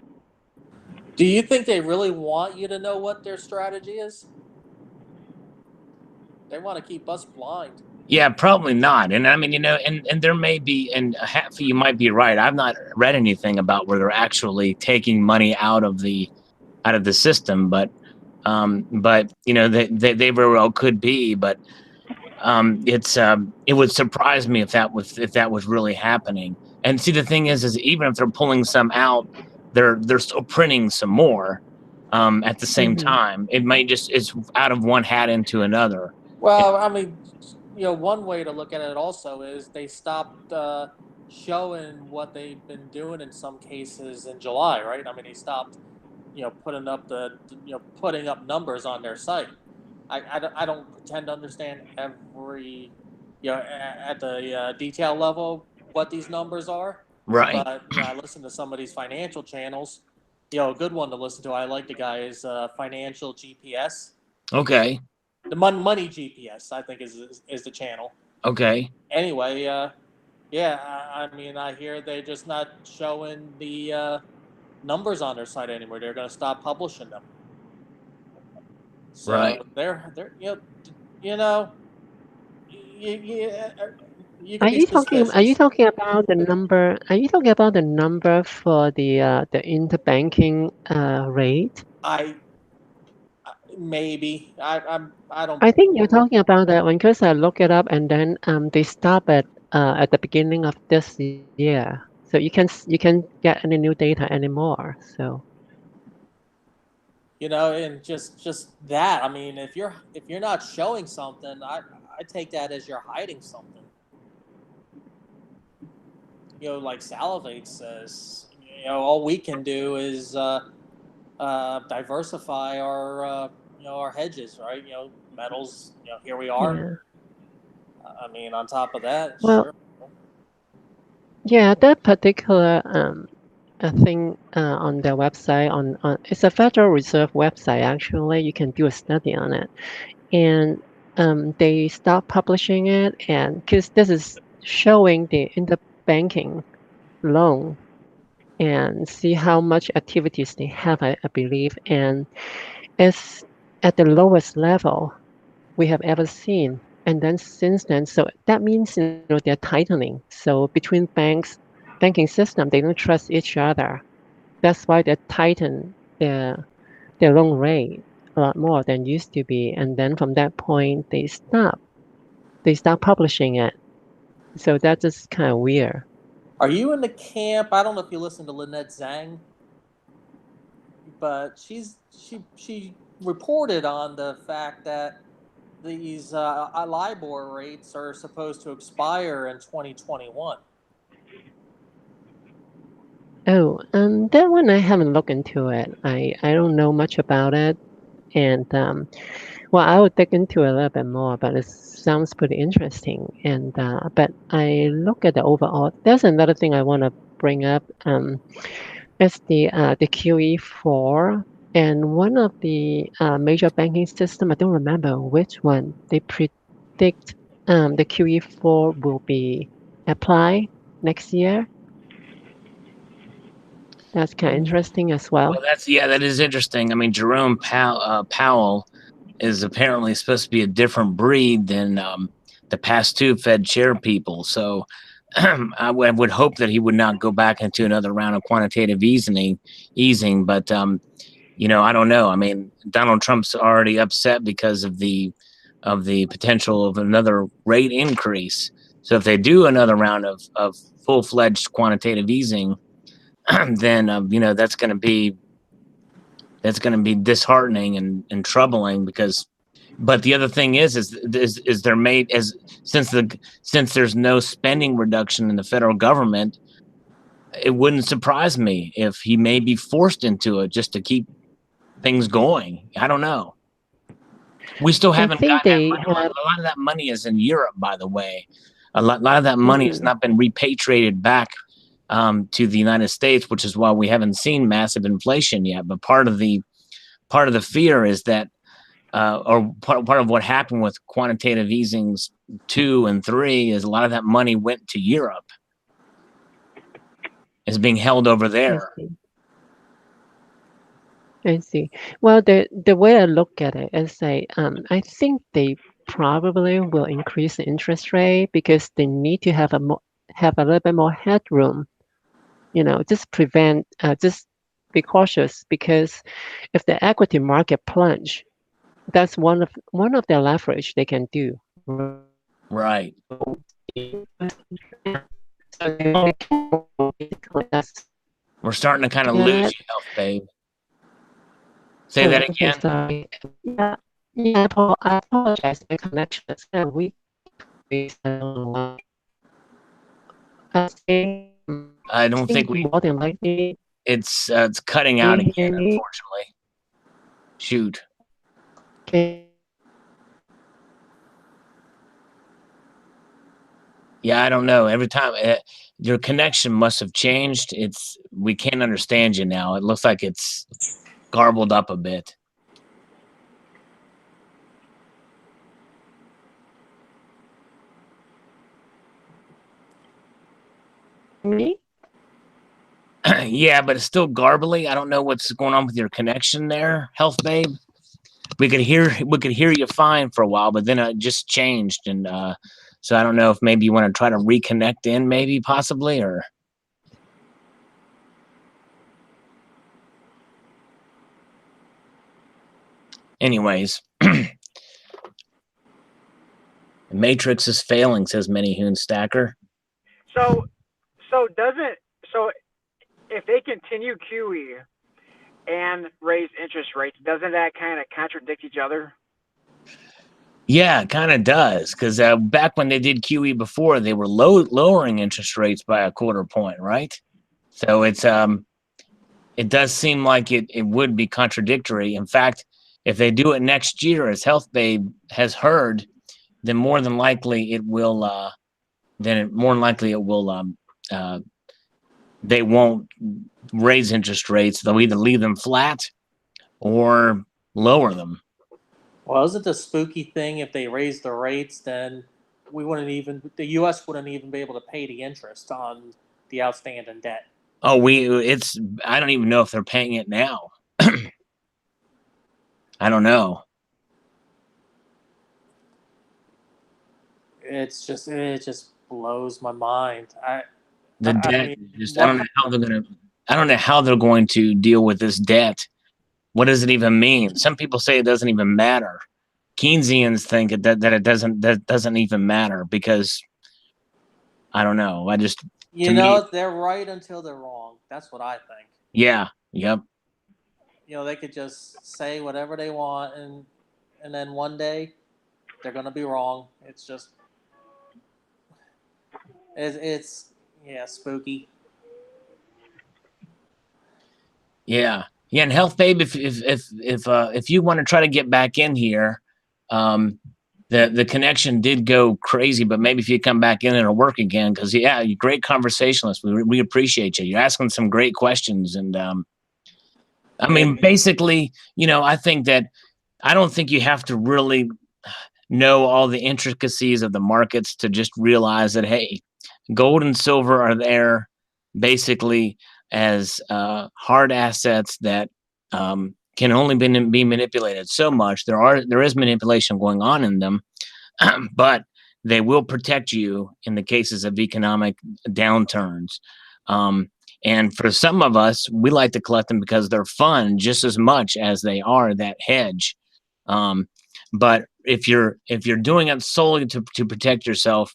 Speaker 3: Do you think they really want you to know what their strategy is? They want to keep us blind.
Speaker 1: Yeah, probably not. And I mean, and there may be, and half of you might be right. I've not read anything about where they're actually taking money out of the system, but they very well could be. But it would surprise me if that was really happening. And see, the thing is even if they're pulling some out, they're still printing some more at the same time. It might it's out of one hat into another.
Speaker 3: Well, I mean, one way to look at it also is they stopped showing what they've been doing in some cases in July, right? I mean, they stopped, putting up numbers on their site. I don't pretend to understand every, at the detail level what these numbers are.
Speaker 1: Right.
Speaker 3: But I listen to some of these financial channels. A good one to listen to. I like the guy is Financial GPS.
Speaker 1: Okay.
Speaker 3: The Money GPS, I think, is the channel.
Speaker 1: Okay.
Speaker 3: Anyway, I mean, I hear they're just not showing the numbers on their site anymore. They're going to stop publishing them. So
Speaker 1: right.
Speaker 3: They're
Speaker 8: Are you talking about the number? Are you talking about the number for the interbanking rate?
Speaker 3: Maybe I don't.
Speaker 8: I think you're talking about that one because I look it up and then they stop at the beginning of this year, so you can get any new data anymore. So.
Speaker 3: And just that. I mean, if you're not showing something, I take that as you're hiding something. Like Salivate says, all we can do is diversify our our hedges, right? metals, here we are.
Speaker 8: Yeah.
Speaker 3: I mean, on top of that,
Speaker 8: Well,
Speaker 3: sure.
Speaker 8: yeah, that particular thing on their website on it's a Federal Reserve website actually. You can do a study on it, and they stopped publishing it, and because this is showing the interbanking loan and see how much activities they have, I believe, and it's at the lowest level we have ever seen. And then since then, so that means they're tightening. So between banking system, they don't trust each other. That's why they tighten their loan rate a lot more than used to be. And then from that point, they stop publishing it. So that's just kind of weird.
Speaker 3: Are you in the camp? I don't know if you listen to Lynette Zhang, but she reported on the fact that these LIBOR rates are supposed to expire in 2021.
Speaker 8: Oh, that one I haven't looked into it. I don't know much about it, and well, I will dig into it a little bit more. But it sounds pretty interesting. And but I look at the overall. There's another thing I want to bring up. It's the QE4, and one of the major banking system. I don't remember which one. They predict the QE4 will be applied next year. That's kind of interesting as well.
Speaker 1: Well, that is interesting. I mean, Jerome Powell is apparently supposed to be a different breed than the past two Fed chair people. So I would hope that he would not go back into another round of quantitative easing. But I don't know. I mean, Donald Trump's already upset because of the potential of another rate increase. So if they do another round of full-fledged quantitative easing, then that's going to be disheartening and troubling because. But the other thing is they're made as since there's no spending reduction in the federal government, it wouldn't surprise me if he may be forced into it just to keep things going. I don't know. We still haven't gotten that money. A lot of that money is in Europe, by the way. A lot of that money has not been repatriated back to the United States, which is why we haven't seen massive inflation yet. But part of the fear is that, or part of what happened with quantitative easings 2 and 3 is a lot of that money went to Europe. Is being held over there.
Speaker 8: I see. Well, the way I look at it is I think they probably will increase the interest rate because they need to have a little bit more headroom. Just be cautious because if the equity market plunge, that's one of their leverage they can do.
Speaker 1: Right. We're starting to kind of lose you, Health Babe. Say that again.
Speaker 8: Sorry. Yeah, Paul, I apologize. My connection is kind of weak.
Speaker 1: I don't think
Speaker 8: more than likely.
Speaker 1: It's cutting out again, unfortunately. Shoot.
Speaker 8: Okay.
Speaker 1: Yeah, I don't know. Every time your connection must have changed. We can't understand you now. It looks like it's garbled up a bit.
Speaker 8: Me?
Speaker 1: Yeah, but it's still garbly. I don't know what's going on with your connection there, Health Babe. We could hear you fine for a while, but then it just changed, and so I don't know if maybe you want to try to reconnect in, maybe possibly, or. Anyways, the Matrix is failing, says Many Hoon Stacker.
Speaker 6: So if they continue QE and raise interest rates, doesn't that kind of contradict each other?
Speaker 1: Yeah, it kind of does, because back when they did QE before, they were lowering interest rates by 1/4 point, right? So it does seem like it would be contradictory. In fact, if they do it next year, as Health Babe has heard, then more than likely it will. They won't raise interest rates. They'll either leave them flat or lower them.
Speaker 3: Well, isn't the spooky thing if they raise the rates, then the U.S. wouldn't even be able to pay the interest on the outstanding debt.
Speaker 1: Oh, I don't even know if they're paying it now. I don't know.
Speaker 3: It just blows my mind. I
Speaker 1: The
Speaker 3: I
Speaker 1: debt,
Speaker 3: mean,
Speaker 1: I don't know how they're going to deal with this debt. What does it even mean? Some people say it doesn't even matter. Keynesians think that it doesn't even matter because I don't know.
Speaker 3: they're right until they're wrong. That's what I think.
Speaker 1: Yeah. Yep.
Speaker 3: They could just say whatever they want, and then one day they're gonna be wrong. It's just it's spooky.
Speaker 1: Yeah. Yeah. And Health Babe, if you want to try to get back in here, the connection did go crazy, but maybe if you come back in, it'll work again. Because you're a great conversationalist. We appreciate you. You're asking some great questions, and I mean, basically, I think that I don't think you have to really know all the intricacies of the markets to just realize that, hey, gold and silver are there basically as hard assets that can only be manipulated so much. There is manipulation going on in them, but they will protect you in the cases of economic downturns. And for some of us, we like to collect them because they're fun just as much as they are that hedge. But if you're doing it solely to protect yourself,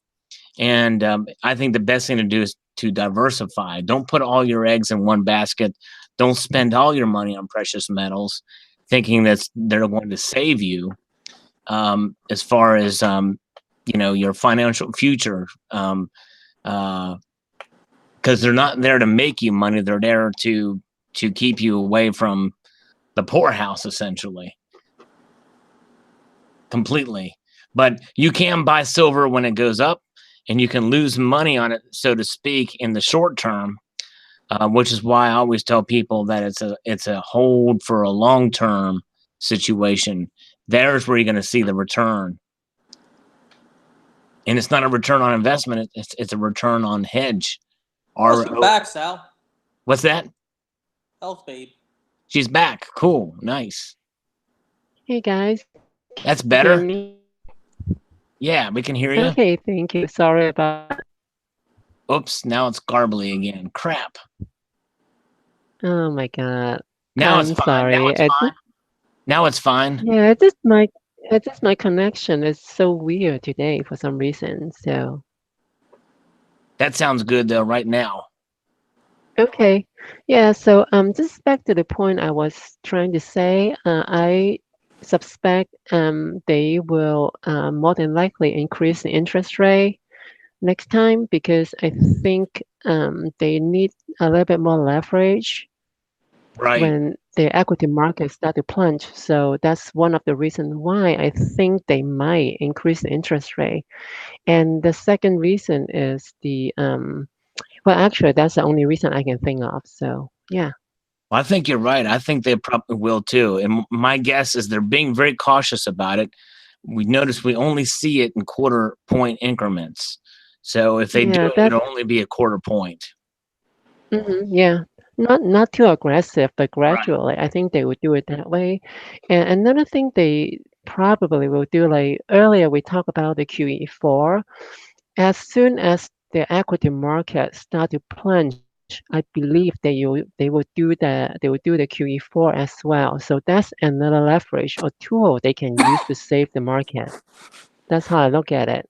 Speaker 1: and I think the best thing to do is to diversify. Don't put all your eggs in one basket. Don't spend all your money on precious metals, thinking that they're going to save you as far as your financial future. Because they're not there to make you money. They're there to keep you away from the poorhouse, essentially. Completely. But you can buy silver when it goes up, and you can lose money on it, so to speak, in the short term, which is why I always tell people that it's a hold for a long-term situation. There's where you're going to see the return. And it's not a return on investment. It's a return on hedge.
Speaker 3: She's back, Sal.
Speaker 1: What's that?
Speaker 3: Health Babe.
Speaker 1: She's back. Cool. Nice.
Speaker 8: Hey guys.
Speaker 1: That's better. Yeah, we can hear you.
Speaker 8: Okay, thank you. Sorry about that.
Speaker 1: Oops, now it's garbly again. Crap.
Speaker 8: Oh my god.
Speaker 1: Now
Speaker 8: I'm
Speaker 1: it's fine.
Speaker 8: sorry.
Speaker 1: Now it's fine.
Speaker 8: Yeah, it's just my connection is so weird today for some reason. So
Speaker 1: that sounds good though right now.
Speaker 8: Okay. Yeah, so just back to the point I was trying to say, I suspect they will more than likely increase the interest rate next time because I think they need a little bit more leverage when the equity markets start to plunge. So that's one of the reasons why I think they might increase the interest rate. And the second reason is well, actually, that's the only reason I can think of. So, yeah.
Speaker 1: Well, I think you're right. I think they probably will too. And my guess is they're being very cautious about it. We notice we only see it in quarter point increments. So if they do it, it'll only be a quarter point.
Speaker 8: Yeah. Not too aggressive, but gradually. I think they would do it that way. And another thing they probably will do, like earlier we talked about the QE4. As soon as the equity market start to plunge, I believe they will do the QE4 as well. So that's another leverage or tool they can use to save the market. That's how I look at it.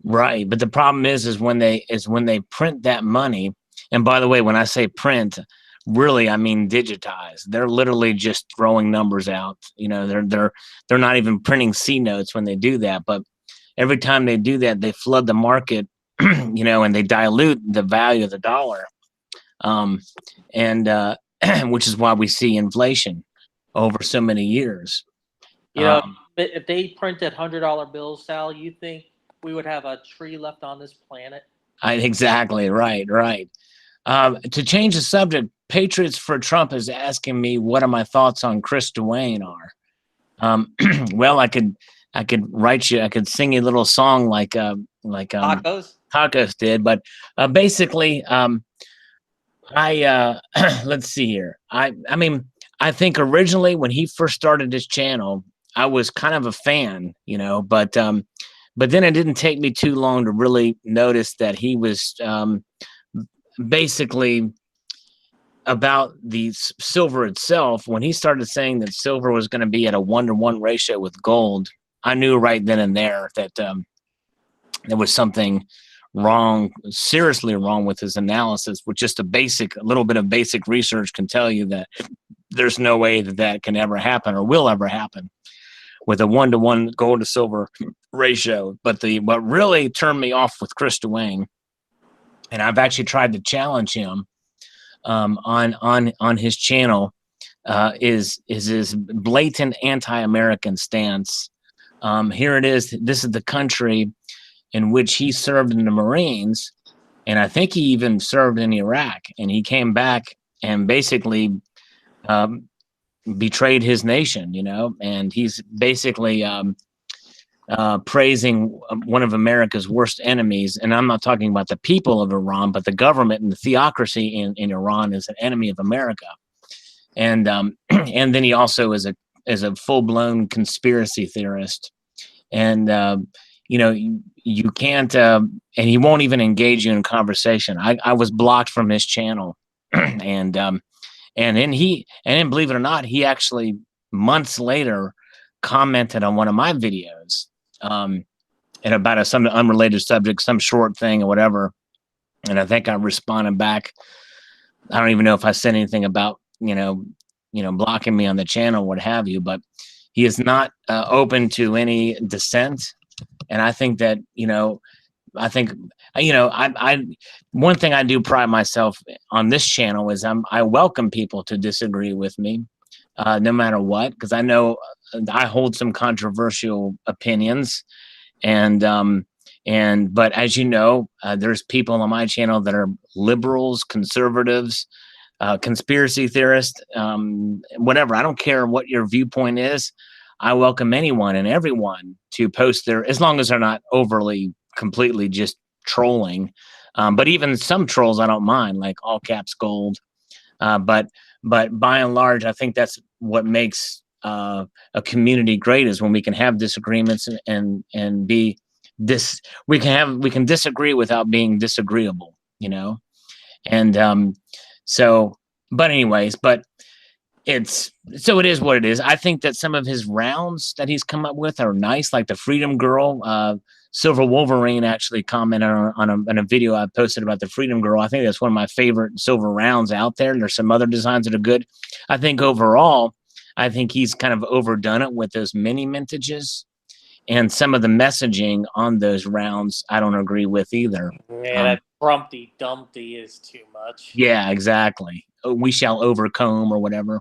Speaker 1: Right, but the problem is when they print that money. And by the way, when I say print, really I mean digitize. They're literally just throwing numbers out. They're not even printing C notes when they do that. But every time they do that, they flood the market, and they dilute the value of the dollar, and which is why we see inflation. over so many years.
Speaker 3: You know, if they printed $100 bills, Sal, you think we would have a tree left on this planet?
Speaker 1: Exactly, right. To change the subject, Patriots for Trump is asking me what my thoughts on Chris Dwayne are. Well, I could write you, I could sing you a little song like Tacos did, but basically, let's see here. I mean, I think originally when he first started his channel, I was kind of a fan, you know, but then it didn't take me too long to really notice that he was basically about the silver itself. When he started saying that silver was going to be at a 1-to-1 ratio with gold, I knew right then and there that there was something wrong, seriously wrong with his analysis. With just a little bit of basic research can tell you that there's no way that can ever happen or will ever happen with a 1-to-1 gold to silver ratio. But what really turned me off with Chris Dwayne, and I've actually tried to challenge him on his channel, is his blatant anti-American stance. Here it is. This is the country in which he served in the Marines, and I think he even served in Iraq, and he came back and basically betrayed his nation, you know, and he's basically praising one of America's worst enemies. And I'm not talking about the people of Iran, but the government and the theocracy in Iran is an enemy of America. And and then he also is a full-blown conspiracy theorist. And you know, you can't, and he won't even engage you in conversation. I was blocked from his channel, and then believe it or not, he actually months later commented on one of my videos, and about some unrelated subject, some short thing or whatever. And I think I responded back. I don't even know if I said anything about, you know, blocking me on the channel, what have you, but he is not open to any dissent. And I think that, you know, I one thing I do pride myself on this channel is I welcome people to disagree with me, no matter what, because I know I hold some controversial opinions, but as you know, there's people on my channel that are liberals, conservatives, conspiracy theorists, whatever. I don't care what your viewpoint is. I welcome anyone and everyone to post as long as they're not overly, completely just trolling. But even some trolls I don't mind, like all caps gold. But by and large, I think that's what makes a community great, is when we can have disagreements and be this. We can disagree without being disagreeable, you know. And so, but anyways, it is what it is. I think that some of his rounds that he's come up with are nice, like the Freedom Girl. Silver Wolverine actually commented on a video I posted about the Freedom Girl. I think that's one of my favorite silver rounds out there. There's some other designs that are good. I think overall, I think he's kind of overdone it with those mini mintages, and some of the messaging on those rounds I don't agree with either.
Speaker 3: Yeah, that Trumpty Dumpty is too much.
Speaker 1: Yeah, exactly. We shall overcome or whatever.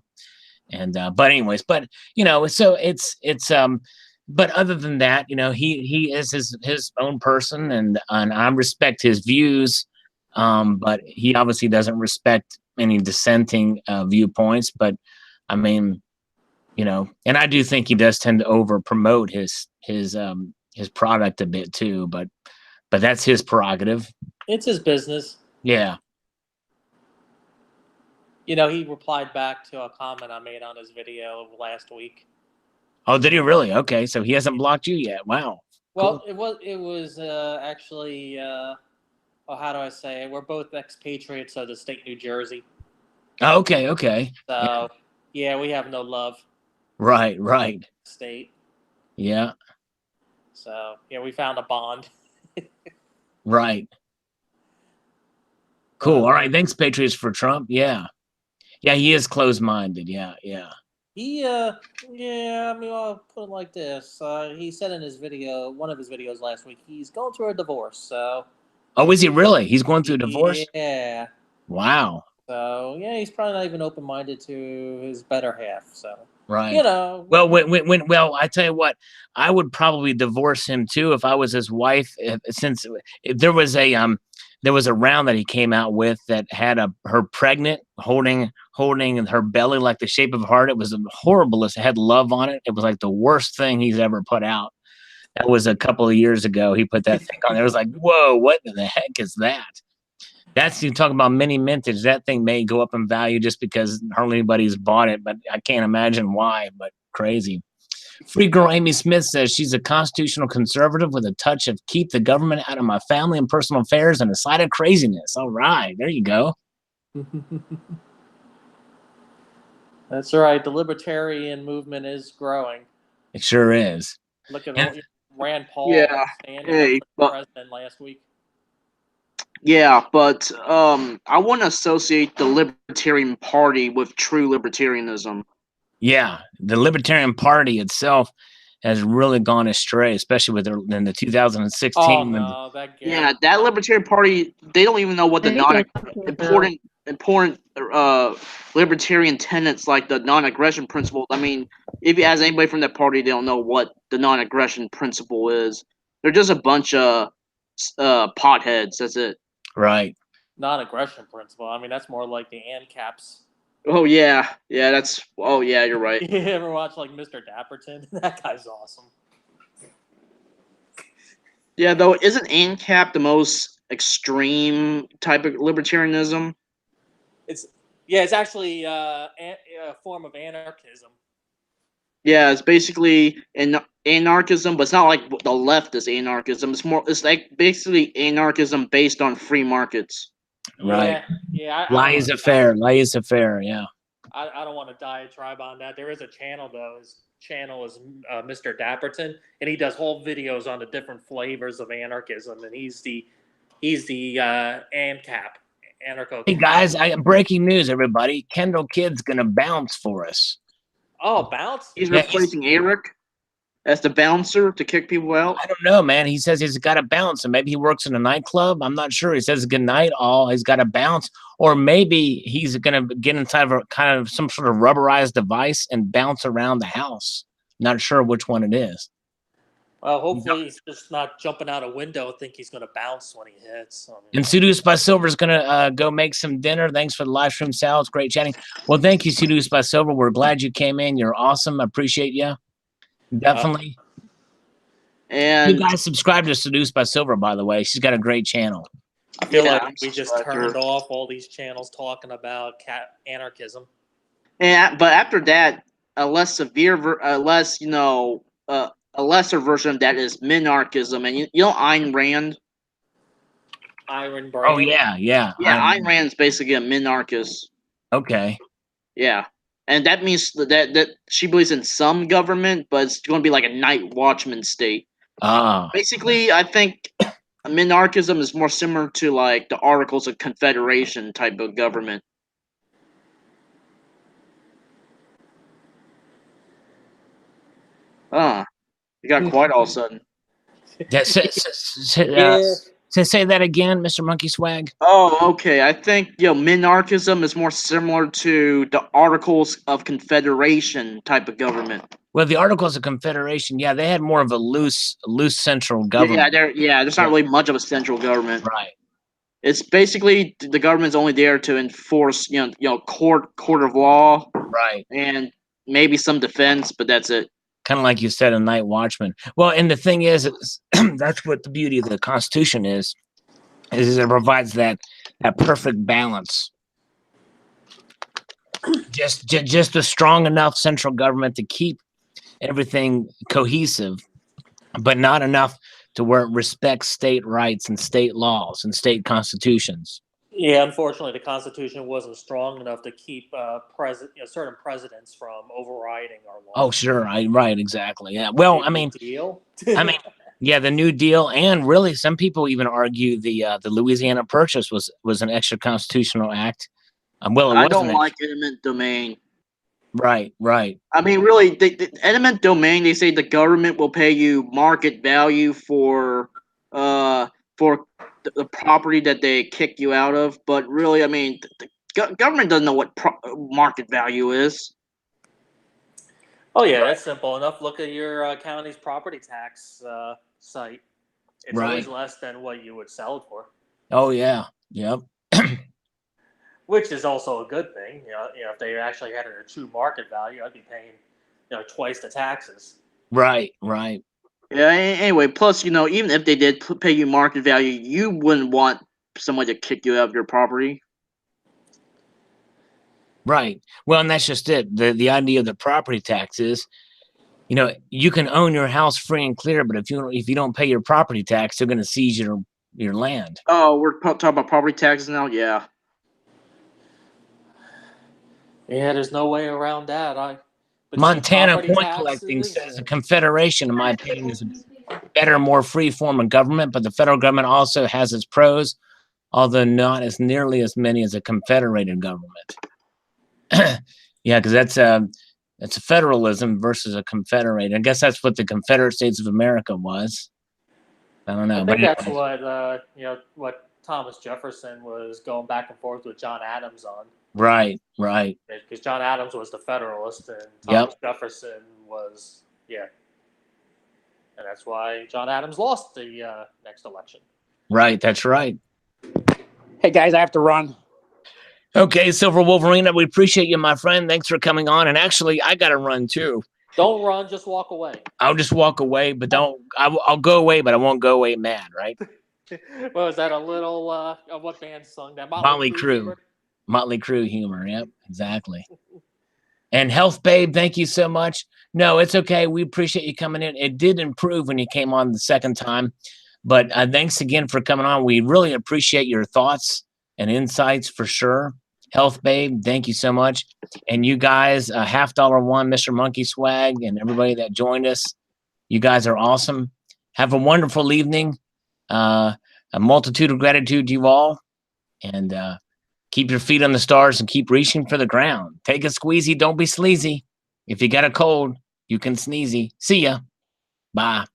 Speaker 1: And but anyways, but you know, so it's but other than that, you know, he is his own person, and I respect his views, but he obviously doesn't respect any dissenting viewpoints. But I mean, you know, and I do think he does tend to over promote his product a bit too, but that's his prerogative.
Speaker 3: It's his business.
Speaker 1: Yeah.
Speaker 3: You know, he replied back to a comment I made on his video last week.
Speaker 1: Oh, did he really? Okay, so he hasn't blocked you yet. Wow.
Speaker 3: Well, cool. it was actually, how do I say it? We're both expatriates of the state of New Jersey.
Speaker 1: Oh, okay.
Speaker 3: So, yeah, we have no love.
Speaker 1: Right.
Speaker 3: State.
Speaker 1: Yeah.
Speaker 3: So, yeah, we found a bond.
Speaker 1: Right. Cool. All right. Thanks, Patriots for Trump. Yeah. Yeah, he is closed-minded. Yeah.
Speaker 3: He, I mean, I'll put it like this. He said in his video, one of his videos last week, he's going through a divorce, so.
Speaker 1: Oh, is he really? He's going through a divorce?
Speaker 3: Yeah.
Speaker 1: Wow.
Speaker 3: So, yeah, he's probably not even open-minded to his better half, so.
Speaker 1: Right.
Speaker 3: You know.
Speaker 1: Well, well, I tell you what, I would probably divorce him too if I was his wife. Since if there was a round that he came out with that had her pregnant, holding her belly like the shape of a heart. It was horrible. It had love on it. It was like the worst thing he's ever put out. That was a couple of years ago. He put that thing on. It was like, whoa, what the heck is that? That's you talk about mini mintage. That thing may go up in value just because hardly anybody's bought it, but I can't imagine why. But crazy. Free girl Amy Smith says she's a constitutional conservative with a touch of keep the government out of my family and personal affairs and a side of craziness. All right, there you go.
Speaker 3: That's right. The libertarian movement is growing.
Speaker 1: It sure is.
Speaker 3: Look at
Speaker 1: And-
Speaker 3: Rand Paul
Speaker 2: Yeah.
Speaker 3: standing
Speaker 2: Hey,
Speaker 3: up for
Speaker 2: but
Speaker 3: president last week.
Speaker 2: yeah, but I want to associate the Libertarian Party with true libertarianism.
Speaker 1: Yeah, the Libertarian Party itself has really gone astray, especially with in the 2016.
Speaker 3: Oh
Speaker 1: when
Speaker 3: no, that Gary.
Speaker 2: Yeah, that Libertarian Party, they don't even know what the
Speaker 8: I think they're talking about-
Speaker 2: important libertarian tenets like the non-aggression principle. I mean, if you ask anybody from that party, they don't know what the non-aggression principle is. They're just a bunch of potheads. That's it.
Speaker 1: Right.
Speaker 3: Non-aggression principle. I mean, that's more like the ANCAPs.
Speaker 2: Oh yeah, that's. Oh yeah, you're right.
Speaker 3: You ever watch like Mr. Dapperton? That guy's awesome.
Speaker 2: Yeah, though, isn't ANCAP the most extreme type of libertarianism?
Speaker 3: It's actually a form of anarchism.
Speaker 2: Yeah, it's basically anarchism, but it's not like the left is anarchism. It's like basically anarchism based on free markets.
Speaker 1: Right.
Speaker 3: Yeah.
Speaker 1: Laissez-faire. Yeah.
Speaker 3: I don't want to diatribe on that. There is a channel though. His channel is Mr. Dapperton, and he does whole videos on the different flavors of anarchism, and he's the ANCAP, anarcho.
Speaker 1: Hey guys, breaking news, everybody! Kendall Kidd's gonna bounce for us.
Speaker 3: Oh, bounce!
Speaker 2: He's
Speaker 1: Yeah,
Speaker 2: replacing Eric as the bouncer to kick people out.
Speaker 1: I don't know, man. He says he's got to bounce, and maybe he works in a nightclub. I'm not sure. He says good night, all. He's got to bounce, or maybe he's gonna get inside of a kind of some sort of rubberized device and bounce around the house. Not sure which one it is.
Speaker 3: Well, hopefully he's just not jumping out a window and think he's going to bounce when he hits. I mean,
Speaker 1: And Seduced by Silver is gonna go make some dinner. Thanks for the live stream, Sal. It's great chatting. Well, thank you, Seduced by Silver. We're glad you came in. You're awesome. I appreciate you. Definitely.
Speaker 2: And
Speaker 1: You guys subscribe to Seduced by Silver, by the way. She's got a great channel.
Speaker 3: I feel
Speaker 2: Yeah,
Speaker 3: like
Speaker 2: I'm
Speaker 3: we just
Speaker 2: subscribed to her.
Speaker 3: turned off all these channels talking about anarchism.
Speaker 2: but after that, a less severe, a lesser version of that is minarchism. And you know Ayn Rand?
Speaker 3: Iron Brain.
Speaker 1: Oh yeah.
Speaker 2: Yeah, Ayn Rand's basically a minarchist.
Speaker 1: Okay.
Speaker 2: Yeah. And that means that she believes in some government, but it's going to be like a night watchman state.
Speaker 1: Ah.
Speaker 2: Basically, I think minarchism is more similar to like the Articles of Confederation type of government. You got quiet all of a sudden.
Speaker 1: Say that again, Mr. Monkey Swag.
Speaker 2: Oh, okay. I think minarchism is more similar to the Articles of Confederation type of government.
Speaker 1: Well, the Articles of Confederation, yeah, they had more of a loose central government.
Speaker 2: There's not really much of a central government.
Speaker 1: Right.
Speaker 2: It's basically the government's only there to enforce, court of law,
Speaker 1: Right.
Speaker 2: and maybe some defense, but that's it.
Speaker 1: Kind of like you said, a night watchman. Well, and the thing is, that's what the beauty of the Constitution is it provides that perfect balance. Just a strong enough central government to keep everything cohesive, but not enough to where it respects state rights and state laws and state constitutions.
Speaker 3: Yeah, unfortunately, the Constitution wasn't strong enough to keep certain presidents from overriding our laws.
Speaker 1: Oh, sure. Right. Exactly. Yeah. Well, I mean,
Speaker 3: deal.
Speaker 1: Yeah, the New Deal, and really, some people even argue the Louisiana Purchase was an extra constitutional act. Well,
Speaker 2: I don't like eminent domain.
Speaker 1: Right.
Speaker 2: I mean, really, the eminent domain. They say the government will pay you market value for the property that they kick you out of, but really, I mean, the government doesn't know what market value is.
Speaker 3: Oh yeah, that's simple enough. Look at your county's property tax site. It's always
Speaker 1: Right.
Speaker 3: less than what you would sell it for,
Speaker 1: Oh yeah. Yep.
Speaker 3: which is also a good thing. If they actually had a true market value, I'd be paying, twice the taxes.
Speaker 1: Right. Right.
Speaker 2: Yeah. Anyway, plus even if they did pay you market value, you wouldn't want someone to kick you out of your property.
Speaker 1: Right. Well, and that's just it. The idea of the property tax is, you can own your house free and clear, but if you don't pay your property tax, they're going to seize your land.
Speaker 2: Oh, we're talking about property taxes now. Yeah.
Speaker 3: Yeah, there's no way around that. Between
Speaker 1: Montana
Speaker 3: property
Speaker 1: coin collecting
Speaker 3: taxes
Speaker 1: says a
Speaker 3: and
Speaker 1: confederation, in my opinion, is a better, more free form of government, but the federal government also has its pros, although not as nearly as many as a confederated government. Yeah, because that's a federalism versus a confederate. I guess that's what the Confederate States of America was. I don't know,
Speaker 3: I
Speaker 1: but
Speaker 3: think that's
Speaker 1: anyway.
Speaker 3: what Thomas Jefferson was going back and forth with John Adams on.
Speaker 1: Right.
Speaker 3: Because John Adams was the Federalist and
Speaker 1: Yep.
Speaker 3: Thomas Jefferson was, and that's why John Adams lost the next election.
Speaker 1: Right, that's right.
Speaker 6: Hey guys, I have to run.
Speaker 1: Okay, Silver Wolverine, we appreciate you, my friend. Thanks for coming on. And actually, I got to run too.
Speaker 3: Don't run, just walk away.
Speaker 1: I'll just walk away, but I'll go away, but I won't go away mad, right?
Speaker 3: Well, is that a little, what band sung that?
Speaker 1: Motley Crue. Motley Crue humor. Yep, exactly. And Health Babe, thank you so much. No, it's okay. We appreciate you coming in. It did improve when you came on the second time. But thanks again for coming on. We really appreciate your thoughts and insights for sure. Health Babe, thank you so much. And you guys, $1 one, Mr. Monkey Swag, and everybody that joined us, you guys are awesome. Have a wonderful evening. A multitude of gratitude to you all. And keep your feet on the stars and keep reaching for the ground. Take a squeezy. Don't be sleazy. If you got a cold, you can sneezy. See ya. Bye.